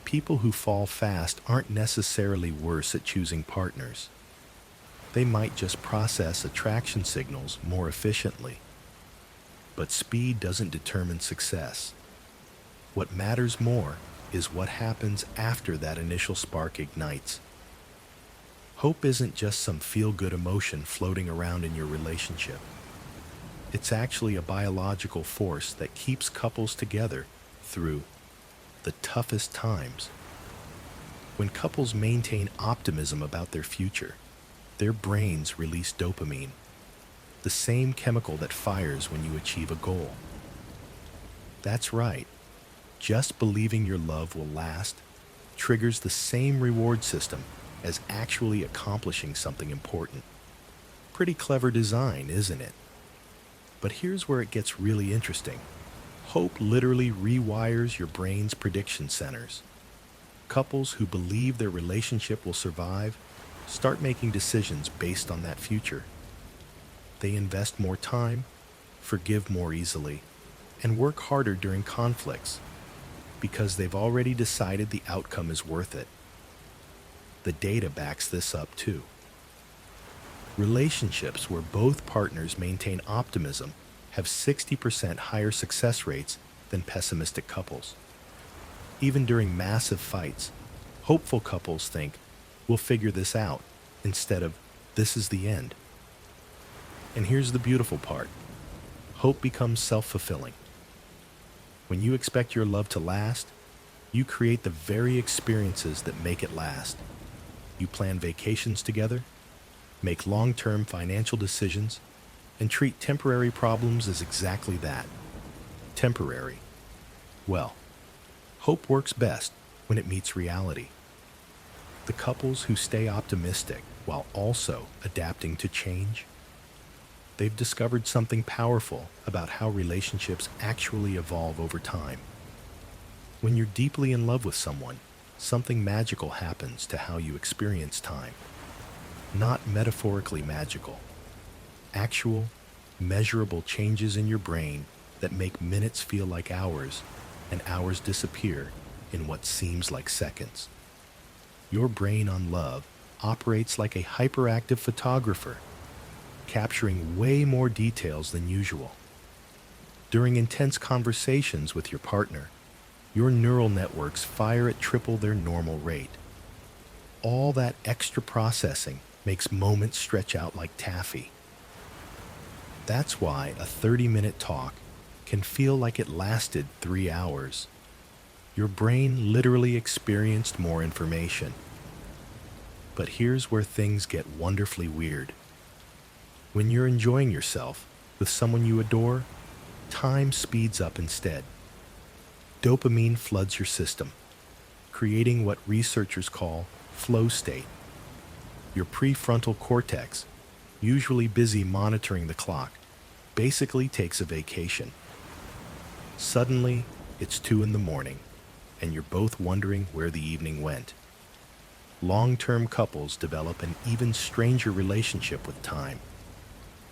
People who fall fast aren't necessarily worse at choosing partners. They might just process attraction signals more efficiently. But speed doesn't determine success. What matters more is what happens after that initial spark ignites. Hope isn't just some feel-good emotion floating around in your relationship. It's actually a biological force that keeps couples together through the toughest times. When couples maintain optimism about their future, their brains release dopamine, the same chemical that fires when you achieve a goal. That's right. Just believing your love will last triggers the same reward system as actually accomplishing something important. Pretty clever design, isn't it? But here's where it gets really interesting. Hope literally rewires your brain's prediction centers. Couples who believe their relationship will survive start making decisions based on that future. They invest more time, forgive more easily, and work harder during conflicts because they've already decided the outcome is worth it. The data backs this up too. Relationships where both partners maintain optimism have 60% higher success rates than pessimistic couples. Even during massive fights, hopeful couples think, "We'll figure this out," instead of, "This is the end." And here's the beautiful part. Hope becomes self-fulfilling. When you expect your love to last, you create the very experiences that make it last. You plan vacations together, make long-term financial decisions, and treat temporary problems as exactly that. Temporary. Well, hope works best when it meets reality. The couples who stay optimistic while also adapting to change, they've discovered something powerful about how relationships actually evolve over time. When you're deeply in love with someone, something magical happens to how you experience time. Not metaphorically magical. Actual, measurable changes in your brain that make minutes feel like hours and hours disappear in what seems like seconds. Your brain on love operates like a hyperactive photographer, capturing way more details than usual. During intense conversations with your partner, your neural networks fire at triple their normal rate. All that extra processing makes moments stretch out like taffy. That's why a 30-minute talk can feel like it lasted 3 hours. Your brain literally experienced more information. But here's where things get wonderfully weird. When you're enjoying yourself with someone you adore, time speeds up instead. Dopamine floods your system, creating what researchers call flow state. Your prefrontal cortex, usually busy monitoring the clock, basically takes a vacation. Suddenly, it's 2 in the morning, and you're both wondering where the evening went. Long-term couples develop an even stranger relationship with time.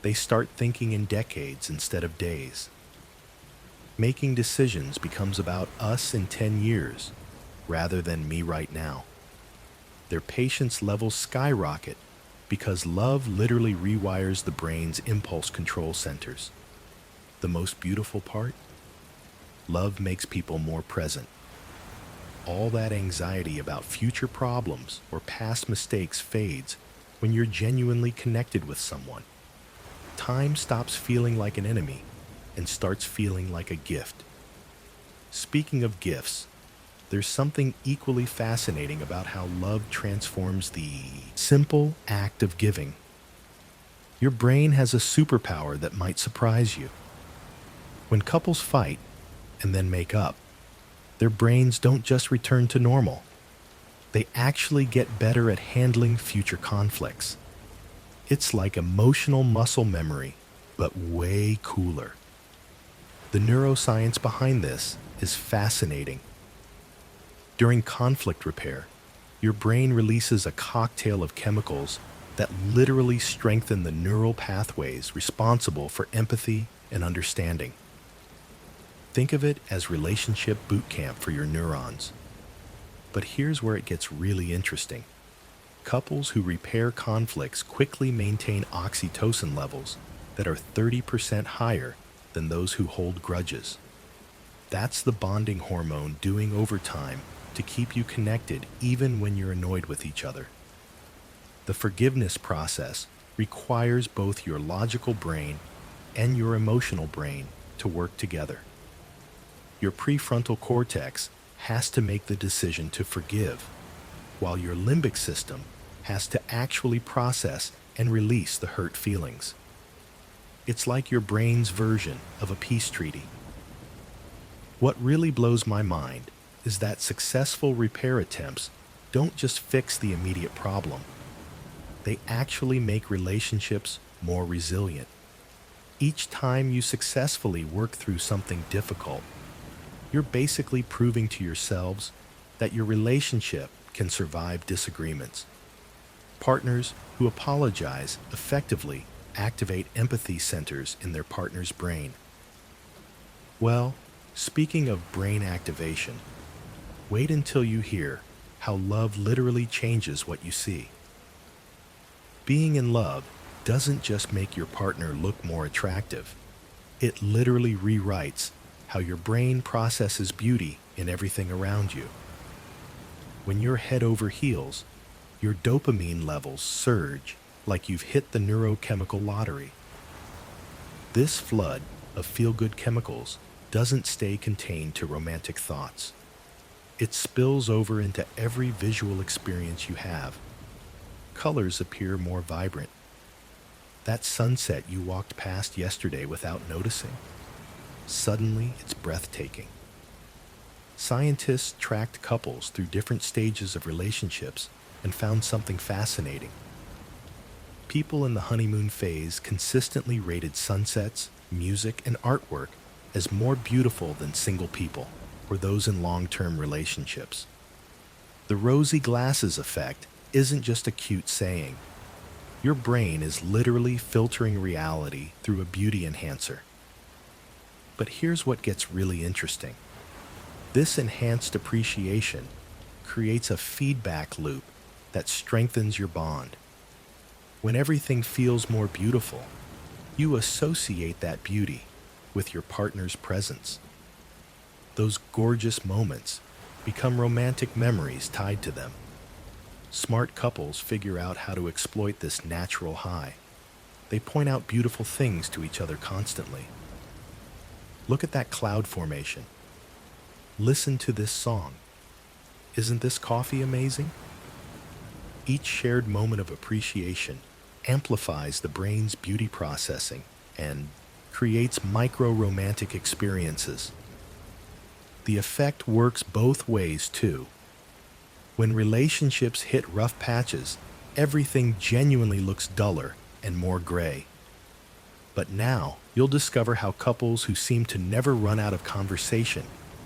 They start thinking in decades instead of days. Making decisions becomes about us in 10 years, rather than me right now. Their patience levels skyrocket because love literally rewires the brain's impulse control centers. The most beautiful part? Love makes people more present. All that anxiety about future problems or past mistakes fades when you're genuinely connected with someone. Time stops feeling like an enemy and starts feeling like a gift. Speaking of gifts, there's something equally fascinating about how love transforms the simple act of giving. Your brain has a superpower that might surprise you. When couples fight and then make up, their brains don't just return to normal. They actually get better at handling future conflicts. It's like emotional muscle memory, but way cooler. The neuroscience behind this is fascinating. During conflict repair, your brain releases a cocktail of chemicals that literally strengthen the neural pathways responsible for empathy and understanding. Think of it as relationship boot camp for your neurons. But here's where it gets really interesting. Couples who repair conflicts quickly maintain oxytocin levels that are 30% higher than those who hold grudges. That's the bonding hormone doing overtime to keep you connected even when you're annoyed with each other. The forgiveness process requires both your logical brain and your emotional brain to work together. Your prefrontal cortex has to make the decision to forgive, while your limbic system has to actually process and release the hurt feelings. It's like your brain's version of a peace treaty. What really blows my mind is that successful repair attempts don't just fix the immediate problem. They actually make relationships more resilient. Each time you successfully work through something difficult, you're basically proving to yourselves that your relationship can survive disagreements. Partners who apologize effectively activate empathy centers in their partner's brain. Well, speaking of brain activation, wait until you hear how love literally changes what you see. Being in love doesn't just make your partner look more attractive. It literally rewrites how your brain processes beauty in everything around you. When you're head over heels, your dopamine levels surge like you've hit the neurochemical lottery. This flood of feel-good chemicals doesn't stay contained to romantic thoughts. It spills over into every visual experience you have. Colors appear more vibrant. That sunset you walked past yesterday without noticing, suddenly it's breathtaking. Scientists tracked couples through different stages of relationships and found something fascinating. People in the honeymoon phase consistently rated sunsets, music, and artwork as more beautiful than single people or those in long-term relationships. The rosy glasses effect isn't just a cute saying. Your brain is literally filtering reality through a beauty enhancer. But here's what gets really interesting. This enhanced appreciation creates a feedback loop that strengthens your bond. When everything feels more beautiful, you associate that beauty with your partner's presence. Those gorgeous moments become romantic memories tied to them. Smart couples figure out how to exploit this natural high. They point out beautiful things to each other constantly. Look at that cloud formation. Listen to this song. Isn't this coffee amazing? Each shared moment of appreciation amplifies the brain's beauty processing and creates micro-romantic experiences. The effect works both ways too. When relationships hit rough patches, everything genuinely looks duller and more gray. But now, you'll discover how couples who seem to never run out of conversation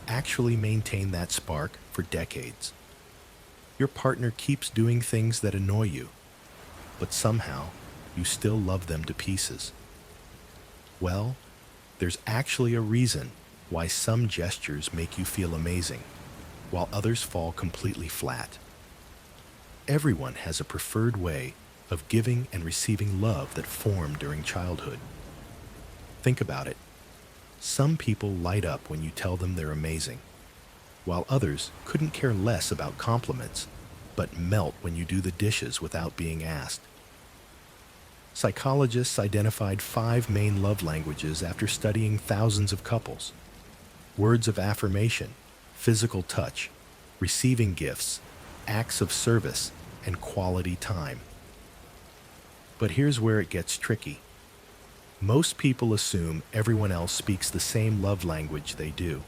actually maintain that spark for decades. Your partner keeps doing things that annoy you, but somehow you still love them to pieces. Well, there's actually a reason why some gestures make you feel amazing, while others fall completely flat. Everyone has a preferred way of giving and receiving love that formed during childhood. Think about it. Some people light up when you tell them they're amazing, while others couldn't care less about compliments, but melt when you do the dishes without being asked. Psychologists identified 5 main love languages after studying thousands of couples: words of affirmation, physical touch, receiving gifts, acts of service, and quality time. But here's where it gets tricky. Most people assume everyone else speaks the same love language they do.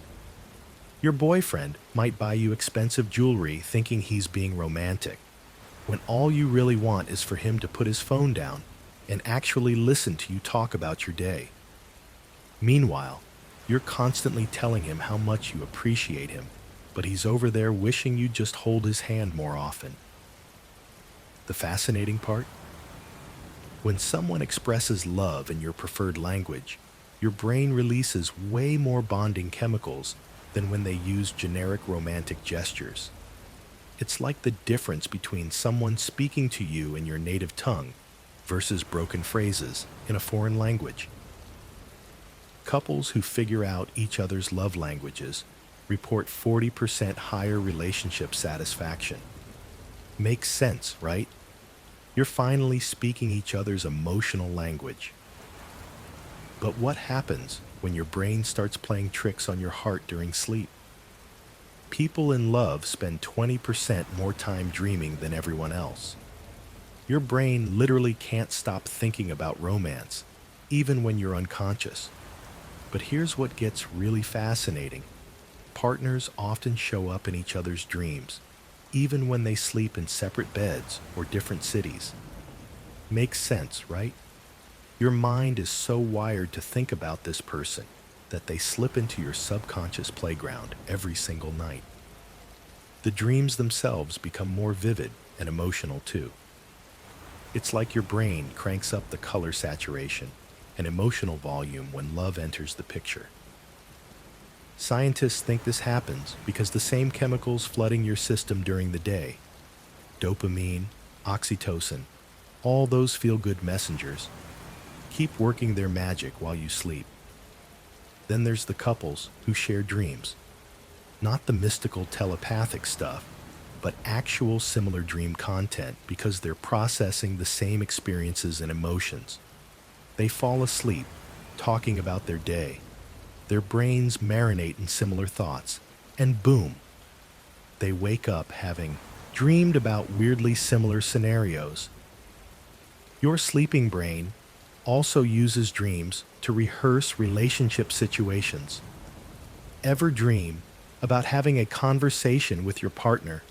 Your boyfriend might buy you expensive jewelry thinking he's being romantic, when all you really want is for him to put his phone down and actually listen to you talk about your day. Meanwhile, you're constantly telling him how much you appreciate him, but he's over there wishing you'd just hold his hand more often. The fascinating part? When someone expresses love in your preferred language, your brain releases way more bonding chemicals than when they use generic romantic gestures. It's like the difference between someone speaking to you in your native tongue versus broken phrases in a foreign language. Couples who figure out each other's love languages report 40% higher relationship satisfaction. Makes sense, right? You're finally speaking each other's emotional language. But what happens when your brain starts playing tricks on your heart during sleep? People in love spend 20% more time dreaming than everyone else. Your brain literally can't stop thinking about romance, even when you're unconscious. But here's what gets really fascinating. Partners often show up in each other's dreams, even when they sleep in separate beds or different cities. Makes sense, right? Your mind is so wired to think about this person that they slip into your subconscious playground every single night. The dreams themselves become more vivid and emotional too. It's like your brain cranks up the color saturation and emotional volume when love enters the picture. Scientists think this happens because the same chemicals flooding your system during the day, dopamine, oxytocin, all those feel-good messengers, keep working their magic while you sleep. Then there's the couples who share dreams. Not the mystical telepathic stuff, but actual similar dream content because they're processing the same experiences and emotions. They fall asleep, talking about their day. Their brains marinate in similar thoughts, and boom, they wake up having dreamed about weirdly similar scenarios. Your sleeping brain also uses dreams to rehearse relationship situations. Ever dream about having a conversation with your partner,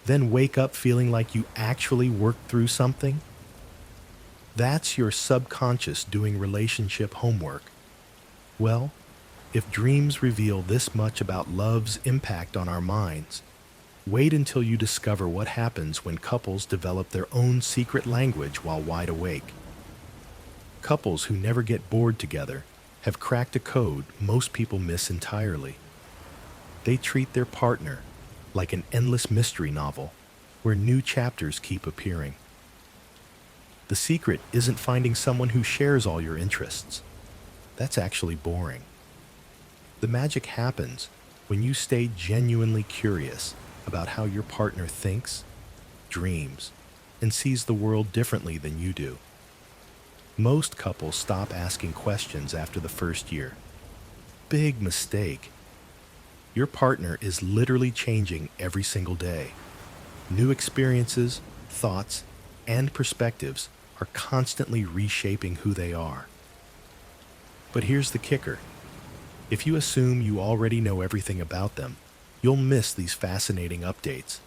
then wake up feeling like you actually worked through something? That's your subconscious doing relationship homework. Well, if dreams reveal this much about love's impact on our minds, wait until you discover what happens when couples develop their own secret language while wide awake. Couples who never get bored together have cracked a code most people miss entirely. They treat their partner like an endless mystery novel where new chapters keep appearing. The secret isn't finding someone who shares all your interests. That's actually boring. The magic happens when you stay genuinely curious about how your partner thinks, dreams, and sees the world differently than you do. Most couples stop asking questions after the first year. Big mistake. Your partner is literally changing every single day. New experiences, thoughts, and perspectives are constantly reshaping who they are. But here's the kicker. If you assume you already know everything about them, you'll miss these fascinating updates.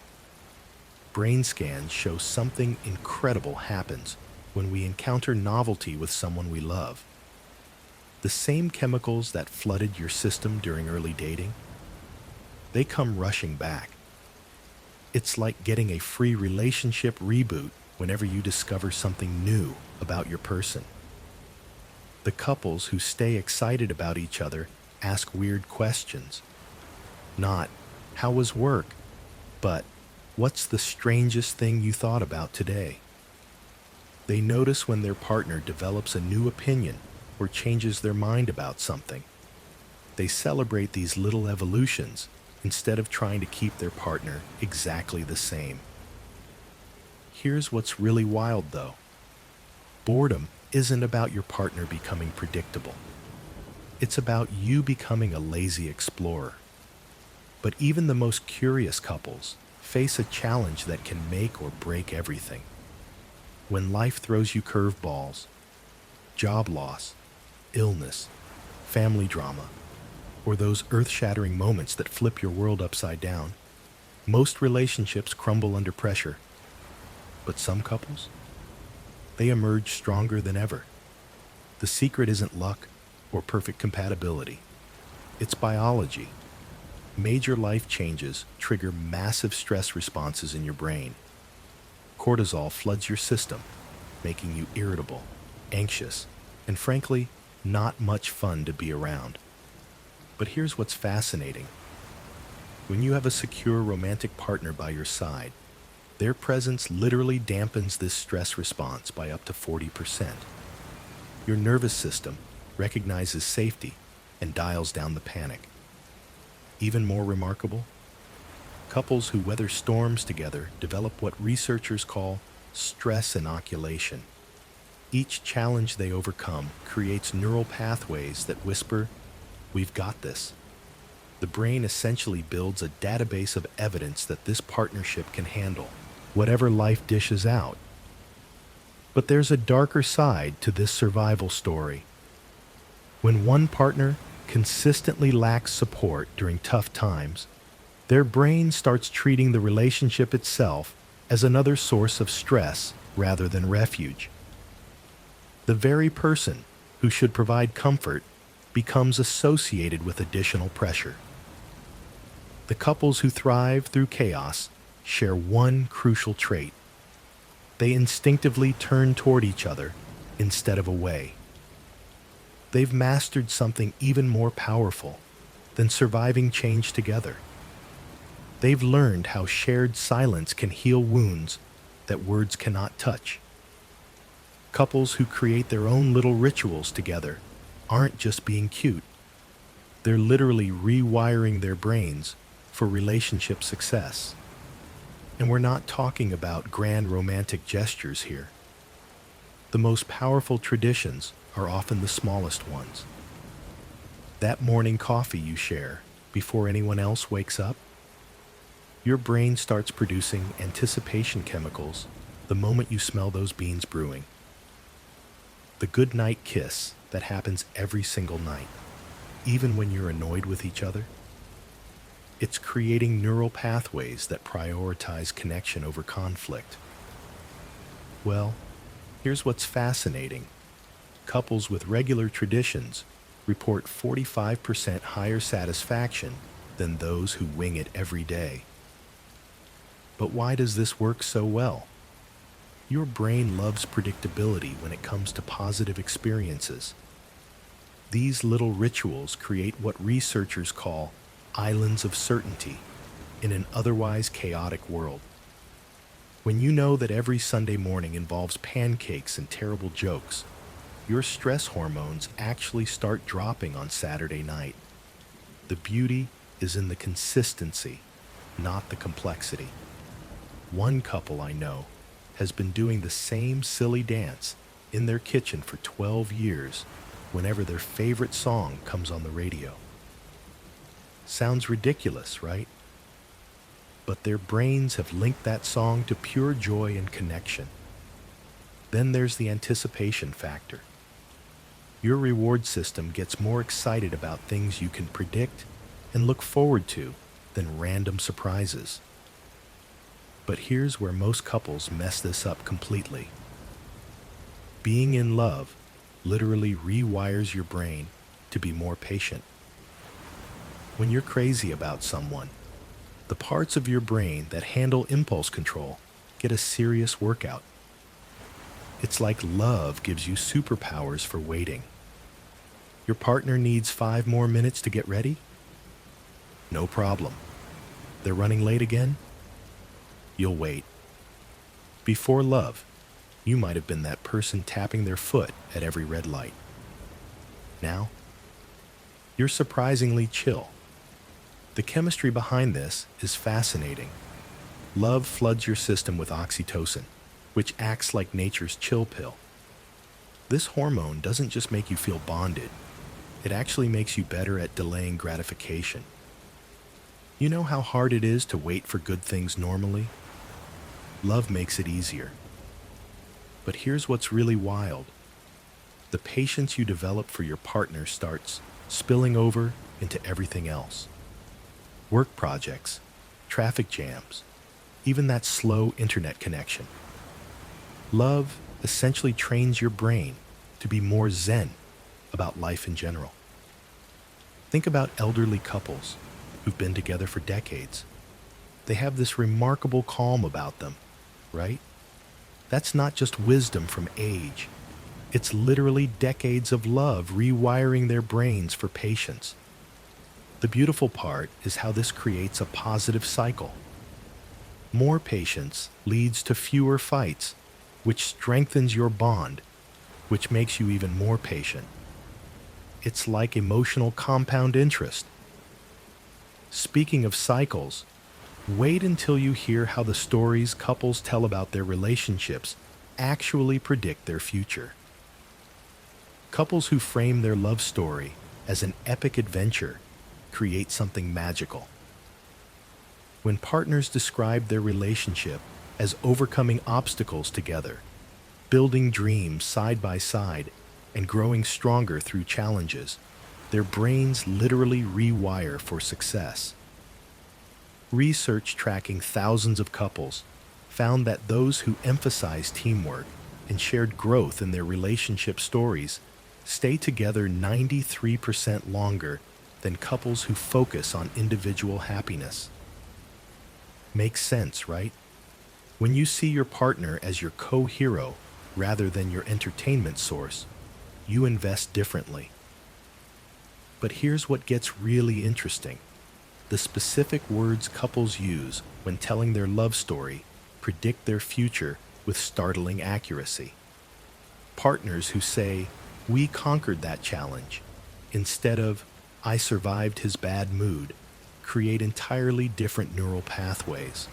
Brain scans show something incredible happens when we encounter novelty with someone we love. The same chemicals that flooded your system during early dating, they come rushing back. It's like getting a free relationship reboot whenever you discover something new about your person. The couples who stay excited about each other ask weird questions. Not, how was work? But, what's the strangest thing you thought about today? They notice when their partner develops a new opinion or changes their mind about something. They celebrate these little evolutions instead of trying to keep their partner exactly the same. Here's what's really wild though. Boredom isn't about your partner becoming predictable. It's about you becoming a lazy explorer. But even the most curious couples face a challenge that can make or break everything. When life throws you curveballs, job loss, illness, family drama, or those earth-shattering moments that flip your world upside down, most relationships crumble under pressure. But some couples, they emerge stronger than ever. The secret isn't luck or perfect compatibility. It's biology. Major life changes trigger massive stress responses in your brain. Cortisol floods your system, making you irritable, anxious, and frankly, not much fun to be around. But here's what's fascinating. When you have a secure romantic partner by your side, their presence literally dampens this stress response by up to 40%. Your nervous system recognizes safety and dials down the panic. Even more remarkable, couples who weather storms together develop what researchers call stress inoculation. Each challenge they overcome creates neural pathways that whisper, "We've got this." The brain essentially builds a database of evidence that this partnership can handle whatever life dishes out. But there's a darker side to this survival story. When one partner consistently lacks support during tough times, their brain starts treating the relationship itself as another source of stress rather than refuge. The very person who should provide comfort becomes associated with additional pressure. The couples who thrive through chaos share one crucial trait. They instinctively turn toward each other instead of away. They've mastered something even more powerful than surviving change together. They've learned how shared silence can heal wounds that words cannot touch. Couples who create their own little rituals together aren't just being cute. They're literally rewiring their brains for relationship success. And we're not talking about grand romantic gestures here. The most powerful traditions are often the smallest ones. That morning coffee you share before anyone else wakes up, your brain starts producing anticipation chemicals the moment you smell those beans brewing. The goodnight kiss that happens every single night, even when you're annoyed with each other. It's creating neural pathways that prioritize connection over conflict. Well, here's what's fascinating. Couples with regular traditions report 45% higher satisfaction than those who wing it every day. But why does this work so well? Your brain loves predictability when it comes to positive experiences. These little rituals create what researchers call islands of certainty in an otherwise chaotic world. When you know that every Sunday morning involves pancakes and terrible jokes, your stress hormones actually start dropping on Saturday night. The beauty is in the consistency, not the complexity. One couple I know has been doing the same silly dance in their kitchen for 12 years whenever their favorite song comes on the radio. Sounds ridiculous, right? But their brains have linked that song to pure joy and connection. Then there's the anticipation factor. Your reward system gets more excited about things you can predict and look forward to than random surprises. But here's where most couples mess this up completely. Being in love literally rewires your brain to be more patient. When you're crazy about someone, the parts of your brain that handle impulse control get a serious workout. It's like love gives you superpowers for waiting. Your partner needs 5 more minutes to get ready? No problem. They're running late again? You'll wait. Before love, you might have been that person tapping their foot at every red light. Now, you're surprisingly chill. The chemistry behind this is fascinating. Love floods your system with oxytocin, which acts like nature's chill pill. This hormone doesn't just make you feel bonded, it actually makes you better at delaying gratification. You know how hard it is to wait for good things normally? Love makes it easier. But here's what's really wild. The patience you develop for your partner starts spilling over into everything else. Work projects, traffic jams, even that slow internet connection. Love essentially trains your brain to be more zen about life in general. Think about elderly couples who've been together for decades. They have this remarkable calm about them, right? That's not just wisdom from age. It's literally decades of love rewiring their brains for patience. The beautiful part is how this creates a positive cycle. More patience leads to fewer fights, which strengthens your bond, which makes you even more patient. It's like emotional compound interest. Speaking of cycles, wait until you hear how the stories couples tell about their relationships actually predict their future. Couples who frame their love story as an epic adventure create something magical. When partners describe their relationship as overcoming obstacles together, building dreams side by side, and growing stronger through challenges, their brains literally rewire for success. Research tracking thousands of couples found that those who emphasized teamwork and shared growth in their relationship stories stay together 93% longer than couples who focus on individual happiness. Makes sense, right? When you see your partner as your co-hero rather than your entertainment source, you invest differently. But here's what gets really interesting. The specific words couples use when telling their love story predict their future with startling accuracy. Partners who say, "We conquered that challenge," instead of, "I survived his bad mood," create entirely different neural pathways.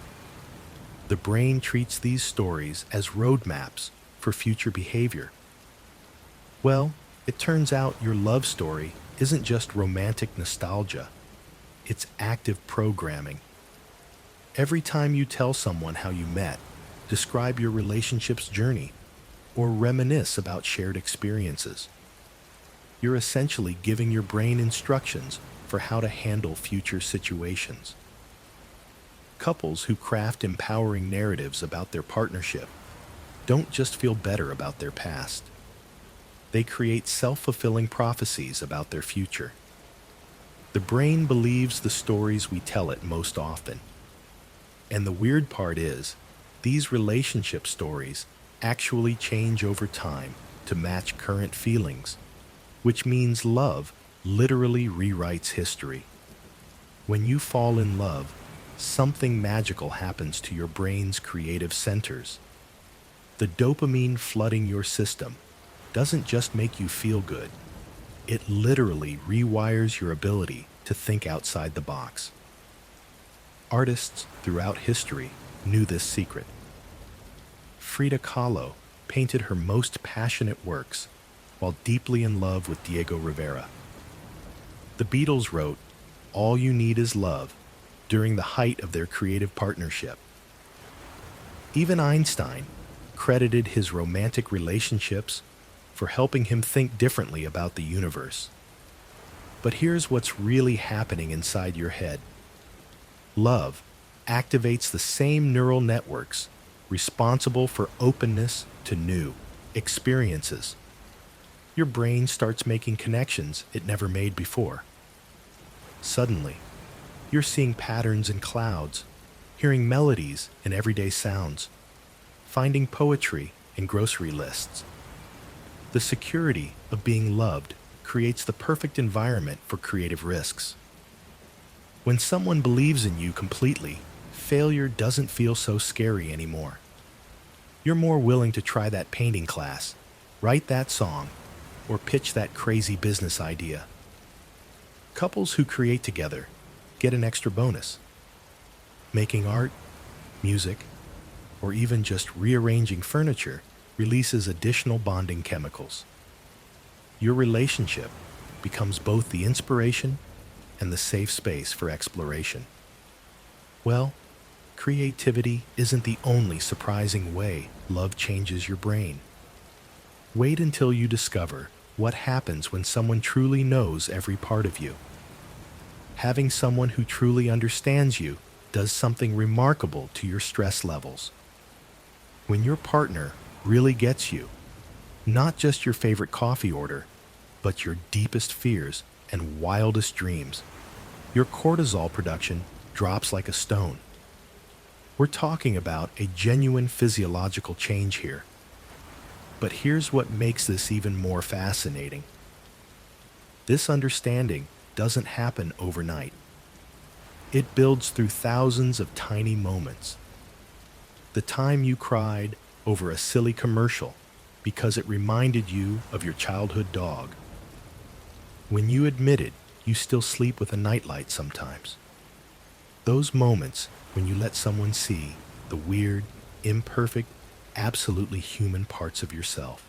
The brain treats these stories as roadmaps for future behavior. Well, it turns out your love story isn't just romantic nostalgia. It's active programming. Every time you tell someone how you met, describe your relationship's journey, or reminisce about shared experiences, you're essentially giving your brain instructions for how to handle future situations. Couples who craft empowering narratives about their partnership don't just feel better about their past. They create self-fulfilling prophecies about their future. The brain believes the stories we tell it most often. And the weird part is, these relationship stories actually change over time to match current feelings, which means love literally rewrites history. When you fall in love, something magical happens to your brain's creative centers. The dopamine flooding your system doesn't just make you feel good, it literally rewires your ability to think outside the box. Artists throughout history knew this secret. Frida Kahlo painted her most passionate works while deeply in love with Diego Rivera. The Beatles wrote, "All You Need Is Love," during the height of their creative partnership. Even Einstein credited his romantic relationships for helping him think differently about the universe. But here's what's really happening inside your head. Love activates the same neural networks responsible for openness to new experiences. Your brain starts making connections it never made before. Suddenly, you're seeing patterns in clouds, hearing melodies in everyday sounds, finding poetry in grocery lists. The security of being loved creates the perfect environment for creative risks. When someone believes in you completely, failure doesn't feel so scary anymore. You're more willing to try that painting class, write that song, or pitch that crazy business idea. Couples who create together get an extra bonus. Making art, music, or even just rearranging furniture releases additional bonding chemicals. Your relationship becomes both the inspiration and the safe space for exploration. Well, creativity isn't the only surprising way love changes your brain. Wait until you discover what happens when someone truly knows every part of you. Having someone who truly understands you does something remarkable to your stress levels. When your partner really gets you, not just your favorite coffee order, but your deepest fears and wildest dreams, your cortisol production drops like a stone. We're talking about a genuine physiological change here. But here's what makes this even more fascinating. This understanding doesn't happen overnight. It builds through thousands of tiny moments. The time you cried over a silly commercial because it reminded you of your childhood dog. When you admitted you still sleep with a nightlight sometimes. Those moments when you let someone see the weird, imperfect, absolutely human parts of yourself.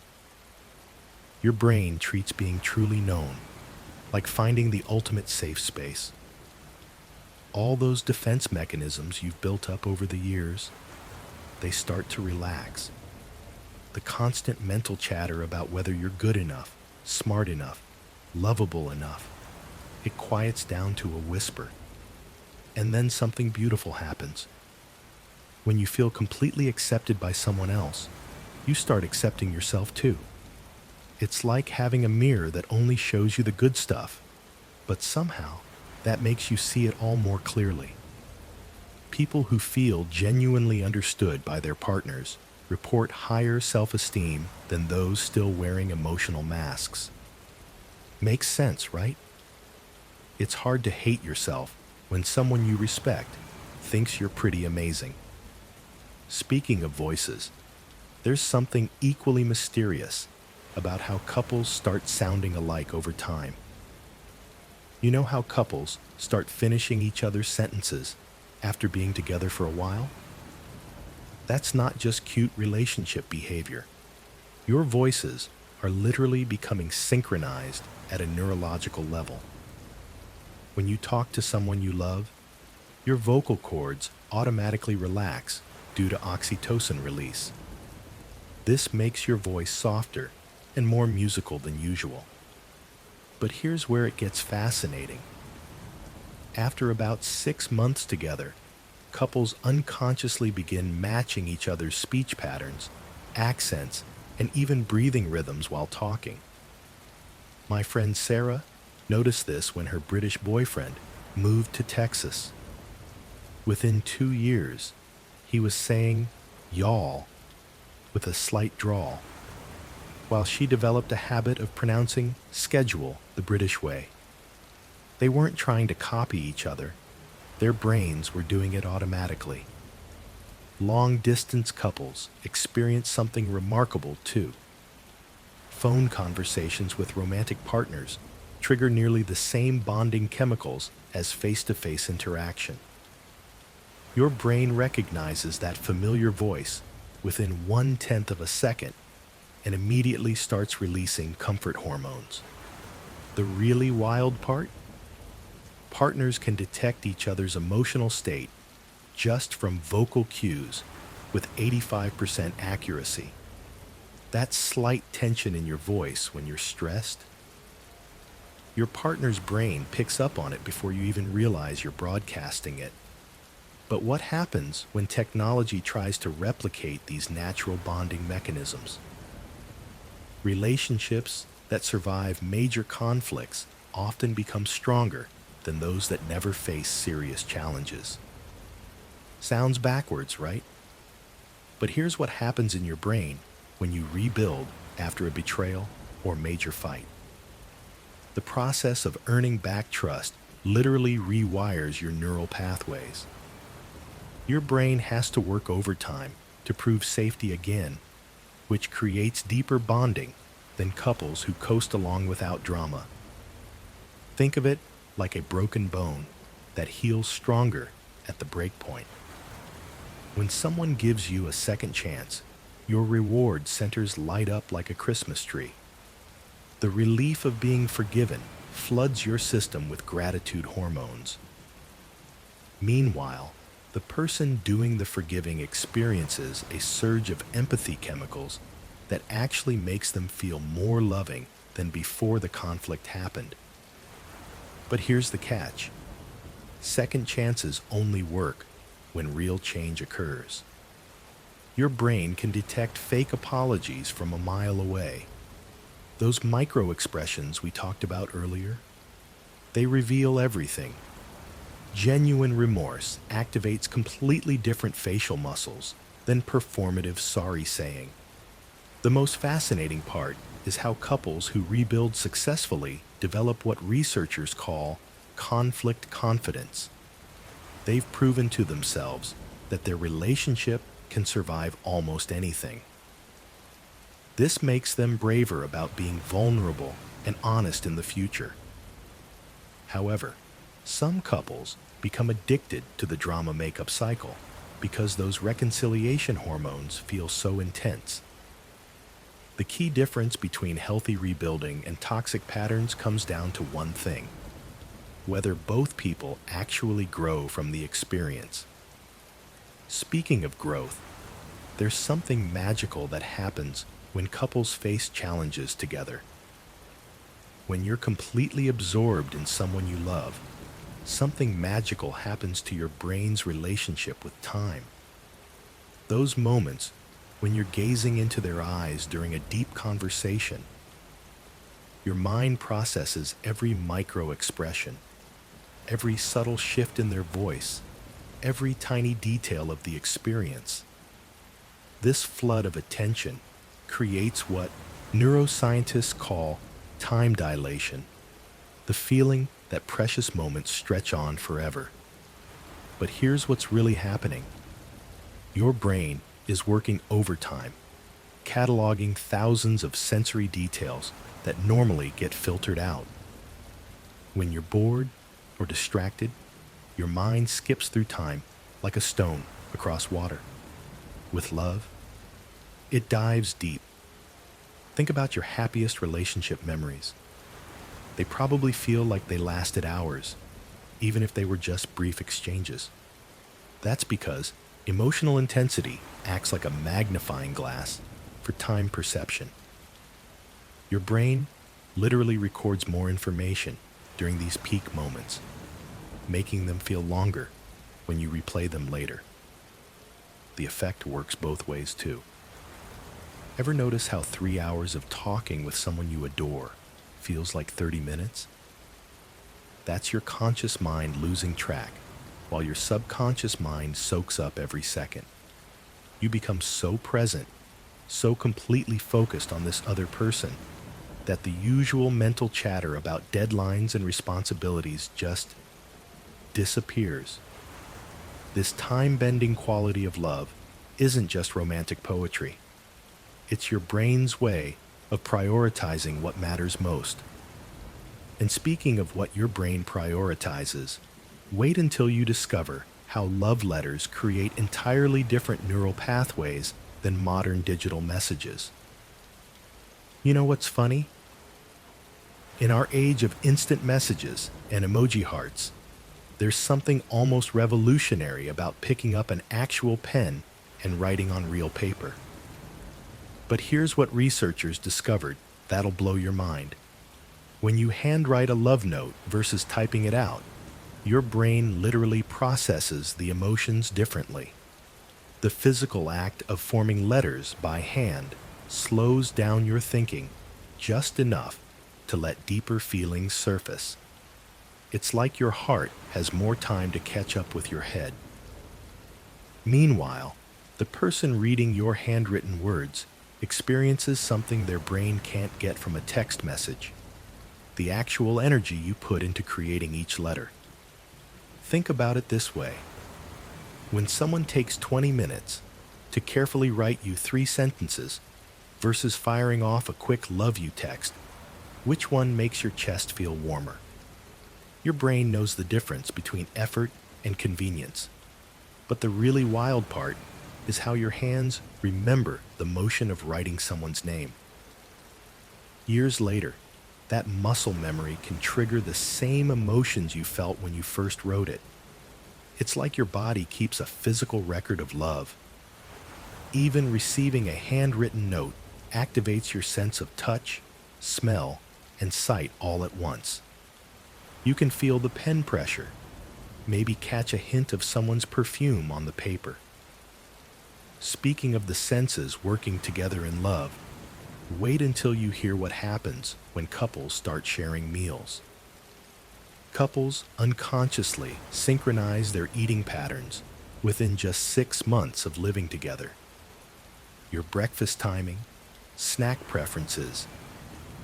Your brain treats being truly known like finding the ultimate safe space. All those defense mechanisms you've built up over the years, they start to relax. The constant mental chatter about whether you're good enough, smart enough, lovable enough, it quiets down to a whisper. And then something beautiful happens. When you feel completely accepted by someone else, you start accepting yourself too. It's like having a mirror that only shows you the good stuff, but somehow that makes you see it all more clearly. People who feel genuinely understood by their partners report higher self-esteem than those still wearing emotional masks. Makes sense, right? It's hard to hate yourself when someone you respect thinks you're pretty amazing. Speaking of voices, there's something equally mysterious about how couples start sounding alike over time. You know how couples start finishing each other's sentences after being together for a while? That's not just cute relationship behavior. Your voices are literally becoming synchronized at a neurological level. When you talk to someone you love, your vocal cords automatically relax due to oxytocin release. This makes your voice softer and more musical than usual. But here's where it gets fascinating. After about 6 months together, couples unconsciously begin matching each other's speech patterns, accents, and even breathing rhythms while talking. My friend Sarah noticed this when her British boyfriend moved to Texas. Within 2 years, he was saying y'all with a slight drawl, while she developed a habit of pronouncing schedule the British way. They weren't trying to copy each other. Their brains were doing it automatically. Long-distance couples experience something remarkable too. Phone conversations with romantic partners trigger nearly the same bonding chemicals as face-to-face interaction. Your brain recognizes that familiar voice within 1/10 of a second and immediately starts releasing comfort hormones. The really wild part? Partners can detect each other's emotional state just from vocal cues with 85% accuracy. That slight tension in your voice when you're stressed, your partner's brain picks up on it before you even realize you're broadcasting it. But what happens when technology tries to replicate these natural bonding mechanisms? Relationships that survive major conflicts often become stronger than those that never face serious challenges. Sounds backwards, right? But here's what happens in your brain when you rebuild after a betrayal or major fight. The process of earning back trust literally rewires your neural pathways. Your brain has to work overtime to prove safety again, which creates deeper bonding than couples who coast along without drama. Think of it like a broken bone that heals stronger at the break point. When someone gives you a second chance, Your reward centers light up like a Christmas tree. The relief of being forgiven floods your system with gratitude hormones. Meanwhile, the person doing the forgiving experiences a surge of empathy chemicals that actually makes them feel more loving than before the conflict happened. But here's the catch. Second chances only work when real change occurs. Your brain can detect fake apologies from a mile away. Those micro expressions we talked about earlier, they reveal everything. Genuine remorse activates completely different facial muscles than performative sorry saying. The most fascinating part is how couples who rebuild successfully develop what researchers call conflict confidence. They've proven to themselves that their relationship can survive almost anything. This makes them braver about being vulnerable and honest in the future. However, some couples become addicted to the drama makeup cycle because those reconciliation hormones feel so intense. The key difference between healthy rebuilding and toxic patterns comes down to one thing: whether both people actually grow from the experience. Speaking of growth, there's something magical that happens when couples face challenges together. When you're completely absorbed in someone you love, something magical happens to your brain's relationship with time. Those moments when you're gazing into their eyes during a deep conversation, your mind processes every micro expression, every subtle shift in their voice, every tiny detail of the experience. This flood of attention creates what neuroscientists call time dilation, the feeling that precious moments stretch on forever. But here's what's really happening. Your brain is working overtime, cataloging thousands of sensory details that normally get filtered out. When you're bored or distracted, your mind skips through time like a stone across water. With love, it dives deep. Think about your happiest relationship memories. They probably feel like they lasted hours, even if they were just brief exchanges. That's because emotional intensity acts like a magnifying glass for time perception. Your brain literally records more information during these peak moments, making them feel longer when you replay them later. The effect works both ways too. Ever notice how 3 hours of talking with someone you adore feels like 30 minutes? That's your conscious mind losing track, while your subconscious mind soaks up every second. You become so present, so completely focused on this other person, that the usual mental chatter about deadlines and responsibilities just disappears. This time-bending quality of love isn't just romantic poetry. It's your brain's way of prioritizing what matters most. And speaking of what your brain prioritizes, wait until you discover how love letters create entirely different neural pathways than modern digital messages. You know what's funny? In our age of instant messages and emoji hearts, there's something almost revolutionary about picking up an actual pen and writing on real paper. But here's what researchers discovered that'll blow your mind. When you handwrite a love note versus typing it out, your brain literally processes the emotions differently. The physical act of forming letters by hand slows down your thinking just enough to let deeper feelings surface. It's like your heart has more time to catch up with your head. Meanwhile, the person reading your handwritten words experiences something their brain can't get from a text message: the actual energy you put into creating each letter. Think about it this way. When someone takes 20 minutes to carefully write you 3 sentences versus firing off a quick love you text, which one makes your chest feel warmer? Your brain knows the difference between effort and convenience. But the really wild part is how your hands remember the motion of writing someone's name. Years later, that muscle memory can trigger the same emotions you felt when you first wrote it. It's like your body keeps a physical record of love. Even receiving a handwritten note activates your sense of touch, smell, and sight all at once. You can feel the pen pressure, maybe catch a hint of someone's perfume on the paper. Speaking of the senses working together in love, wait until you hear what happens when couples start sharing meals. Couples unconsciously synchronize their eating patterns within just 6 months of living together. Your breakfast timing, snack preferences,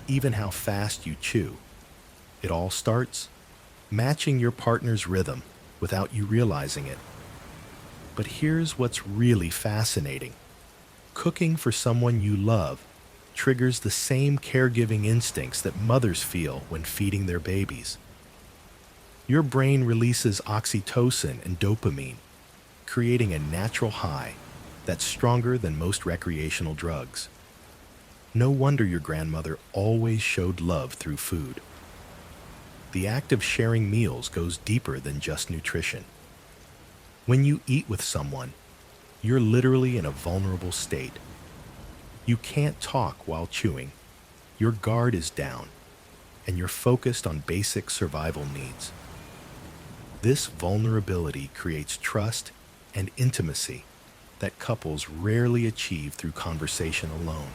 even how fast you chew. It all starts matching your partner's rhythm without you realizing it. But here's what's really fascinating. Cooking for someone you love triggers the same caregiving instincts that mothers feel when feeding their babies. Your brain releases oxytocin and dopamine, creating a natural high that's stronger than most recreational drugs. No wonder your grandmother always showed love through food. The act of sharing meals goes deeper than just nutrition. When you eat with someone, you're literally in a vulnerable state. You can't talk while chewing, your guard is down, and you're focused on basic survival needs. This vulnerability creates trust and intimacy that couples rarely achieve through conversation alone.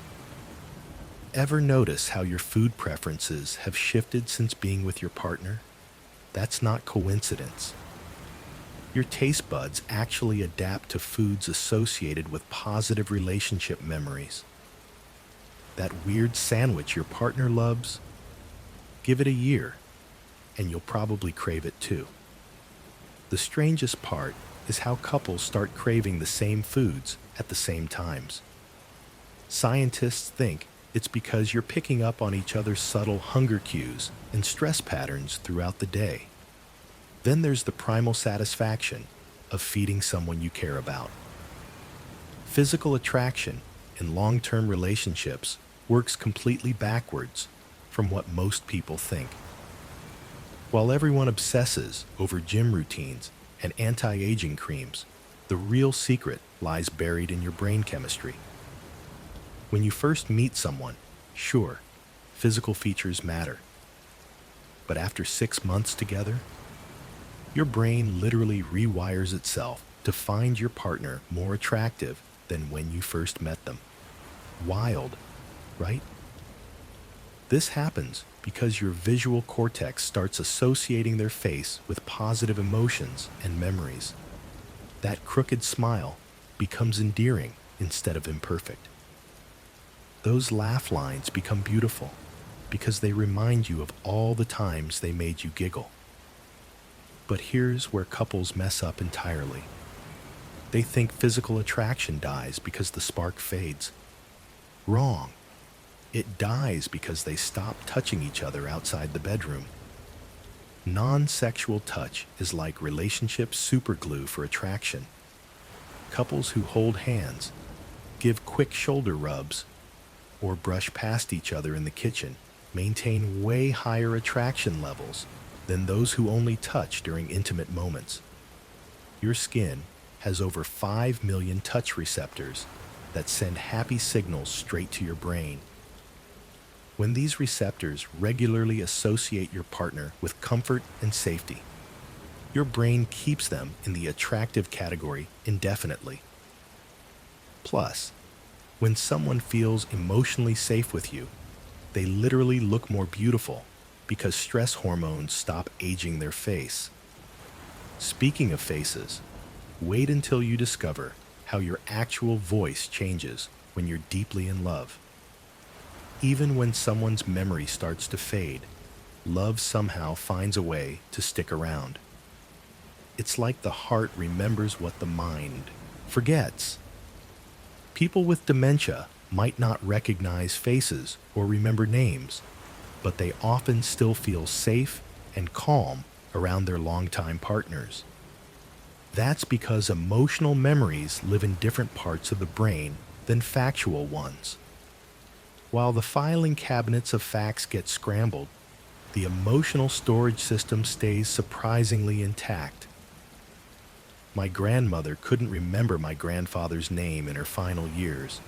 Ever notice how your food preferences have shifted since being with your partner? That's not coincidence. Your taste buds actually adapt to foods associated with positive relationship memories. That weird sandwich your partner loves? Give it a year, and you'll probably crave it too. The strangest part is how couples start craving the same foods at the same times. Scientists think it's because you're picking up on each other's subtle hunger cues and stress patterns throughout the day. Then there's the primal satisfaction of feeding someone you care about. Physical attraction in long-term relationships works completely backwards from what most people think. While everyone obsesses over gym routines and anti-aging creams, the real secret lies buried in your brain chemistry. When you first meet someone, sure, physical features matter. But after 6 months together, your brain literally rewires itself to find your partner more attractive than when you first met them. Wild, right? This happens because your visual cortex starts associating their face with positive emotions and memories. That crooked smile becomes endearing instead of imperfect. Those laugh lines become beautiful because they remind you of all the times they made you giggle. But here's where couples mess up entirely. They think physical attraction dies because the spark fades. Wrong. It dies because they stop touching each other outside the bedroom. Non-sexual touch is like relationship superglue for attraction. Couples who hold hands, give quick shoulder rubs, or brush past each other in the kitchen maintain way higher attraction levels than those who only touch during intimate moments. Your skin has over 5 million touch receptors that send happy signals straight to your brain. When these receptors regularly associate your partner with comfort and safety, your brain keeps them in the attractive category indefinitely. Plus, when someone feels emotionally safe with you, they literally look more beautiful because stress hormones stop aging their face. Speaking of faces, wait until you discover how your actual voice changes when you're deeply in love. Even when someone's memory starts to fade, love somehow finds a way to stick around. It's like the heart remembers what the mind forgets. People with dementia might not recognize faces or remember names, but they often still feel safe and calm around their longtime partners. That's because emotional memories live in different parts of the brain than factual ones. While the filing cabinets of facts get scrambled, the emotional storage system stays surprisingly intact. My grandmother couldn't remember my grandfather's name in her final years,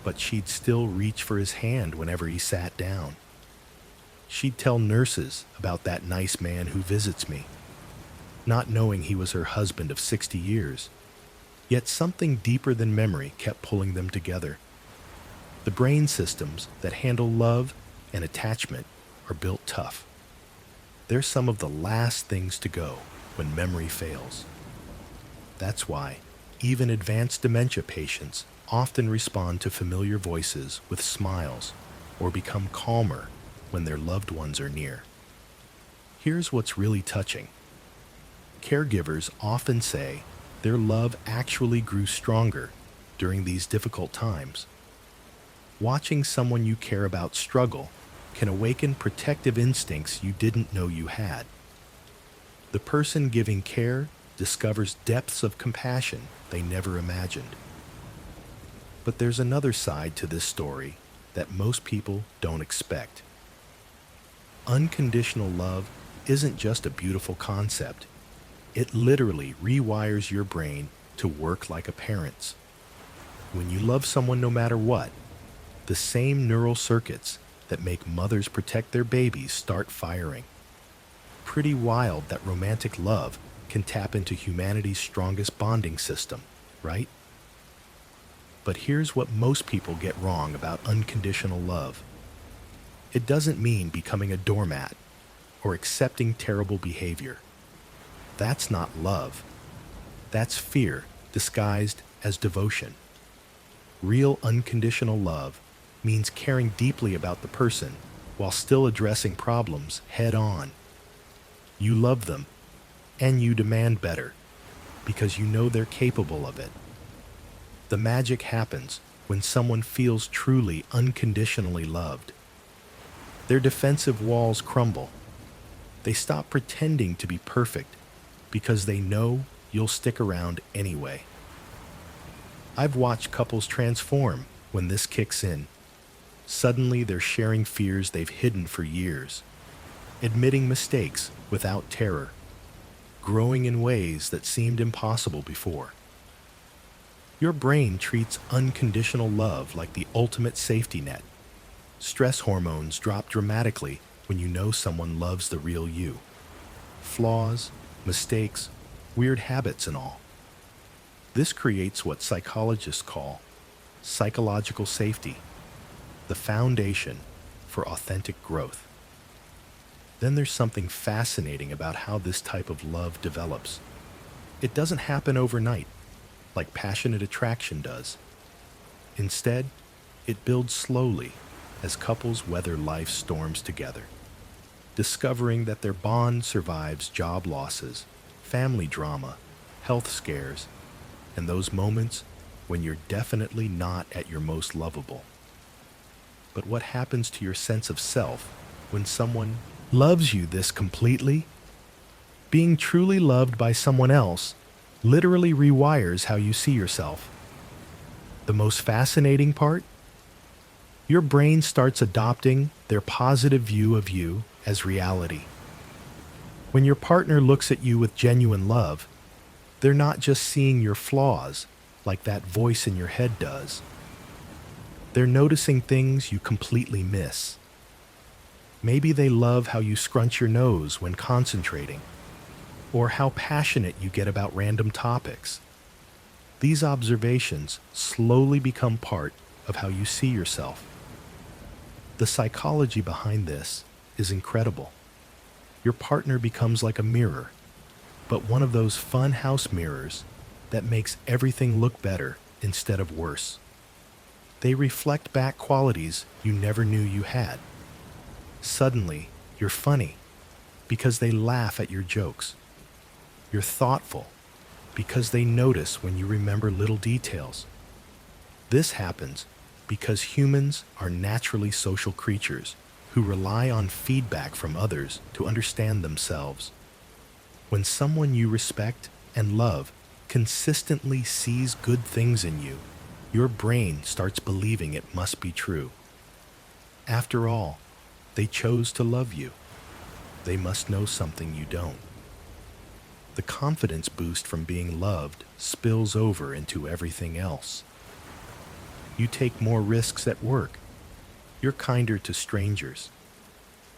but she'd still reach for his hand whenever he sat down. She'd tell nurses about that nice man who visits me, not knowing he was her husband of 60 years. Yet something deeper than memory kept pulling them together. The brain systems that handle love and attachment are built tough. They're some of the last things to go when memory fails. That's why even advanced dementia patients often respond to familiar voices with smiles or become calmer when their loved ones are near. Here's what's really touching. Caregivers often say their love actually grew stronger during these difficult times. Watching someone you care about struggle can awaken protective instincts you didn't know you had. The person giving care discovers depths of compassion they never imagined. But there's another side to this story that most people don't expect. Unconditional love isn't just a beautiful concept. It literally rewires your brain to work like a parent's. When you love someone no matter what, the same neural circuits that make mothers protect their babies start firing. Pretty wild that romantic love can tap into humanity's strongest bonding system, right? But here's what most people get wrong about unconditional love. It doesn't mean becoming a doormat or accepting terrible behavior. That's not love. That's fear disguised as devotion. Real unconditional love means caring deeply about the person while still addressing problems head on. You love them, and you demand better because you know they're capable of it. The magic happens when someone feels truly unconditionally loved. Their defensive walls crumble. They stop pretending to be perfect because they know you'll stick around anyway. I've watched couples transform when this kicks in. Suddenly they're sharing fears they've hidden for years, admitting mistakes without terror, growing in ways that seemed impossible before. Your brain treats unconditional love like the ultimate safety net. Stress hormones drop dramatically when you know someone loves the real you. Flaws, mistakes, weird habits and all. This creates what psychologists call psychological safety, the foundation for authentic growth. Then there's something fascinating about how this type of love develops. It doesn't happen overnight, like passionate attraction does. Instead, it builds slowly as couples weather life's storms together, discovering that their bond survives job losses, family drama, health scares, and those moments when you're definitely not at your most lovable. But what happens to your sense of self when someone loves you this completely? Being truly loved by someone else literally rewires how you see yourself. The most fascinating part? Your brain starts adopting their positive view of you as reality. When your partner looks at you with genuine love, they're not just seeing your flaws like that voice in your head does. They're noticing things you completely miss. Maybe they love how you scrunch your nose when concentrating, or how passionate you get about random topics. These observations slowly become part of how you see yourself. The psychology behind this is incredible. Your partner becomes like a mirror, but one of those fun house mirrors that makes everything look better instead of worse. They reflect back qualities you never knew you had. Suddenly, you're funny because they laugh at your jokes. You're thoughtful because they notice when you remember little details. This happens because humans are naturally social creatures who rely on feedback from others to understand themselves. When someone you respect and love consistently sees good things in you, your brain starts believing it must be true. After all, they chose to love you. They must know something you don't. The confidence boost from being loved spills over into everything else. You take more risks at work. You're kinder to strangers.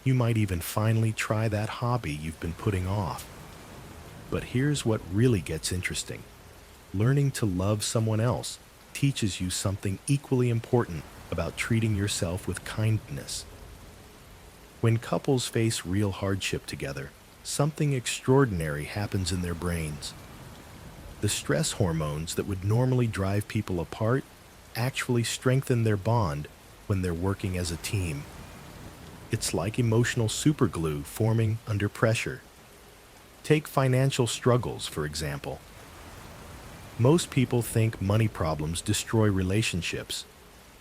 You might even finally try that hobby you've been putting off. But here's what really gets interesting. Learning to love someone else teaches you something equally important about treating yourself with kindness. When couples face real hardship together, something extraordinary happens in their brains. The stress hormones that would normally drive people apart actually strengthen their bond when they're working as a team. It's like emotional superglue forming under pressure. Take financial struggles, for example. Most people think money problems destroy relationships,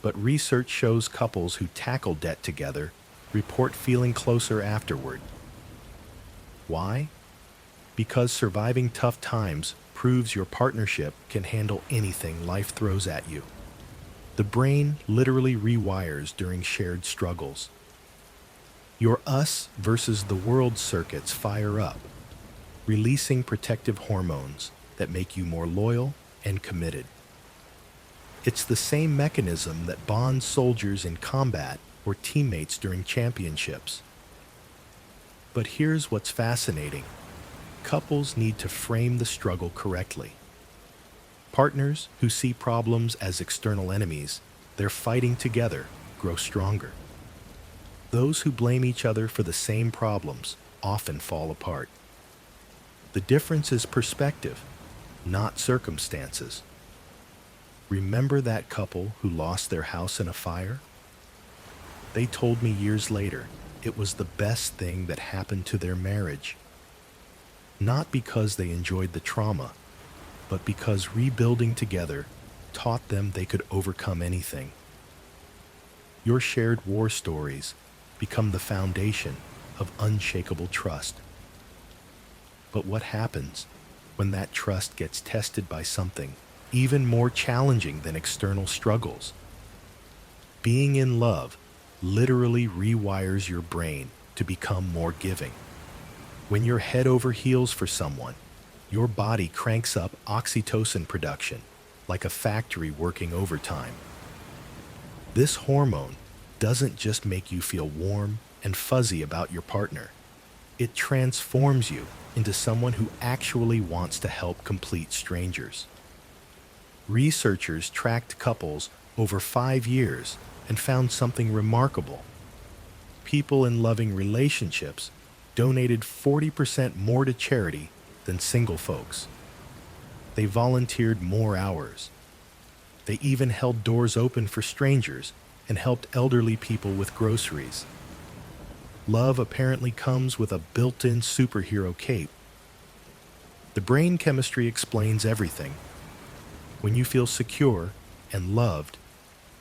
but research shows couples who tackle debt together report feeling closer afterward. Why? Because surviving tough times proves your partnership can handle anything life throws at you. The brain literally rewires during shared struggles. Your us versus the world circuits fire up, releasing protective hormones that make you more loyal and committed. It's the same mechanism that bonds soldiers in combat or teammates during championships. But here's what's fascinating. Couples need to frame the struggle correctly. Partners who see problems as external enemies, they're fighting together, grow stronger. Those who blame each other for the same problems often fall apart. The difference is perspective, not circumstances. Remember that couple who lost their house in a fire? They told me years later it was the best thing that happened to their marriage. Not because they enjoyed the trauma, but because rebuilding together taught them they could overcome anything. Your shared war stories become the foundation of unshakable trust. But what happens when that trust gets tested by something even more challenging than external struggles? Being in love literally rewires your brain to become more giving. When you're head over heels for someone, your body cranks up oxytocin production like a factory working overtime. This hormone doesn't just make you feel warm and fuzzy about your partner. It transforms you into someone who actually wants to help complete strangers. Researchers tracked couples over 5 years and found something remarkable. People in loving relationships donated 40% more to charity than single folks. They volunteered more hours. They even held doors open for strangers and helped elderly people with groceries. Love apparently comes with a built-in superhero cape. The brain chemistry explains everything. When you feel secure and loved,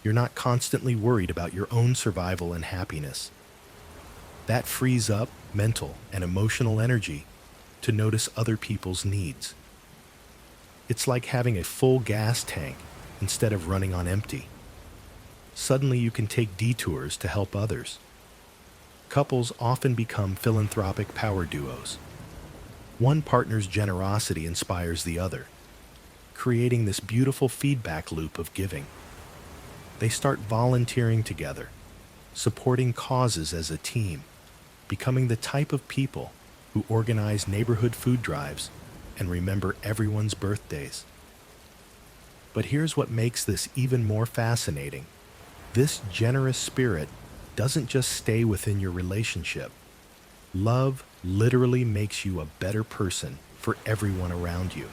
you're not constantly worried about your own survival and happiness. That frees up mental and emotional energy to notice other people's needs. It's like having a full gas tank instead of running on empty. Suddenly you can take detours to help others. Couples often become philanthropic power duos. One partner's generosity inspires the other, creating this beautiful feedback loop of giving. They start volunteering together, supporting causes as a team, becoming the type of people who organize neighborhood food drives and remember everyone's birthdays. But here's what makes this even more fascinating. This generous spirit doesn't just stay within your relationship. Love literally makes you a better person for everyone around you.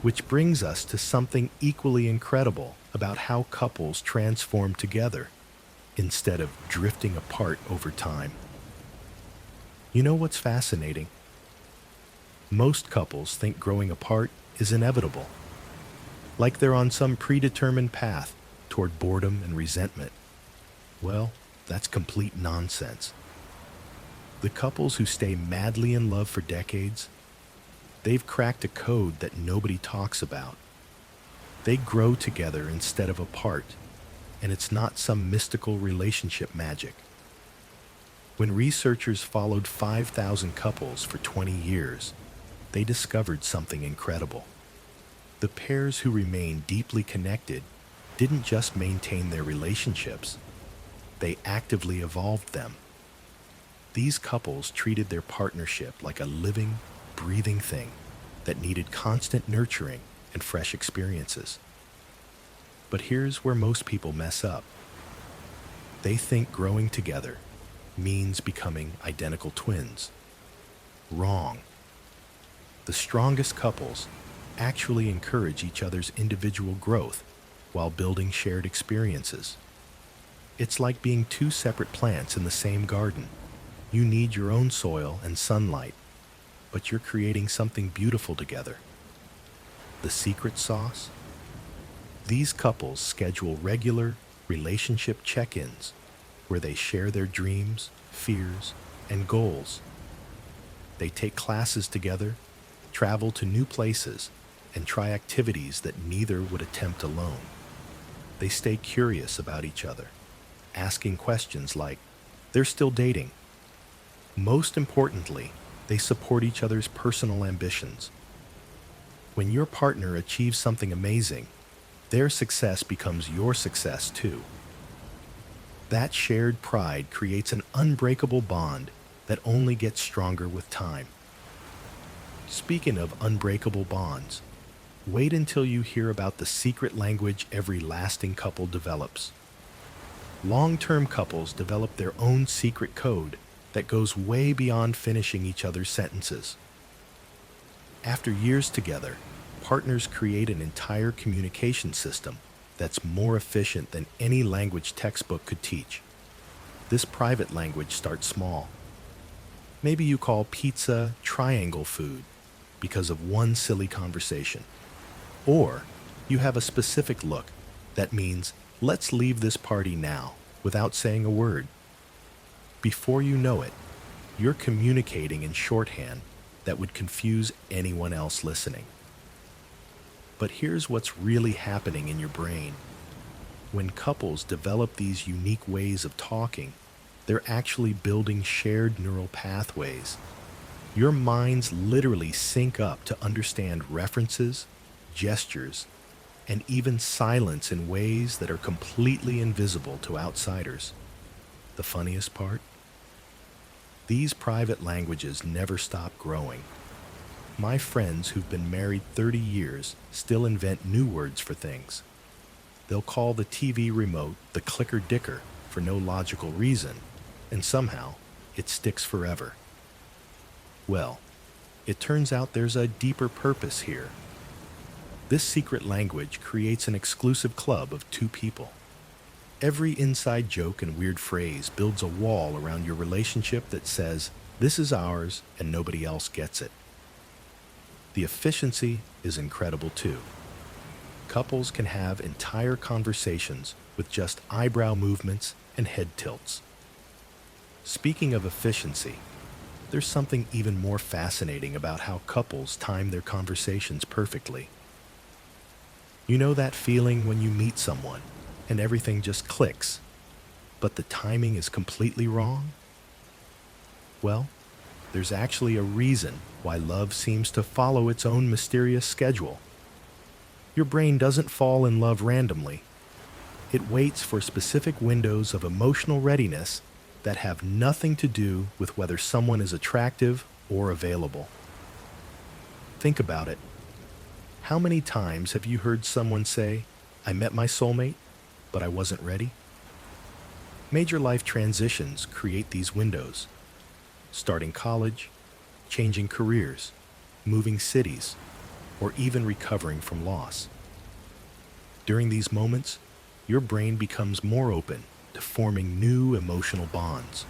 Which brings us to something equally incredible about how couples transform together instead of drifting apart over time. You know what's fascinating? Most couples think growing apart is inevitable, like they're on some predetermined path toward boredom and resentment. Well, that's complete nonsense. The couples who stay madly in love for decades, They've cracked a code that nobody talks about. They grow together instead of apart, and it's not some mystical relationship magic. When researchers followed 5,000 couples for 20 years, they discovered something incredible. The pairs who remained deeply connected didn't just maintain their relationships, they actively evolved them. These couples treated their partnership like a living, breathing thing that needed constant nurturing and fresh experiences. But here's where most people mess up. They think growing together means becoming identical twins. Wrong. The strongest couples actually encourage each other's individual growth while building shared experiences. It's like being two separate plants in the same garden. You need your own soil and sunlight, but you're creating something beautiful together. The secret sauce? These couples schedule regular relationship check-ins where they share their dreams, fears, and goals. They take classes together, travel to new places, and try activities that neither would attempt alone. They stay curious about each other, asking questions like, "They're still dating?" Most importantly, they support each other's personal ambitions. When your partner achieves something amazing, their success becomes your success too. That shared pride creates an unbreakable bond that only gets stronger with time. Speaking of unbreakable bonds, wait until you hear about the secret language every lasting couple develops. Long-term couples develop their own secret code that goes way beyond finishing each other's sentences. After years together, partners create an entire communication system that's more efficient than any language textbook could teach. This private language starts small. Maybe you call pizza triangle food because of one silly conversation. Or you have a specific look that means, "Let's leave this party now," without saying a word. Before you know it, you're communicating in shorthand that would confuse anyone else listening. But here's what's really happening in your brain. When couples develop these unique ways of talking, they're actually building shared neural pathways. Your minds literally sync up to understand references, gestures, and even silence in ways that are completely invisible to outsiders. The funniest part? These private languages never stop growing. My friends who've been married 30 years still invent new words for things. They'll call the TV remote the clicker dicker for no logical reason, and somehow it sticks forever. Well, it turns out there's a deeper purpose here. This secret language creates an exclusive club of two people. Every inside joke and weird phrase builds a wall around your relationship that says, "This is ours and nobody else gets it." The efficiency is incredible too. Couples can have entire conversations with just eyebrow movements and head tilts. Speaking of efficiency, there's something even more fascinating about how couples time their conversations perfectly. You know that feeling when you meet someone and everything just clicks, but the timing is completely wrong? Well, there's actually a reason why love seems to follow its own mysterious schedule. Your brain doesn't fall in love randomly. It waits for specific windows of emotional readiness that have nothing to do with whether someone is attractive or available. Think about it. How many times have you heard someone say, "I met my soulmate, but I wasn't ready"? Major life transitions create these windows. Starting college, changing careers, moving cities, or even recovering from loss. During these moments, your brain becomes more open to forming new emotional bonds.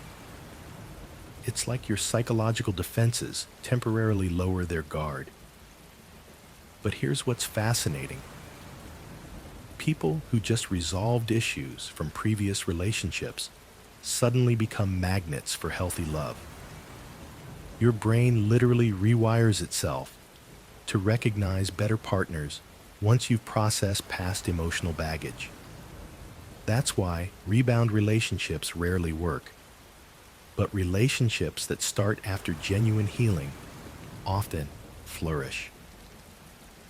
It's like your psychological defenses temporarily lower their guard. But here's what's fascinating. People who just resolved issues from previous relationships suddenly become magnets for healthy love. Your brain literally rewires itself to recognize better partners once you've processed past emotional baggage. That's why rebound relationships rarely work. But relationships that start after genuine healing often flourish.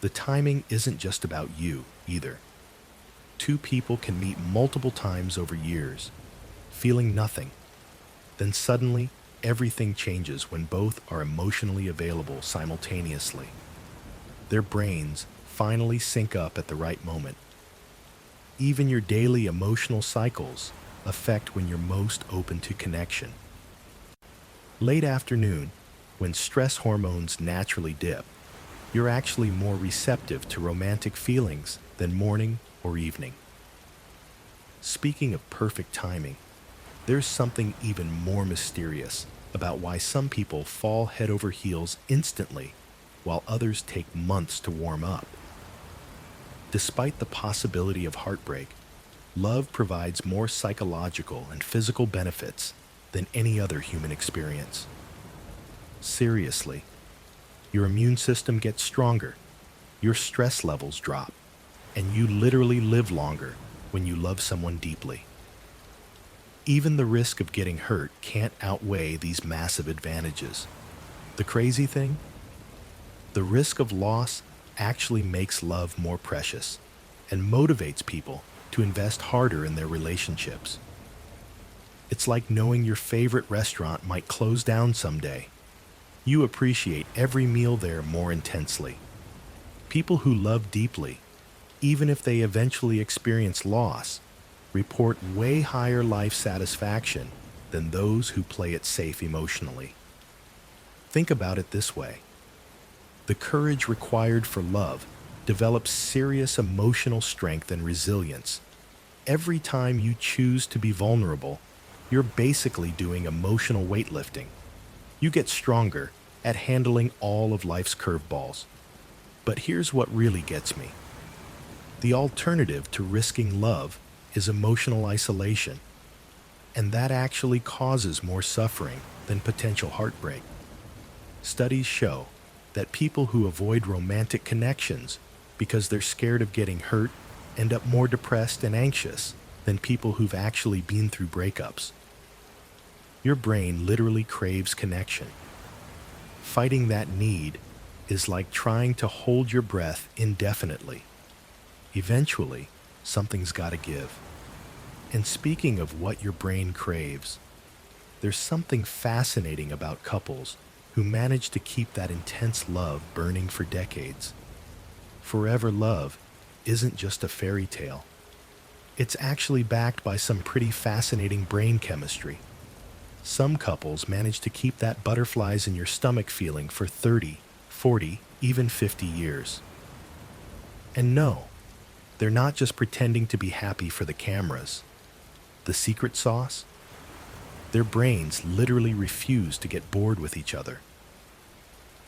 The timing isn't just about you either. Two people can meet multiple times over years, feeling nothing. Then suddenly, everything changes when both are emotionally available simultaneously. Their brains finally sync up at the right moment. Even your daily emotional cycles affect when you're most open to connection. Late afternoon, when stress hormones naturally dip, you're actually more receptive to romantic feelings than morning or evening. Speaking of perfect timing, there's something even more mysterious about why some people fall head over heels instantly while others take months to warm up. Despite the possibility of heartbreak, love provides more psychological and physical benefits than any other human experience. Seriously, your immune system gets stronger, your stress levels drop, and you literally live longer when you love someone deeply. Even the risk of getting hurt can't outweigh these massive advantages. The crazy thing? The risk of loss actually makes love more precious and motivates people to invest harder in their relationships. It's like knowing your favorite restaurant might close down someday. You appreciate every meal there more intensely. People who love deeply, even if they eventually experience loss, report way higher life satisfaction than those who play it safe emotionally. Think about it this way. The courage required for love develops serious emotional strength and resilience. Every time you choose to be vulnerable, you're basically doing emotional weightlifting. You get stronger at handling all of life's curveballs. But here's what really gets me. The alternative to risking love is emotional isolation, and that actually causes more suffering than potential heartbreak. Studies show that people who avoid romantic connections because they're scared of getting hurt end up more depressed and anxious than people who've actually been through breakups. Your brain literally craves connection. Fighting that need is like trying to hold your breath indefinitely. Eventually, something's got to give. And speaking of what your brain craves, there's something fascinating about couples who manage to keep that intense love burning for decades. Forever love isn't just a fairy tale. It's actually backed by some pretty fascinating brain chemistry. Some couples manage to keep that butterflies in your stomach feeling for 30, 40, even 50 years. And no, they're not just pretending to be happy for the cameras. The secret sauce? Their brains literally refuse to get bored with each other.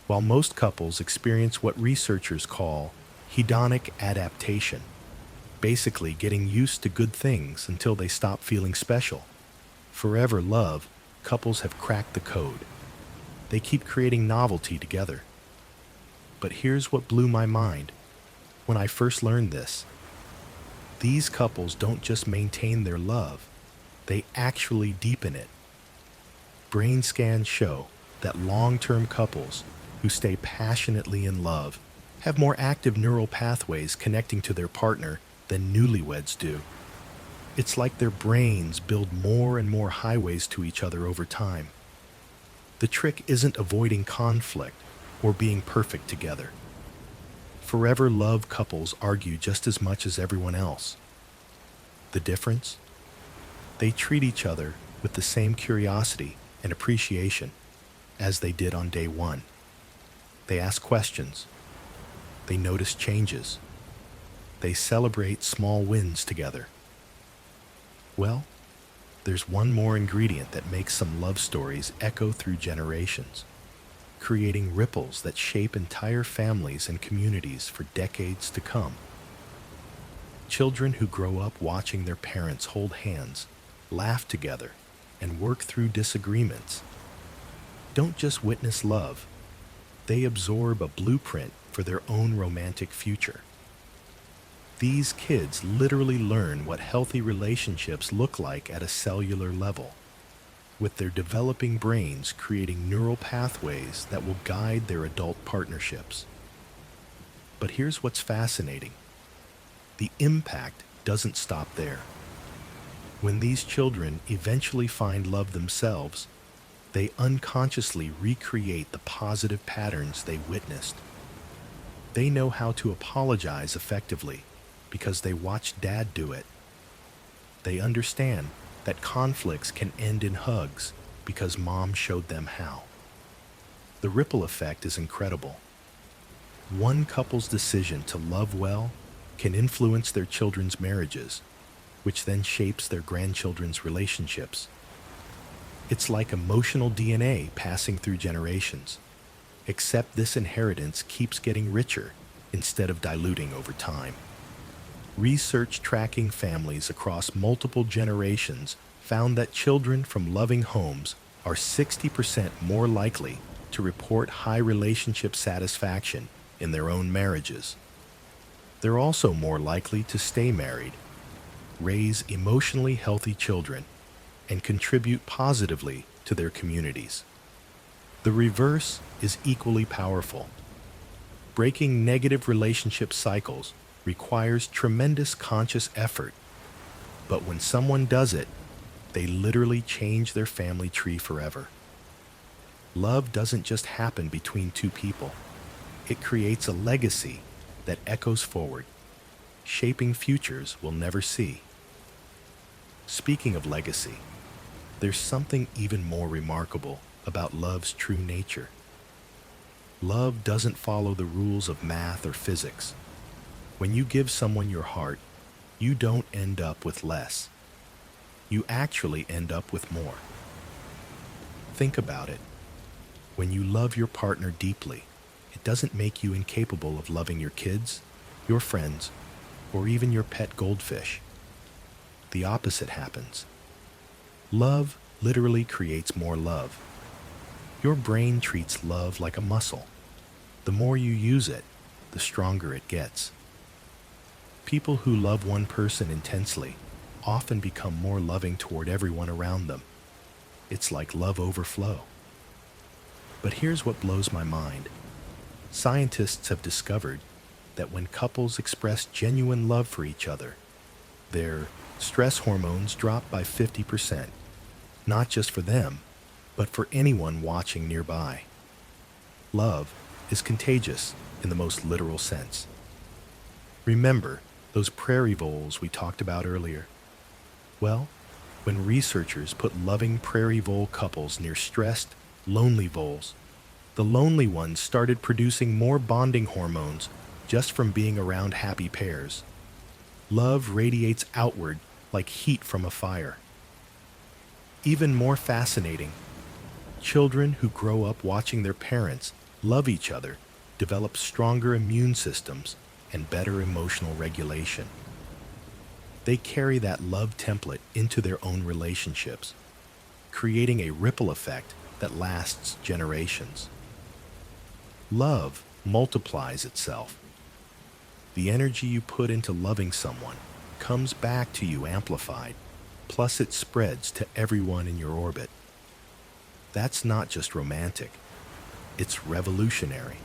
While most couples experience what researchers call hedonic adaptation, basically getting used to good things until they stop feeling special, forever love, couples have cracked the code. They keep creating novelty together. But here's what blew my mind when I first learned this. These couples don't just maintain their love, they actually deepen it. Brain scans show that long-term couples who stay passionately in love have more active neural pathways connecting to their partner than newlyweds do. It's like their brains build more and more highways to each other over time. The trick isn't avoiding conflict or being perfect together. Forever love couples argue just as much as everyone else. The difference? They treat each other with the same curiosity and appreciation as they did on day one. They ask questions. They notice changes. They celebrate small wins together. Well, there's one more ingredient that makes some love stories echo through generations, creating ripples that shape entire families and communities for decades to come. Children who grow up watching their parents hold hands, laugh together, and work through disagreements don't just witness love, they absorb a blueprint for their own romantic future. These kids literally learn what healthy relationships look like at a cellular level, with their developing brains creating neural pathways that will guide their adult partnerships. But here's what's fascinating. The impact doesn't stop there. When these children eventually find love themselves, they unconsciously recreate the positive patterns they witnessed. They know how to apologize effectively because they watched dad do it. They understand that conflicts can end in hugs because mom showed them how. The ripple effect is incredible. One couple's decision to love well can influence their children's marriages, which then shapes their grandchildren's relationships. It's like emotional DNA passing through generations, except this inheritance keeps getting richer instead of diluting over time. Research tracking families across multiple generations found that children from loving homes are 60% more likely to report high relationship satisfaction in their own marriages. They're also more likely to stay married, raise emotionally healthy children, and contribute positively to their communities. The reverse is equally powerful. Breaking negative relationship cycles requires tremendous conscious effort, but when someone does it, they literally change their family tree forever. Love doesn't just happen between two people. It creates a legacy that echoes forward, shaping futures we'll never see. Speaking of legacy, there's something even more remarkable about love's true nature. Love doesn't follow the rules of math or physics. When you give someone your heart, you don't end up with less. You actually end up with more. Think about it. When you love your partner deeply, it doesn't make you incapable of loving your kids, your friends, or even your pet goldfish. The opposite happens. Love literally creates more love. Your brain treats love like a muscle. The more you use it, the stronger it gets. People who love one person intensely often become more loving toward everyone around them. It's like love overflow. But here's what blows my mind. Scientists have discovered that when couples express genuine love for each other, their stress hormones drop by 50%, not just for them, but for anyone watching nearby. Love is contagious in the most literal sense. Remember those prairie voles we talked about earlier? Well, when researchers put loving prairie vole couples near stressed, lonely voles, the lonely ones started producing more bonding hormones just from being around happy pairs. Love radiates outward like heat from a fire. Even more fascinating, children who grow up watching their parents love each other develop stronger immune systems and better emotional regulation. They carry that love template into their own relationships, creating a ripple effect that lasts generations. Love multiplies itself. The energy you put into loving someone comes back to you amplified, plus it spreads to everyone in your orbit. That's not just romantic, it's revolutionary.